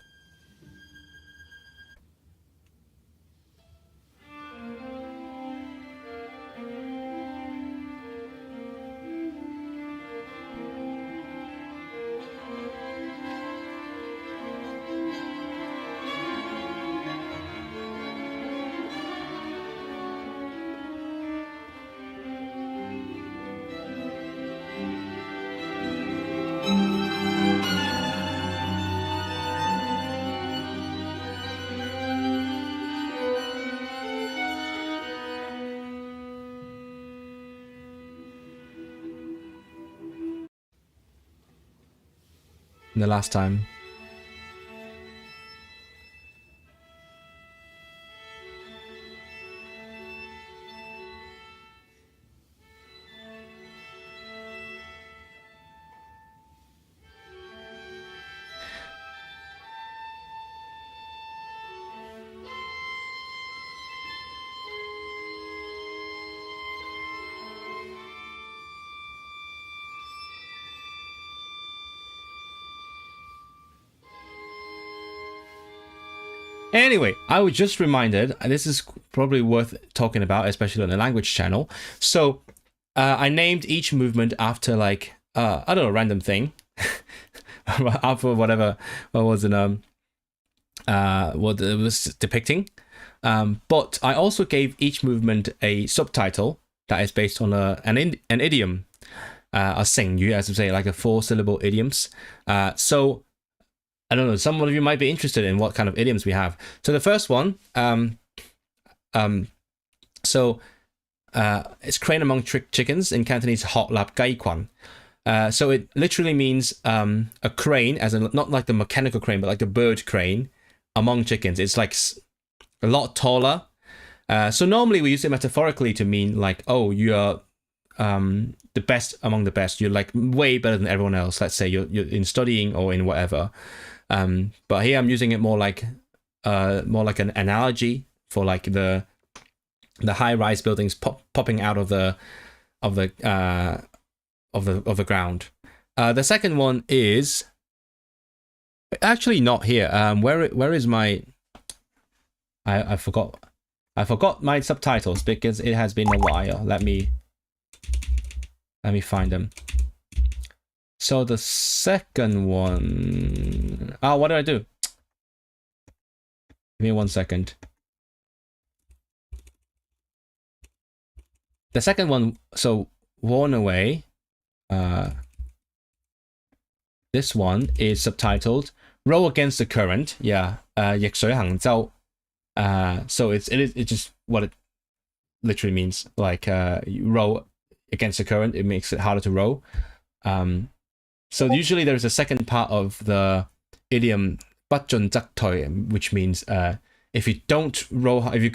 The last time. Anyway, I was just reminded, and this is probably worth talking about, especially on the language channel. So, I named each movement after like I don't know, a random thing, after whatever what was it what it was depicting. But I also gave each movement a subtitle that is based on an idiom, a 成语, as we say, like a 4-syllable idioms. So I don't know, some of you might be interested in what kind of idioms we have. So the first one, it's crane among chickens. In Cantonese, hot lap gai kwan. So it literally means a crane, as in not like the mechanical crane, but like the bird crane among chickens. It's like a lot taller. So normally we use it metaphorically to mean like, oh, you're the best among the best. You're like way better than everyone else. Let's say you're in studying or in whatever. But here I'm using it more like an analogy for like the high-rise buildings popping out of the ground. The second one is actually not here. Where is my? I forgot my subtitles because it has been a while. Let me find them. So the second one. Oh, what did I do? Give me 1 second. The second one, so worn away. This one is subtitled "Row Against the Current." Yeah, 逆水行舟. So it's just what it literally means. Like you row against the current, it makes it harder to row. So usually there's a second part of the idiom "不進則退," which means if you don't row, if you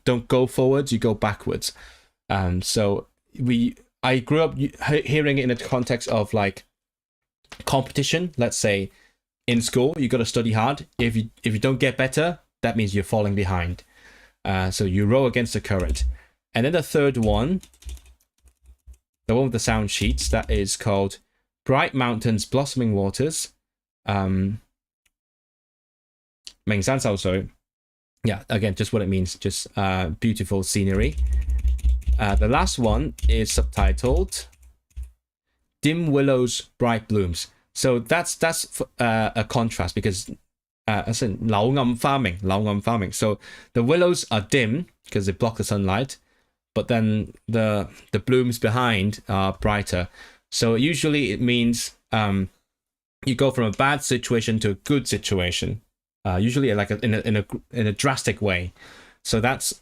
don't go forwards, you go backwards. So I grew up hearing it in the context of like competition. Let's say in school, you got to study hard. If you don't get better, that means you're falling behind. So you row against the current. And then the third one, the one with the sound sheets, that is called Bright Mountains, Blossoming Waters. 名山秀水. Yeah, again, just what it means, just beautiful scenery. The last one is subtitled Dim Willows, Bright Blooms. So that's a contrast because as in 柳暗花明, 柳暗花明. So the willows are dim because they block the sunlight, but then the blooms behind are brighter. So usually it means you go from a bad situation to a good situation. Usually like in a drastic way. So that's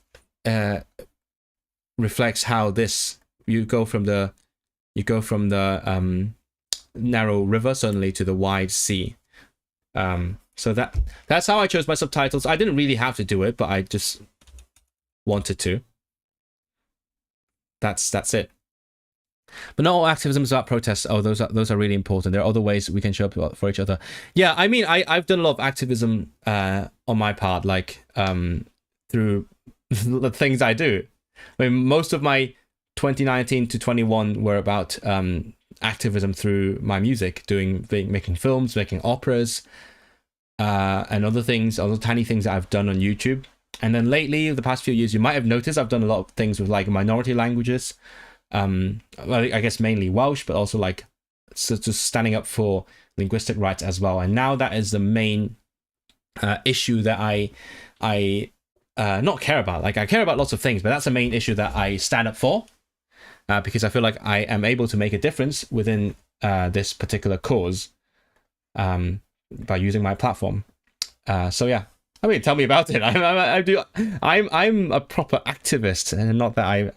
reflects how this you go from the narrow river suddenly to the wide sea. So that's how I chose my subtitles. I didn't really have to do it, but I just wanted to. That's it. But not all activism is about protests. Oh, those are really important. There are other ways we can show up for each other. Yeah, I mean, I've done a lot of activism on my part, like through the things I do. I mean, most of my 2019 to 21 were about activism through my music, making films, making operas, and other things, other tiny things that I've done on YouTube. And then lately, the past few years, you might have noticed I've done a lot of things with like minority languages. Well, I guess mainly Welsh, but also like just standing up for linguistic rights as well. And now that is the main issue that I not care about. Like I care about lots of things, but that's the main issue that I stand up for, because I feel like I am able to make a difference within this particular cause by using my platform. So yeah, I mean, tell me about it. I'm a proper activist, and not that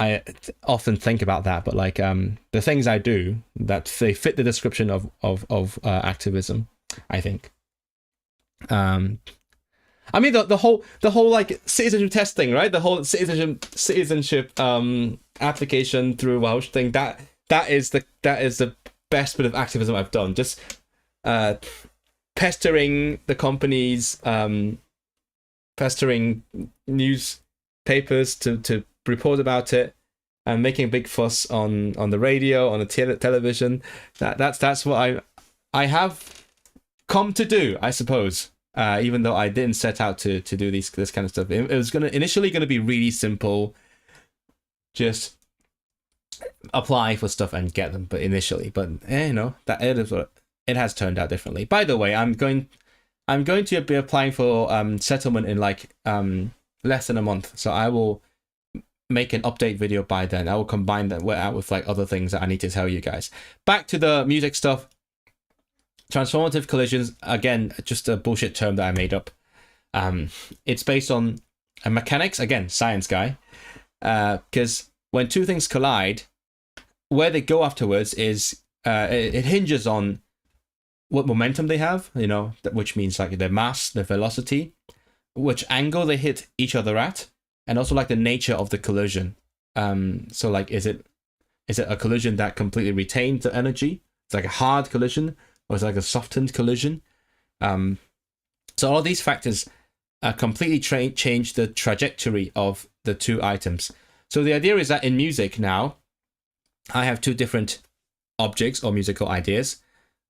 I often think about that, but like the things I do, that they fit the description of activism, I think. I mean the whole like citizenship testing, right? The whole citizenship application through Welsh thing. That is the best bit of activism I've done. Just pestering the companies, pestering newspapers to report about it, and making a big fuss on the radio, on the television. That's what I have come to do, I suppose. Even though I didn't set out to do this kind of stuff. It was initially gonna be really simple, just apply for stuff and get them. But that it is what it has turned out differently. By the way, I'm going to be applying for settlement in like less than a month. So I will make an update video by then. I will combine that with like other things that I need to tell you guys. Back to the music stuff. Transformative collisions, again, just a bullshit term that I made up. It's based on mechanics, again, science guy. Because when two things collide, where they go afterwards is it hinges on what momentum they have, which means like their mass, their velocity, which angle they hit each other at, and also like the nature of the collision. So like, is it a collision that completely retains the energy? It's like a hard collision, or it's like a softened collision. So all these factors completely change the trajectory of the two items. So the idea is that in music now, I have two different objects or musical ideas.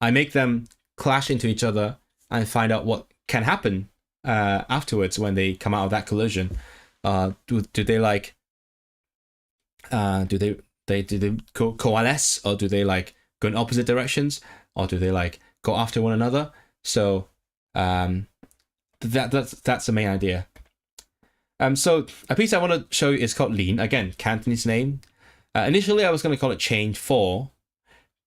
I make them clash into each other and find out what can happen afterwards when they come out of that collision. Do they like do they coalesce, or do they like go in opposite directions, or do they like go after one another? So that's the main idea. So a piece I want to show you is called Lean. Again, Cantonese name. Initially I was going to call it Chain 4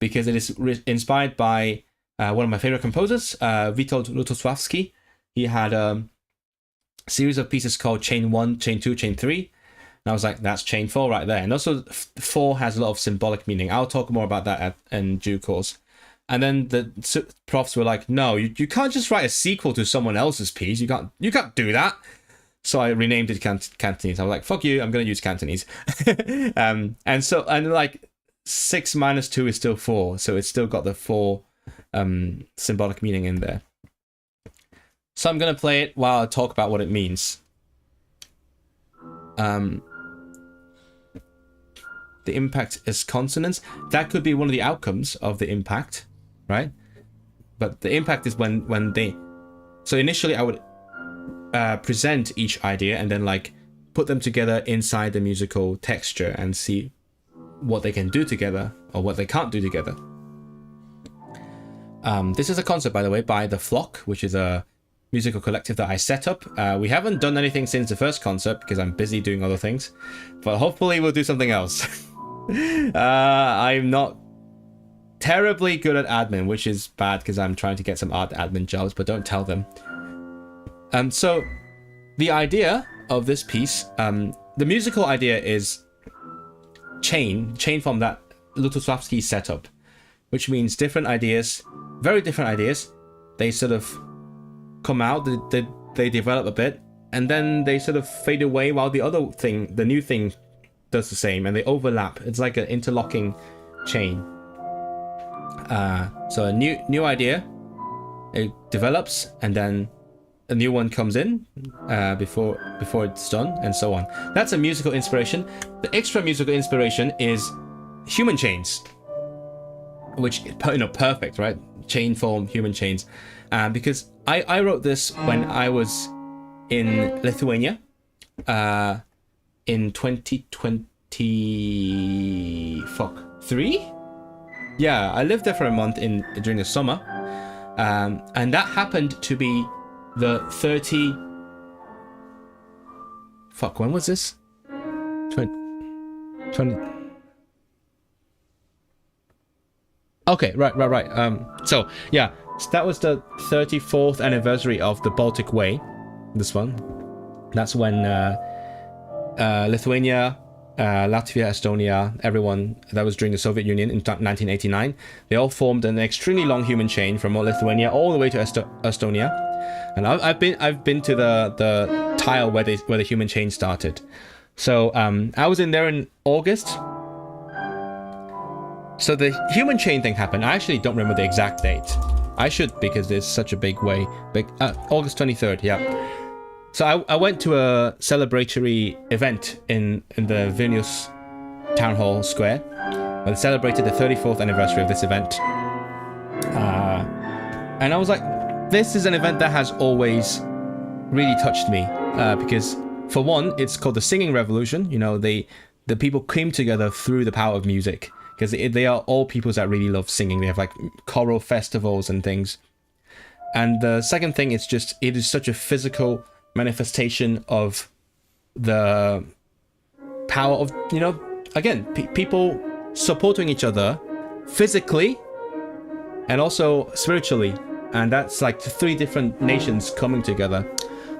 because it is inspired by one of my favorite composers, Witold Lutosławski. He had a series of pieces called Chain 1, Chain 2, Chain 3. And I was like, that's Chain 4 right there. And also 4 has a lot of symbolic meaning. I'll talk more about that in due course. And then the profs were like, no, you can't just write a sequel to someone else's piece. You can't do that. So I renamed it Cantonese. I was like, fuck you, I'm going to use Cantonese. And like 6 minus 2 is still 4. So it's still got the 4 symbolic meaning in there. So I'm going to play it while I talk about what it means. The impact is consonants. That could be one of the outcomes of the impact, right? But the impact is when they... So initially I would present each idea and then like put them together inside the musical texture and see what they can do together or what they can't do together. This is a concert, by the way, by The Flock, which is a musical collective that I set up. We haven't done anything since the first concert because I'm busy doing other things, but hopefully we'll do something else. I'm not terribly good at admin, which is bad because I'm trying to get some art admin jobs, but don't tell them. So the idea of this piece, the musical idea is chain from that Lutosławski setup, which means different ideas, very different ideas. They sort of come out, they develop a bit, and then they sort of fade away while the other thing, the new thing, does the same, and they overlap. It's like an interlocking chain. So a new idea, it develops, and then a new one comes in before it's done, and so on. That's a musical inspiration. The extra musical inspiration is human chains, which, you know, perfect, right? Chain form, human chains. Because I wrote this when I was in Lithuania in 2023. Yeah, I lived there for a month during the summer, and that happened to be the 30. Fuck, when was this? 20. Okay, right. So yeah, that was the 34th anniversary of the Baltic Way. This one. That's when Lithuania, Latvia, Estonia, everyone, that was during the Soviet Union in 1989. They all formed an extremely long human chain from Lithuania all the way to Estonia. And I've been to the tile where the human chain started. So I was in there in August. So the human chain thing happened. I actually don't remember the exact date. I should, because it's such a big way. August 23rd, yeah. So I went to a celebratory event in the Vilnius Town Hall Square, where they celebrated the 34th anniversary of this event. And I was like, this is an event that has always really touched me, because for one, it's called the Singing Revolution. You know, the people came together through the power of music, because they are all peoples that really love singing. They have like choral festivals and things. And the second thing is just, it is such a physical manifestation of the power of, you know, again, people supporting each other physically and also spiritually. And that's like 3 different nations coming together.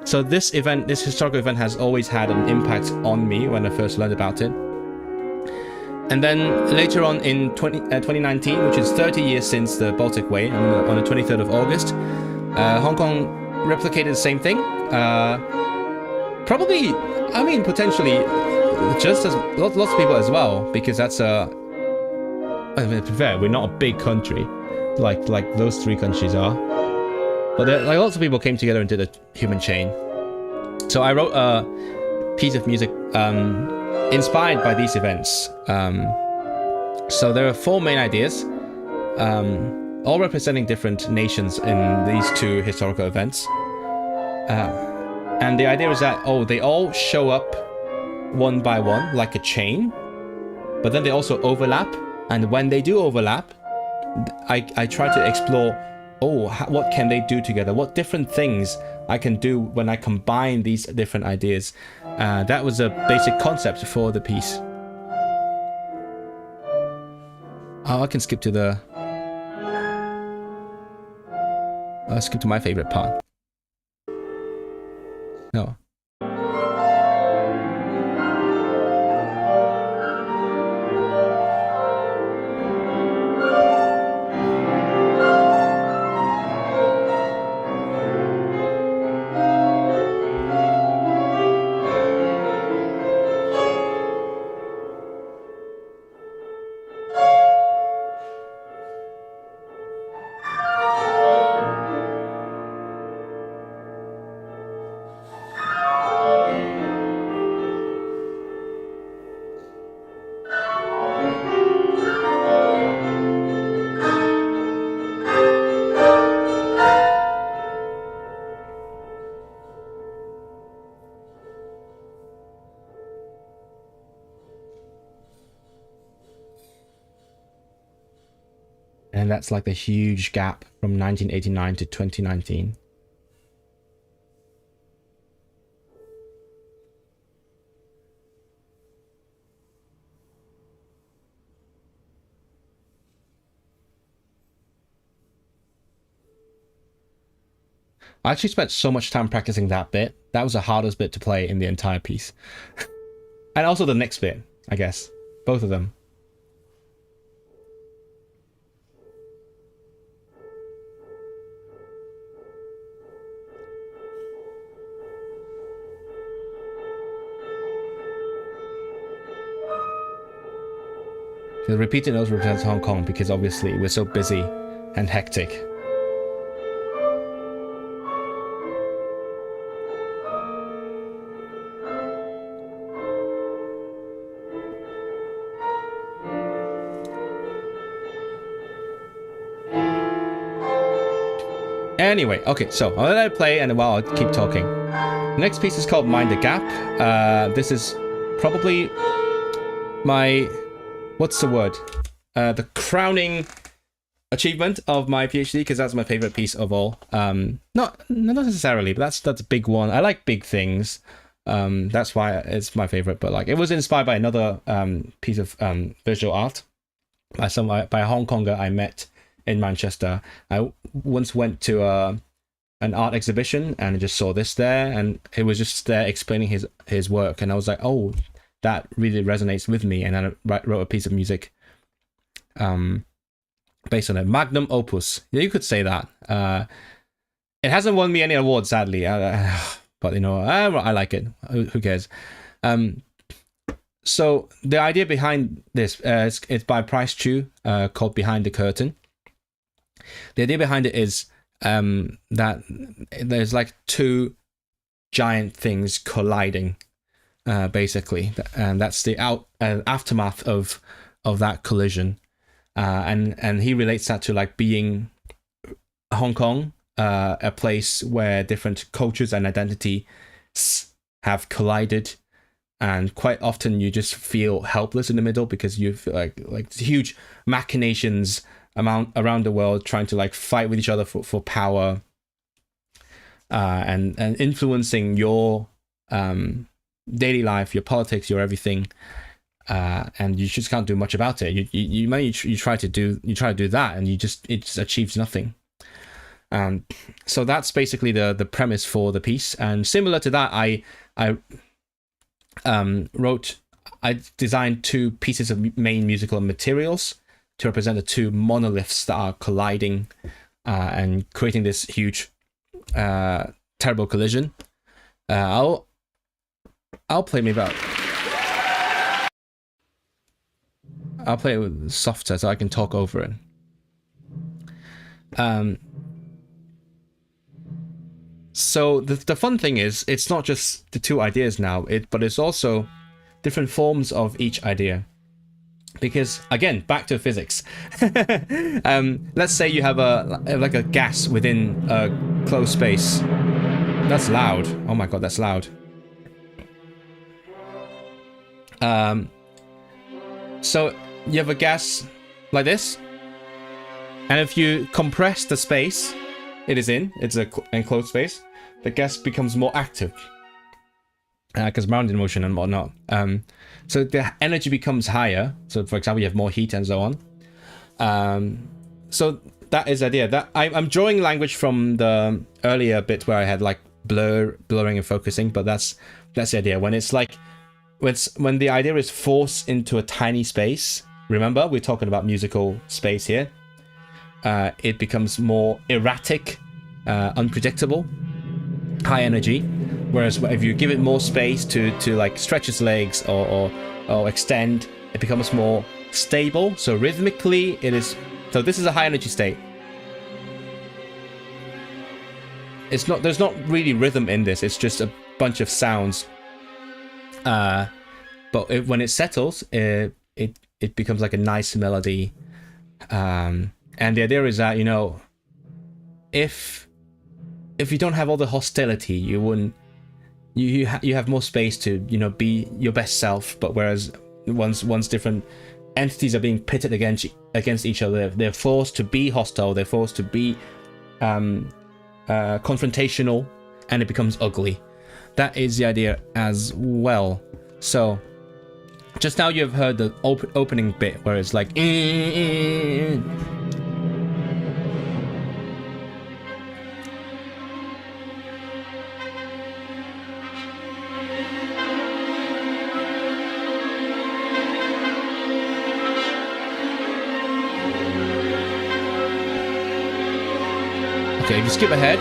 So this historical event has always had an impact on me when I first learned about it. And then later on in 2019, which is 30 years since the Baltic Way, on the 23rd of August, Hong Kong replicated the same thing. Probably, I mean, potentially just as lots of people as well, because that's I mean, to be fair, we're not a big country like those 3 countries are. But like lots of people came together and did a human chain. So I wrote a piece of music inspired by these events. So there are 4 main ideas, all representing different nations in these 2 historical events. And the idea is that, they all show up one by one like a chain, but then they also overlap. And when they do overlap, I try to explore, what can they do together? What different things I can do when I combine these different ideas. That was a basic concept for the piece. I can skip to skip to my favorite part. No. and that's like the huge gap from 1989 to 2019. I actually spent so much time practicing that bit. That was the hardest bit to play in the entire piece. And also the next bit, I guess. Both of them. The repeated notes represents Hong Kong because obviously we're so busy and hectic. Anyway, okay, so I'll let it play and while I'll keep talking. The next piece is called Mind the Gap. This is probably my, what's the word? The crowning achievement of my PhD, because that's my favorite piece of all. Not necessarily, but that's a big one. I like big things. That's why it's my favorite. But like, it was inspired by another piece of visual art by a Hong Konger I met in Manchester. I once went to an art exhibition and I just saw this there, and it was just there explaining his work, and I was like, oh, that really resonates with me, and then I wrote a piece of music based on it. Magnum opus, yeah, you could say that. It hasn't won me any awards, sadly, but you know, I like it. Who cares? So the idea behind this, it's by Price Chu, called Behind the Curtain. The idea behind it is that there's like two giant things colliding, basically, and that's the aftermath of that collision, and he relates that to like being Hong Kong, a place where different cultures and identities have collided, and quite often you just feel helpless in the middle because you feel like huge machinations around the world trying to like fight with each other for power, and influencing your daily life, your politics, your everything, and you just can't do much about it. You try to do that, and it just achieves nothing. So that's basically the premise for the piece. And similar to that, I designed two pieces of main musical materials to represent the two monoliths that are colliding and creating this huge, terrible collision. I'll play I'll play it with softer so I can talk over it. So the fun thing is, it's not just the two ideas now, but it's also different forms of each idea. Because again, back to physics. Let's say you have a gas within a closed space. That's loud. Oh my god, that's loud. So you have a gas like this, and if you compress the space it's an enclosed space, the gas becomes more active. Because grounded motion and whatnot. So the energy becomes higher. So for example, you have more heat and so on. So that is the idea. That I'm drawing language from the earlier bit where I had like blurring and focusing, but that's the idea. When it's like when the idea is forced into a tiny space. Remember, we're talking about musical space here. It becomes more erratic, unpredictable, high energy. Whereas if you give it more space to like stretch its legs or extend, it becomes more stable. So rhythmically, it is. So this is a high energy state. It's not. There's not really rhythm in this. It's just a bunch of sounds. But when it settles, it becomes like a nice melody. And the idea is that, you know, if you don't have all the hostility, you wouldn't. You have more space to, you know, be your best self. But whereas once different entities are being pitted against each other. They're forced to be hostile. They're forced to be confrontational, and it becomes ugly. That is the idea as well. So just now you've heard the opening bit where it's like okay, if you skip ahead,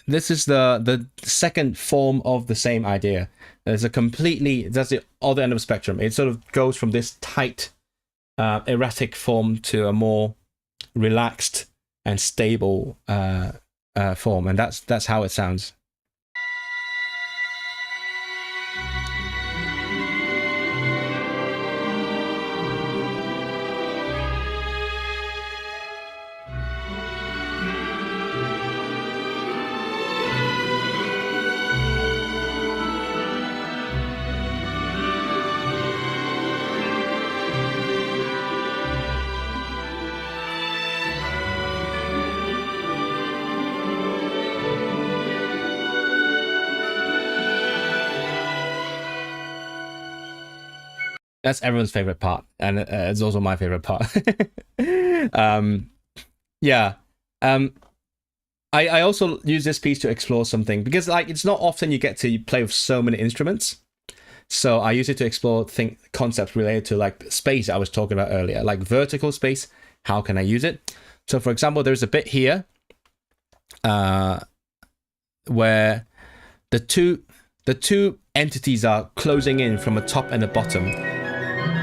this is the second form of the same idea. There's that's the other end of the spectrum. It sort of goes from this tight, erratic form to a more relaxed and stable form, and that's how it sounds. That's everyone's favorite part, and it's also my favorite part. I also use this piece to explore something, because like it's not often you get to play with so many instruments. So I use it to explore concepts related to like space I was talking about earlier, like vertical space. How can I use it? So for example, there's a bit here where the two entities are closing in from a top and a bottom.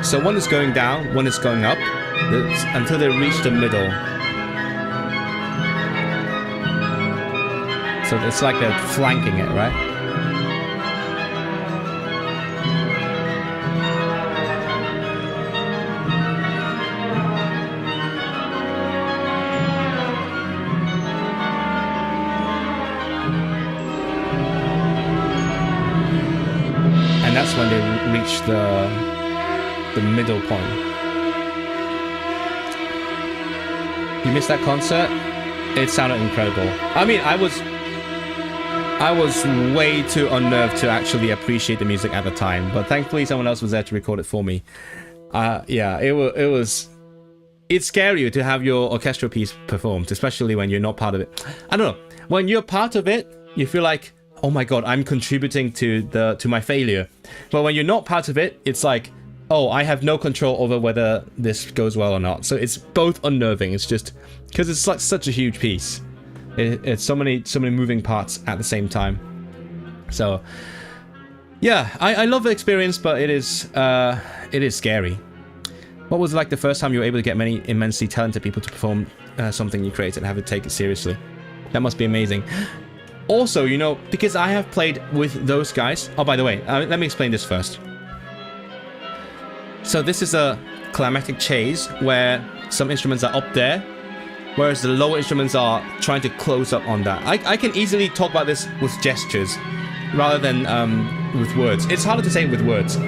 So one is going down, one is going up, until they reach the middle. So it's like they're flanking it, right? And that's when they reach the middle point. You missed that concert? It sounded incredible. I mean, I was way too unnerved to actually appreciate the music at the time, but thankfully someone else was there to record it for me. It's scary to have your orchestral piece performed, especially when you're not part of it. I don't know. When you're part of it, you feel like, oh my god, I'm contributing to my failure. But when you're not part of it, it's like, oh, I have no control over whether this goes well or not. So it's both unnerving. It's just because it's like such a huge piece. It's so many moving parts at the same time. So yeah, I love the experience, but it is scary. What was it like the first time you were able to get many immensely talented people to perform something you created and have to take it seriously? That must be amazing. Also, you know, because I have played with those guys. Oh, by the way, let me explain this first. So this is a climatic chase where some instruments are up there, whereas the lower instruments are trying to close up on that. I can easily talk about this with gestures rather than with words. It's harder to say it with words.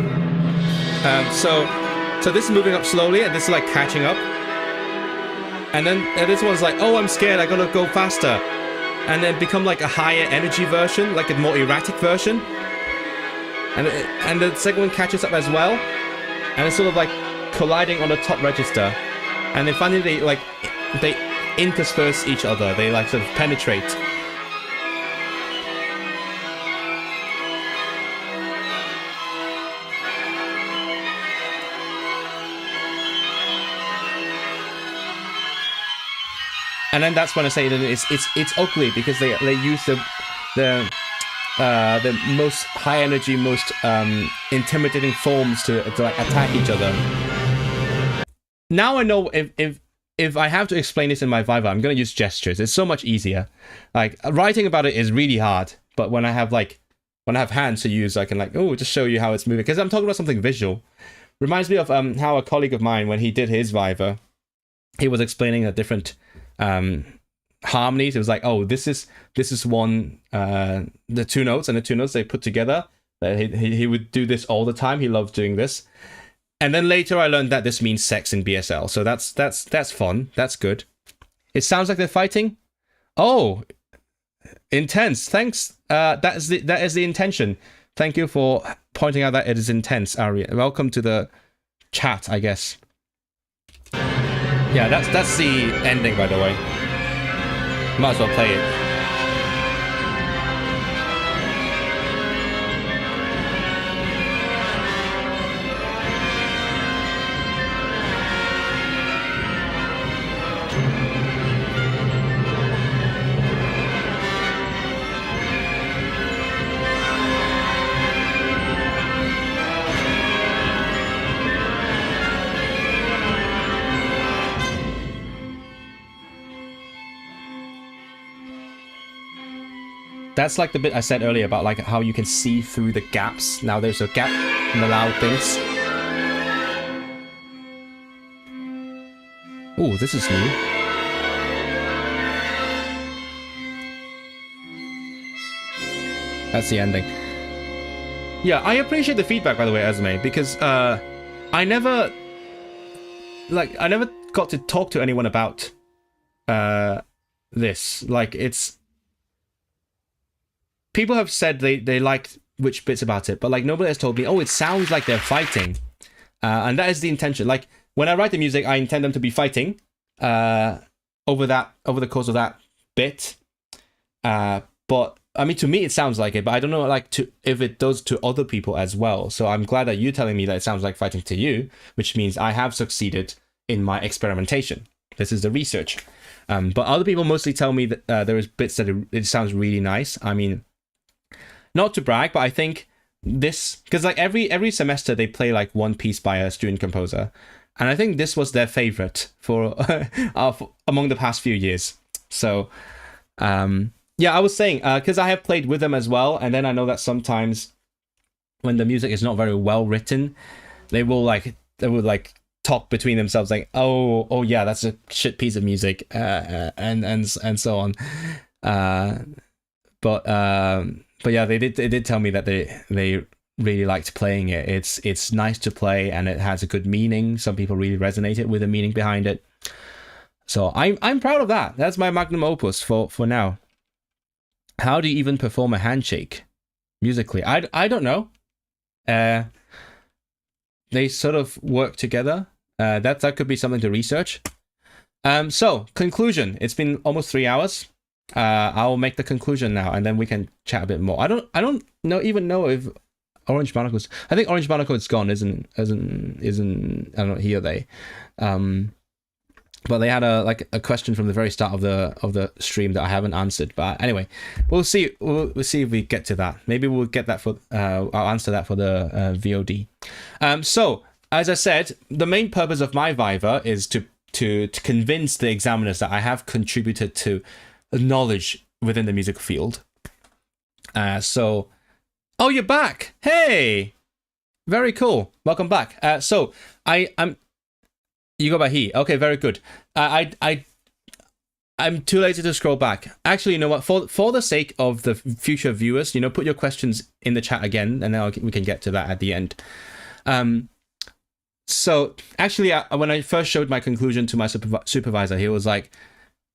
So this is moving up slowly, and this is like catching up. And then this one's like, oh, I'm scared, I gotta go faster. And then become like a higher energy version, like a more erratic version. And the second one catches up as well. And it's sort of like colliding on the top register. And then finally they intersperse each other. They like sort of penetrate. And then that's when I say that it's ugly, because they use the most high energy, most intimidating forms to like attack each other. Now I know if I have to explain this in my viva, I'm gonna use gestures. It's so much easier. Like writing about it is really hard, but when I have hands to use, I can like just show you how it's moving, because I'm talking about something visual. Reminds me of how a colleague of mine, when he did his viva, he was explaining a different harmonies. It was like, oh, this is one, the two notes, and the two notes they put together He would do this all the time. He loved doing this. And then later I learned that this means sex in BSL. So that's fun. That's good. It sounds like they're fighting. Oh, intense. Thanks. That is the intention. Thank you for pointing out that it is intense, Ari. Welcome to the chat, I guess. Yeah, that's the ending, by the way. Might as well play it. That's like the bit I said earlier about like how you can see through the gaps. Now there's a gap in the loud things. Oh, this is new. That's the ending. Yeah, I appreciate the feedback, by the way, Esme, because I never got to talk to anyone about this. Like, it's... People have said they liked which bits about it, but like nobody has told me, oh, it sounds like they're fighting. And that is the intention. Like, when I write the music, I intend them to be fighting over the course of that bit. But I mean, to me, it sounds like it, but I don't know if it does to other people as well. So I'm glad that you're telling me that it sounds like fighting to you, which means I have succeeded in my experimentation. This is the research. But other people mostly tell me that there is bits that it sounds really nice. I mean, not to brag, but I think this, because like every semester they play like one piece by a student composer, and I think this was their favorite for among the past few years. So yeah, I was saying because I have played with them as well, and then I know that sometimes when the music is not very well written, they would talk between themselves like, oh yeah, that's a shit piece of music, and so on. But yeah, they did tell me that they really liked playing it. It's nice to play, and it has a good meaning. Some people really resonated with the meaning behind it. So I'm proud of that. That's my magnum opus for now. How do you even perform a handshake musically? I don't know. They sort of work together. That could be something to research. So conclusion. It's been almost 3 hours. I'll make the conclusion now, and then we can chat a bit more. I don't even know if Orange Barnacle's... I think Orange Barnacle's gone, isn't I don't know, he or they. But they had a question from the very start of the stream that I haven't answered. But anyway, we'll see. We'll see if we get to that. Maybe we'll get that for. I'll answer that for the VOD. So as I said, the main purpose of my viva is to convince the examiners that I have contributed to knowledge within the music field. So, oh, you're back! Hey, very cool. Welcome back. So I'm. You go by he. Okay, very good. I'm too lazy to scroll back. Actually, you know what? For the sake of the future viewers, put your questions in the chat again, and then we can get to that at the end. So actually, when I first showed my conclusion to my supervisor, he was like,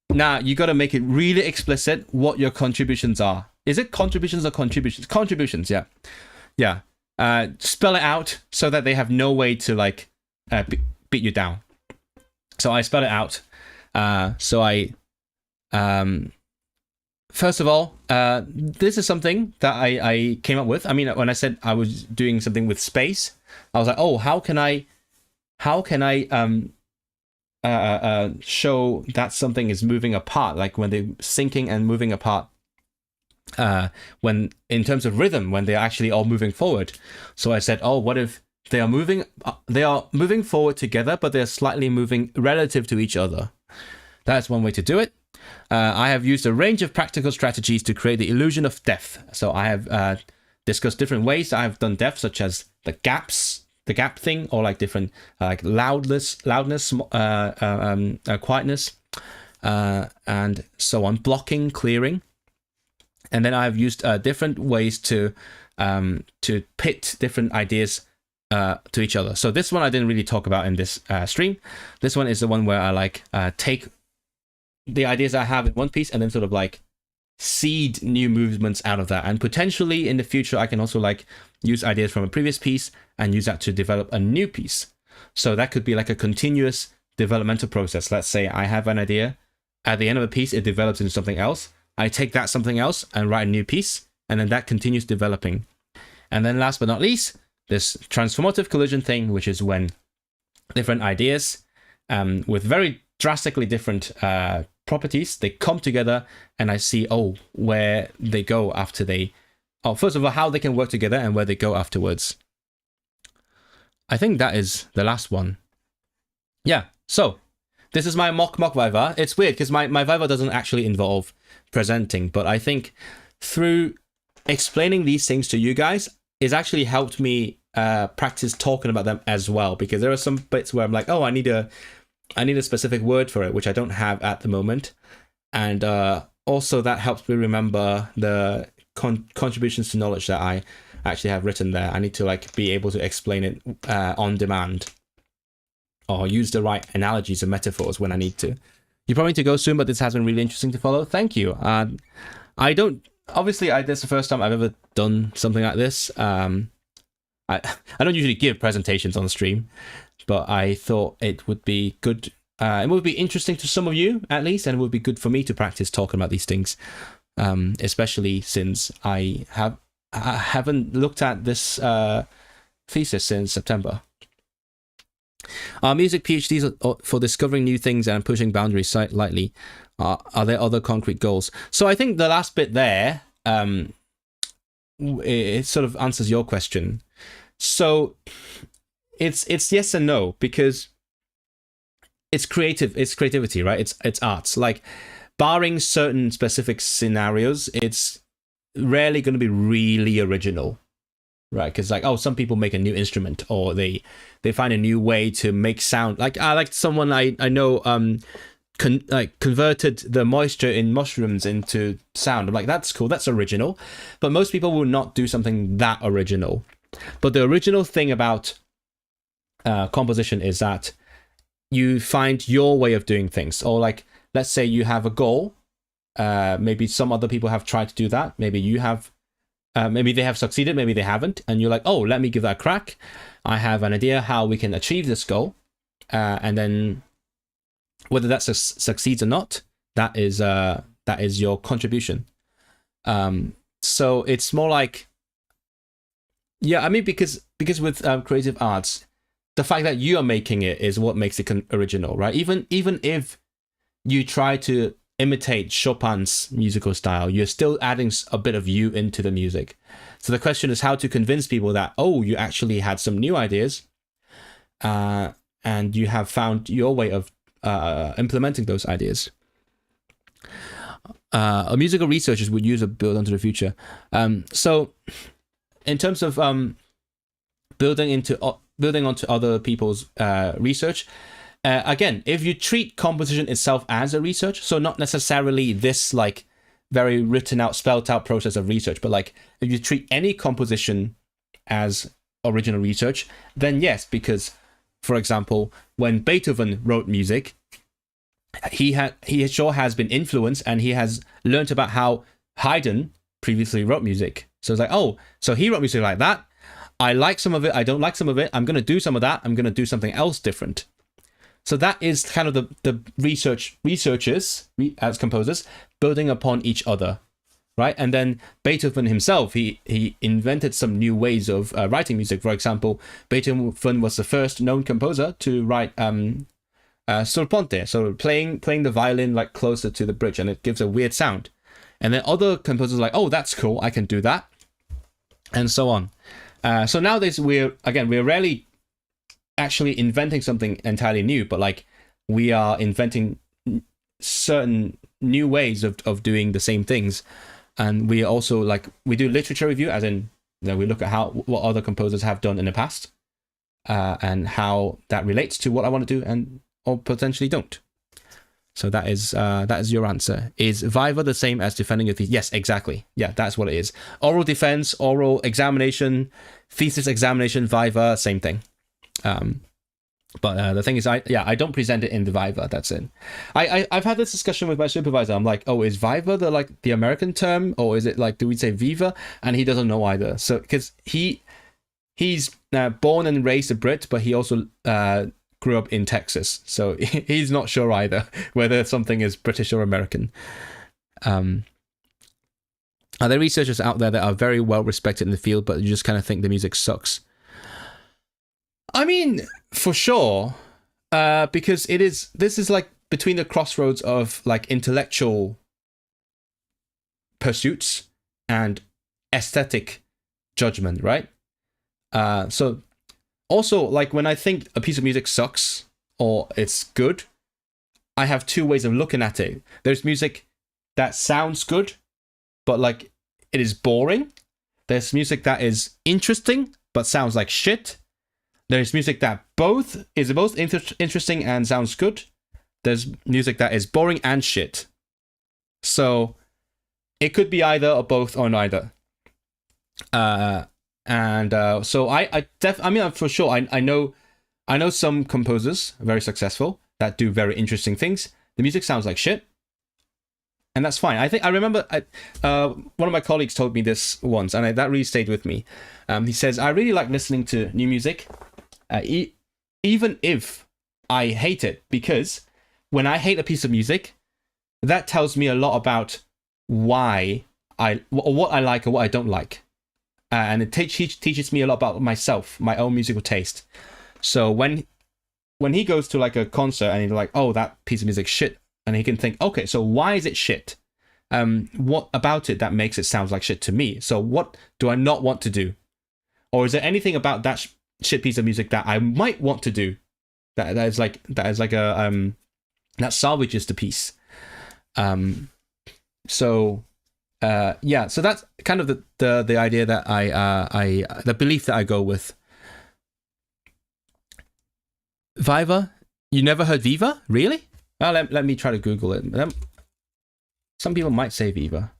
"Nah, you got to make it really explicit what your contributions are. Is it contributions or contributions? Contributions, yeah, yeah. Spell it out so that they have no way to beat you down." So I spelled it out. First of all, this is something that I came up with. I mean, when I said I was doing something with space, I was like, oh, how can I show that something is moving apart, like when they're syncing and moving apart, when in terms of rhythm, when they're actually all moving forward. So I said, oh, what if they are moving forward together, but they're slightly moving relative to each other? That's one way to do it. I have used a range of practical strategies to create the illusion of depth. So I have discussed different ways I have done depth, such as the gap thing, or like different loudness, quietness, and so on, blocking, clearing. And then I've used different ways to to pit different ideas to each other. So this one I didn't really talk about in this stream. This one is the one where I like take the ideas I have in one piece and then sort of like seed new movements out of that. And potentially in the future, I can also like use ideas from a previous piece and use that to develop a new piece. So that could be like a continuous developmental process. Let's say I have an idea. At the end of a piece, it develops into something else. I take that something else and write a new piece, and then that continues developing. And then last but not least, this transformative collision thing, which is when different ideas with very drastically different properties, they come together and I see, where they go after they... first of all, how they can work together and where they go afterwards. I think that is the last one. Yeah, so this is my mock viva. It's weird because my viva doesn't actually involve presenting, but I think through explaining these things to you guys, it's actually helped me practice talking about them as well, because there are some bits where I'm like, I need a specific word for it, which I don't have at the moment. And also that helps me remember the contributions to knowledge that I actually have written there. I need to like be able to explain it on demand, or use the right analogies and metaphors when I need to. You probably need to go soon, but this has been really interesting to follow. Thank you. I don't... Obviously, this is the first time I've ever done something like this. I don't usually give presentations on stream, but I thought it would be good. It would be interesting to some of you, at least, and it would be good for me to practice talking about these things, especially since I haven't looked at this thesis since September. Are music PhDs for discovering new things and pushing boundaries slightly? Are there other concrete goals? So I think the last bit there, it sort of answers your question. So it's yes and no, because it's creativity, right? It's arts. Like, barring certain specific scenarios, it's rarely going to be really original. Right, because like, some people make a new instrument, or they find a new way to make sound. Like someone I know converted the moisture in mushrooms into sound. I'm like, that's cool, that's original. But most people will not do something that original. But the original thing about composition is that you find your way of doing things. Or like, let's say you have a goal. Maybe some other people have tried to do that. Maybe you have. Maybe they have succeeded, maybe they haven't, and you're like, let me give that a crack. I have an idea how we can achieve this goal, and then whether that succeeds or not, that is your contribution. So it's more like, because with creative arts, the fact that you are making it is what makes it original, right? Even if you try to imitate Chopin's musical style, you're still adding a bit of you into the music. So the question is how to convince people that, you actually had some new ideas, and you have found your way of implementing those ideas. A musical researchers would use a build onto the future. So in terms of building onto other people's research, again, if you treat composition itself as a research, so not necessarily this like very written out, spelled out process of research, but like if you treat any composition as original research, then yes, because for example, when Beethoven wrote music, he sure has been influenced, and he has learnt about how Haydn previously wrote music. So it's like, so he wrote music like that. I like some of it. I don't like some of it. I'm going to do some of that. I'm going to do something else different. So that is kind of the researchers as composers building upon each other, right? And then Beethoven himself, he invented some new ways of writing music. For example, Beethoven was the first known composer to write sul ponte, so playing the violin like closer to the bridge, and it gives a weird sound. And then other composers are like, that's cool, I can do that, and so on. So nowadays we're rarely actually inventing something entirely new, but like we are inventing certain new ways of doing the same things. And we also we do literature review, as in we look at what other composers have done in the past, and how that relates to what I want to do, or potentially don't. So that is your answer. Is viva the same as defending your thesis? Yes, exactly. Yeah, that's what it is. Oral defense, oral examination, thesis examination, viva, same thing. But the thing is, I don't present it in the viva. That's it. I've had this discussion with my supervisor. I'm like, oh, is viva the American term, or is it like, do we say viva? And he doesn't know either. So because he's born and raised a Brit, but he also grew up in Texas, so he's not sure either whether something is British or American. Are there researchers out there that are very well respected in the field, but you just kind of think the music sucks? I mean, for sure, because this is like between the crossroads of like intellectual pursuits and aesthetic judgment, right? So also, like, when I think a piece of music sucks or it's good, I have two ways of looking at it. There's music that sounds good, but like it is boring. There's music that is interesting but sounds like shit. There's music that both is both interesting and sounds good. There's music that is boring and shit. So it could be either or both or neither. So I mean, for sure, I know some composers, very successful, that do very interesting things. The music sounds like shit, and that's fine. I remember one of my colleagues told me this once, and that really stayed with me. He says, I really like listening to new music, even if I hate it, because when I hate a piece of music, that tells me a lot about what I like or what I don't like. And it teaches me a lot about myself, my own musical taste. So when he goes to like a concert and he's like, oh, that piece of music shit, and he can think, okay, so why is it shit? What about it that makes it sound like shit to me? So what do I not want to do? Or is there anything about that shit piece of music that I might want to do that is like a that salvages the piece? So that's kind of the idea that the belief that I go with. Viva? You never heard viva? Really? Well, let me try to Google it. Some people might say viva.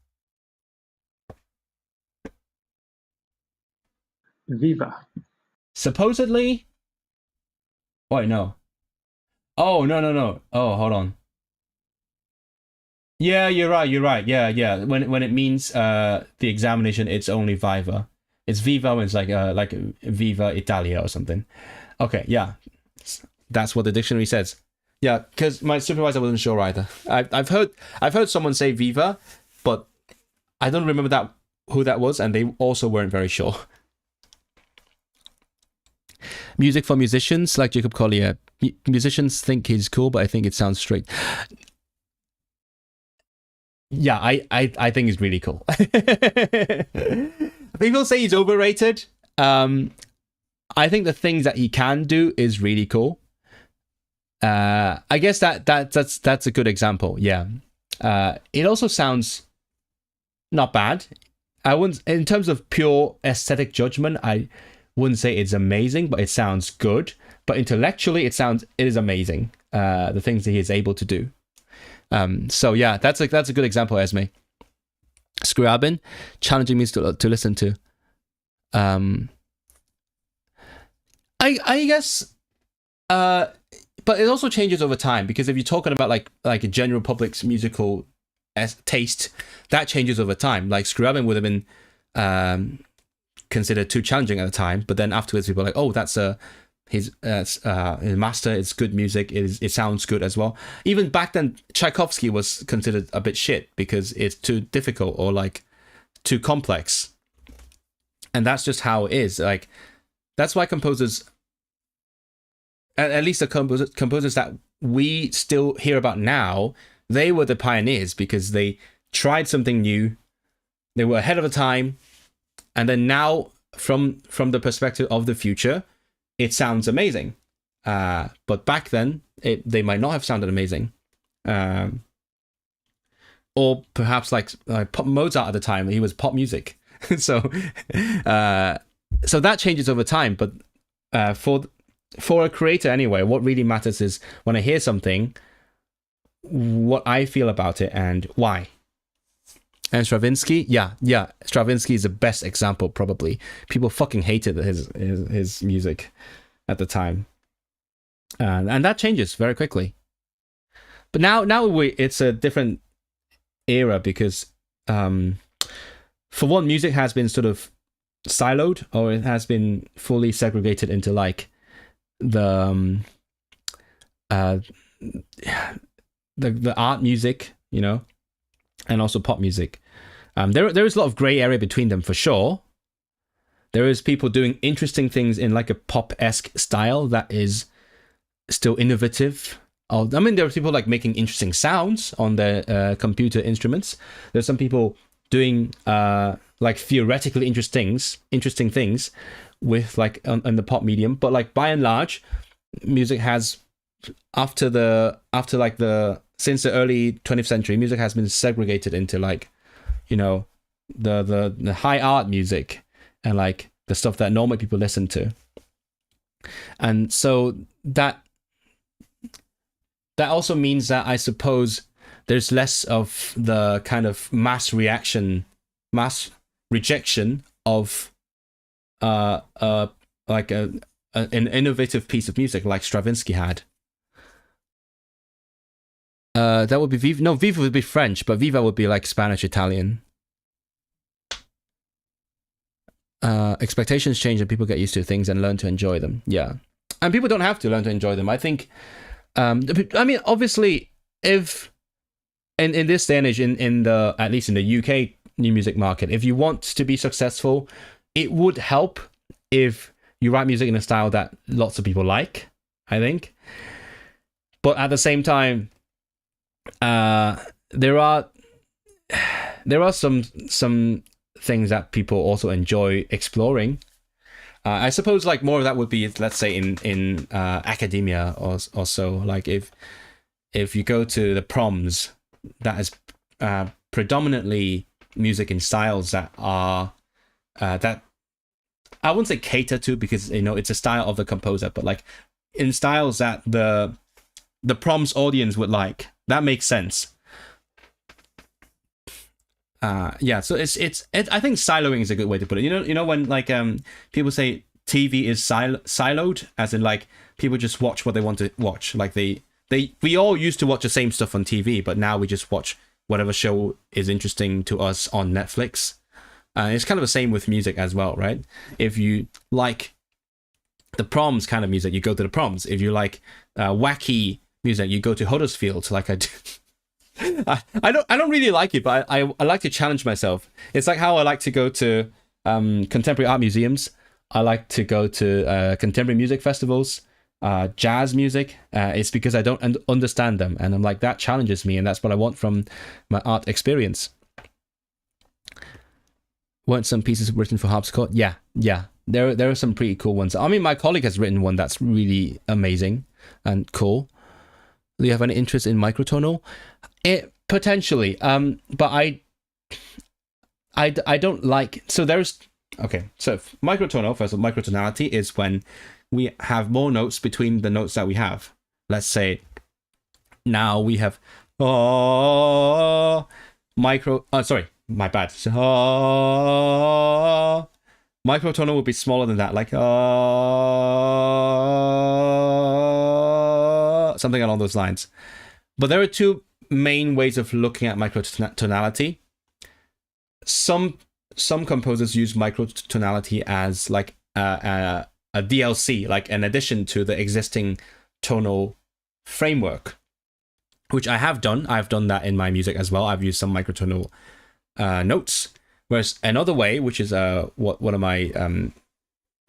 Viva. Supposedly? Wait, no. Oh, no. Oh, hold on. Yeah, you're right. Yeah. When it means the examination, it's only viva. It's viva when it's like Viva Italia or something. Okay, yeah. That's what the dictionary says. Yeah, because my supervisor wasn't sure either. I've heard someone say viva, but I don't remember who that was, and they also weren't very sure. Music for musicians, like Jacob Collier. Musicians think he's cool, but I think it sounds straight. Yeah, I think he's really cool. People say he's overrated. I think the things that he can do is really cool. I guess that's a good example. Yeah. It also sounds not bad. I wouldn't, in terms of pure aesthetic judgment, I wouldn't say it's amazing, but it sounds good. But intellectually, it is amazing. The things that he is able to do. So yeah, that's a good example, Esme. Scriabin, challenging music to listen to. I guess, but it also changes over time, because if you're talking about like a general public's musical taste, that changes over time. Like Scriabin would have been considered too challenging at the time, but then afterwards people are like, oh, that's his master, it's good music, it sounds good as well. Even back then, Tchaikovsky was considered a bit shit because it's too difficult or like too complex, and that's just how it is. Like, that's why composers, at least the composers that we still hear about now, they were the pioneers because they tried something new, they were ahead of the time, and then now from the perspective of the future, it sounds amazing. But back then, they might not have sounded amazing. Or perhaps like Mozart at the time, he was pop music. So that changes over time. But for a creator anyway, what really matters is when I hear something, what I feel about it and why. And Stravinsky, Stravinsky is the best example probably. People fucking hated his music at the time, and that changes very quickly. But now it's a different era because, for one, music has been sort of siloed, or it has been fully segregated into like the art music, you know, and also pop music. There is a lot of gray area between them for sure. There is people doing interesting things in like a pop-esque style that is still innovative. I mean, there are people like making interesting sounds on their computer instruments. There's some people doing like theoretically interesting things with like on the pop medium. But like by and large, music has since the early 20th century, music has been segregated into like, you know, the high art music and like the stuff that normal people listen to. And so that also means that I suppose there's less of the kind of mass rejection of like an innovative piece of music like Stravinsky had. That would be Viva. No, Viva would be French, but Viva would be like Spanish, Italian. Expectations change and people get used to things and learn to enjoy them. Yeah. And people don't have to learn to enjoy them. I think, I mean, obviously, if in this day and age, in the, at least in the UK new music market, if you want to be successful, it would help if you write music in a style that lots of people like, I think. But at the same time, there are some things that people also enjoy exploring. I suppose like more of that would be, let's say, in academia or so. Like if you go to the proms, that is predominantly music in styles that are that I wouldn't say cater to, because you know it's a style of the composer, but like in styles that the proms audience would like. That makes sense. Yeah, so it's I think siloing is a good way to put it. You know when like people say TV is siloed, as in like people just watch what they want to watch. Like we all used to watch the same stuff on TV, but now we just watch whatever show is interesting to us on Netflix. It's kind of the same with music as well, right? If you like the proms kind of music, you go to the proms. If you like wacky music, you go to Huddersfield, like I do. I don't really like it, but I like to challenge myself. It's like how I like to go to contemporary art museums. I like to go to contemporary music festivals, jazz music. It's because I don't understand them, and I'm like, that challenges me, and that's what I want from my art experience. Weren't some pieces written for harpsichord? Yeah. There are some pretty cool ones. I mean, my colleague has written one that's really amazing and cool. Do you have any interest in microtonal? It potentially, but I don't like. So there's okay. So microtonal, first of all, microtonality is when we have more notes between the notes that we have. Let's say now we have sorry, my bad. Microtonal would be smaller than that, like something along those lines. But there are two main ways of looking at microtonality. Some composers use microtonality as like a DLC, like an addition to the existing tonal framework, which I have done. I've done that in my music as well. I've used some microtonal notes. Whereas another way, which is what one of my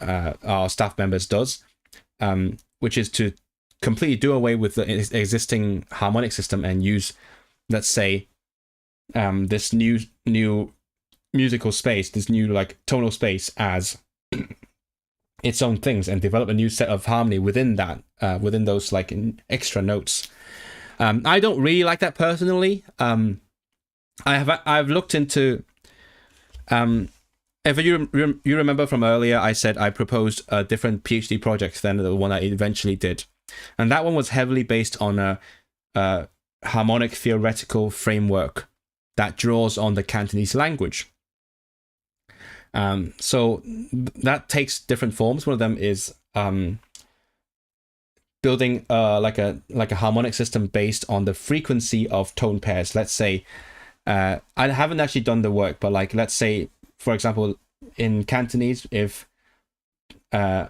our staff members does, which is to completely do away with the existing harmonic system and use, let's say, this new musical space, this new like tonal space as its own things, and develop a new set of harmony within that, within those like extra notes. I don't really like that personally. I've looked into. If you remember from earlier, I said I proposed a different PhD project than the one I eventually did. And that one was heavily based on harmonic theoretical framework that draws on the Cantonese language. So that takes different forms. One of them is building like a harmonic system based on the frequency of tone pairs. Let's say, I haven't actually done the work, but like, let's say, for example, in Cantonese, if da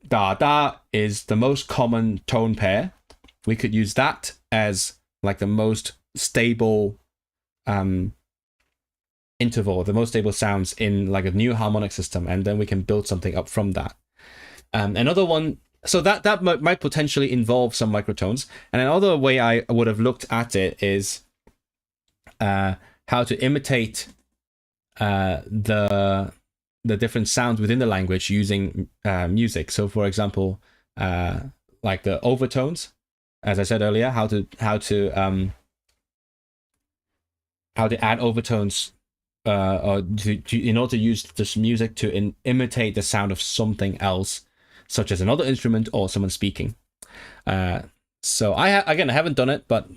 da is the most common tone pair, we could use that as like the most stable interval, the most stable sounds in like a new harmonic system, and then we can build something up from that. Another one, so that might potentially involve some microtones. And another way I would have looked at it is how to imitate the different sounds within the language using music. So for example, like the overtones, as I said earlier, how to add overtones or in order to use this music to imitate the sound of something else, such as another instrument or someone speaking. So I haven't done it, but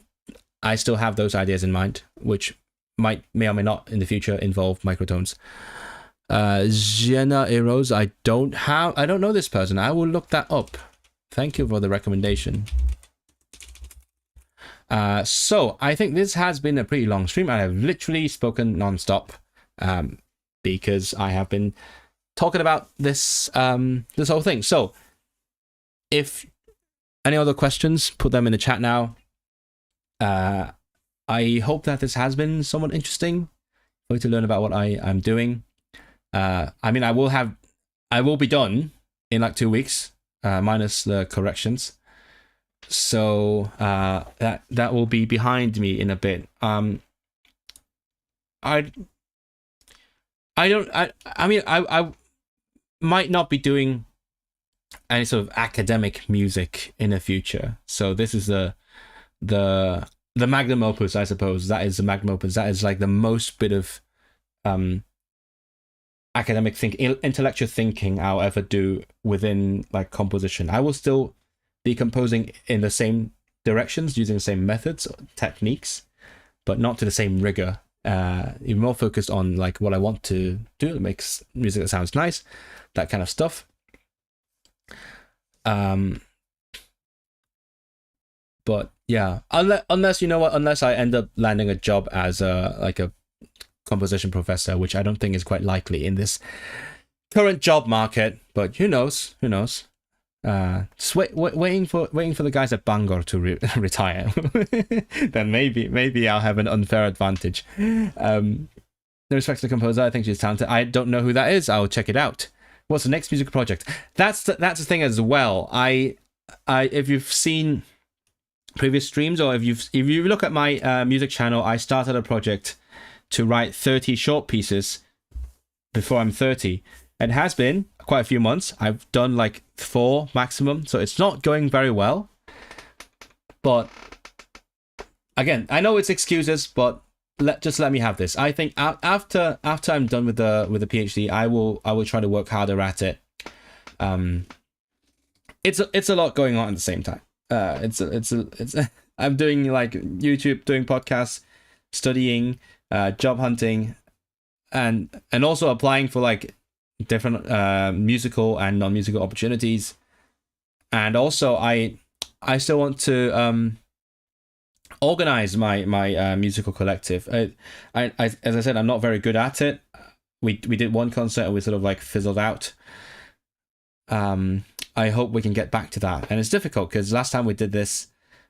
I still have those ideas in mind, which may or may not in the future involve microtones. Jenna Eros, I don't know this person. I will look that up. Thank you for the recommendation. So I think this has been a pretty long stream. I have literally spoken non-stop because I have been talking about this this whole thing. So if any other questions, put them in the chat now. I hope that this has been somewhat interesting for you to learn about what I'm doing. I mean, I will be done in like 2 weeks, minus the corrections. So that will be behind me in a bit. I might not be doing any sort of academic music in the future. So this is the magnum opus, I suppose. That is the magnum opus. That is like the most bit of academic thinking, intellectual thinking I'll ever do within like composition. I will still be composing in the same directions, using the same methods, techniques, but not to the same rigor. Even more focused on like what I want to do. It makes music that sounds nice, that kind of stuff. But yeah, unless you know what, unless I end up landing a job as a composition professor, which I don't think is quite likely in this current job market. But who knows? Just waiting for the guys at Bangor to retire. Then maybe I'll have an unfair advantage. No respect to the composer, I think she's talented. I don't know who that is. I'll check it out. What's the next musical project? That's the thing as well. I if you've seen previous streams, or if you look at my music channel, I started a project to write 30 short pieces before I'm 30. It has been quite a few months. I've done like 4 maximum, so it's not going very well. But again, I know it's excuses, but just let me have this. I think after I'm done with the PhD, I will try to work harder at it. It's a lot going on at the same time. It's I'm doing like YouTube, doing podcasts, studying, job hunting, and also applying for like different musical and non-musical opportunities. And also I still want to organize my musical collective. I as I said, I'm not very good at it. We did one concert and we sort of like fizzled out. I hope we can get back to that, and it's difficult because last time we did this,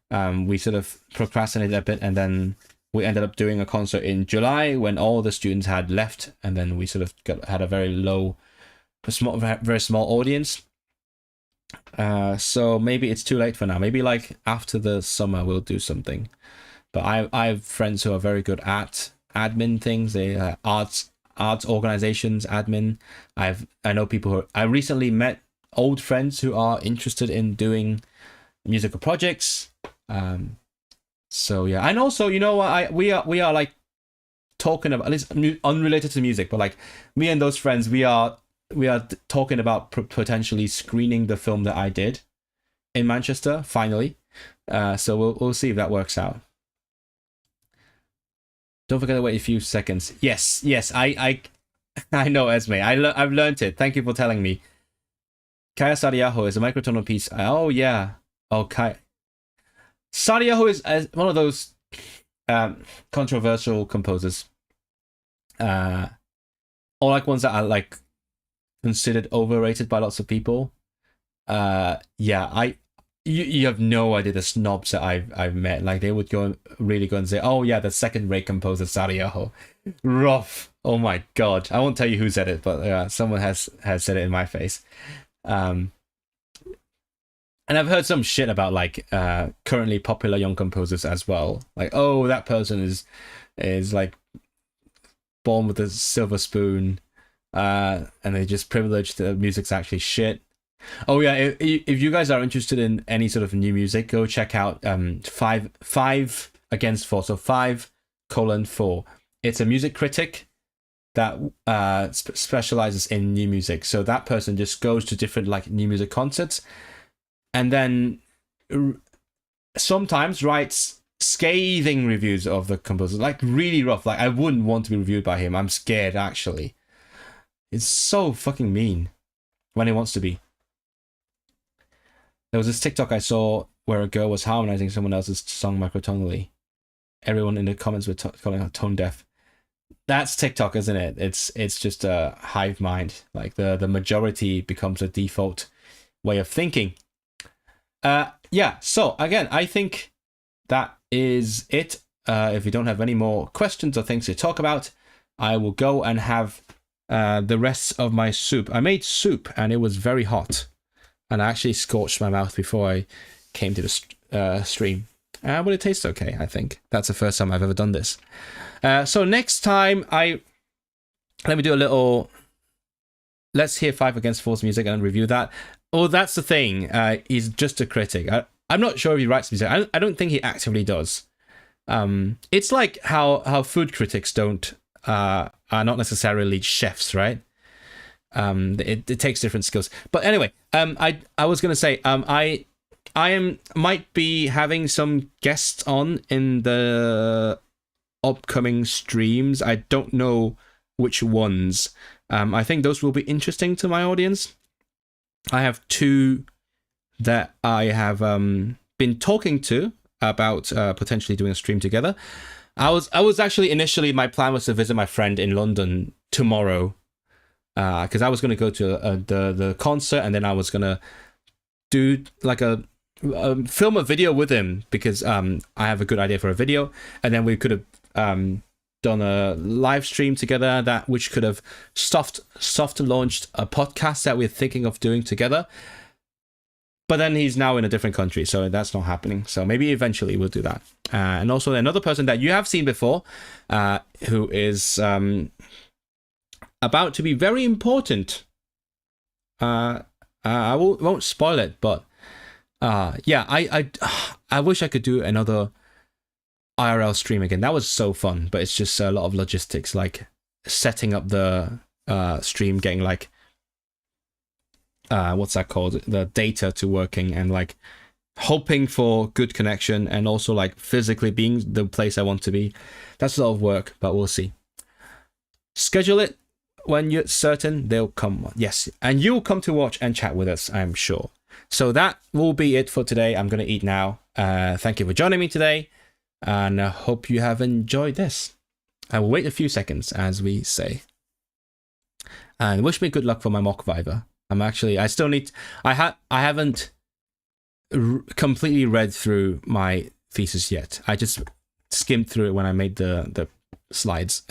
we sort of procrastinated a bit, and then we ended up doing a concert in July when all the students had left, and then we sort of had a very very small audience. So maybe it's too late for now. Maybe like after the summer we'll do something. But I have friends who are very good at admin things. They arts organizations admin. I know people who I recently met old friends who are interested in doing musical projects. So yeah, and also, you know what, we are like talking about, at least unrelated to music, but like me and those friends, we are talking about potentially screening the film that I did in Manchester finally. So we'll see if that works out. Don't forget to wait a few seconds. Yes, I know, Esme. I've learned it. Thank you for telling me. Kaya Sariaho is a microtonal piece. Oh, yeah. Okay. Sariaho is one of those controversial composers. Or like ones that are like considered overrated by lots of people. Yeah, you have no idea the snobs that I've met. Like they would really go and say, "Oh yeah, the second-rate composer Sariaho." Rough. Oh my god. I won't tell you who said it, but someone has said it in my face. And I've heard some shit about like currently popular young composers as well. Like, oh, that person is like born with a silver spoon, and they just privileged. The music's actually shit. Oh yeah, if you guys are interested in any sort of new music, go check out 5 against 4. So 5:4. It's a music critic that specializes in new music. So that person just goes to different like new music concerts, and then sometimes writes scathing reviews of the composer, like really rough. Like I wouldn't want to be reviewed by him. I'm scared actually. It's so fucking mean when he wants to be. There was this TikTok I saw where a girl was harmonizing someone else's song microtonally. Everyone in the comments were calling her tone deaf. That's TikTok, isn't it? It's just a hive mind. Like the majority becomes a default way of thinking. Yeah. So again, I think that is it. If you don't have any more questions or things to talk about, I will go and have the rest of my soup. I made soup and it was very hot. And I actually scorched my mouth before I came to the stream. But it tastes okay, I think. That's the first time I've ever done this. So next time, let me do a little... Let's hear 5:4's music and review that. Oh, that's the thing. He's just a critic. I'm not sure if he writes music. I don't think he actively does. It's like how food critics are not necessarily chefs, right? It takes different skills, but anyway, I was gonna say, I might be having some guests on in the upcoming streams. I don't know which ones. I think those will be interesting to my audience. I have 2 that I have been talking to about potentially doing a stream together. I was actually initially, my plan was to visit my friend in London tomorrow. Because I was going to go to the concert, and then I was going to do like film a video with him, because I have a good idea for a video, and then we could have done a live stream together, which could have soft launched a podcast that we're thinking of doing together. But then he's now in a different country, so that's not happening. So maybe eventually we'll do that. And also another person that you have seen before, who is... about to be very important. I won't spoil it, but yeah, I wish I could do another IRL stream again. That was so fun, but it's just a lot of logistics, like setting up the stream, getting like what's that called, the data to working, and like hoping for good connection, and also like physically being the place I want to be. That's a lot of work, but we'll see. Schedule it. When you're certain, they'll come. Yes, and you'll come to watch and chat with us, I'm sure. So that will be it for today. I'm going to eat now. Thank you for joining me today, and I hope you have enjoyed this. I will wait a few seconds, as we say. And wish me good luck for my mock viva. I haven't completely read through my thesis yet. I just skimmed through it when I made the slides.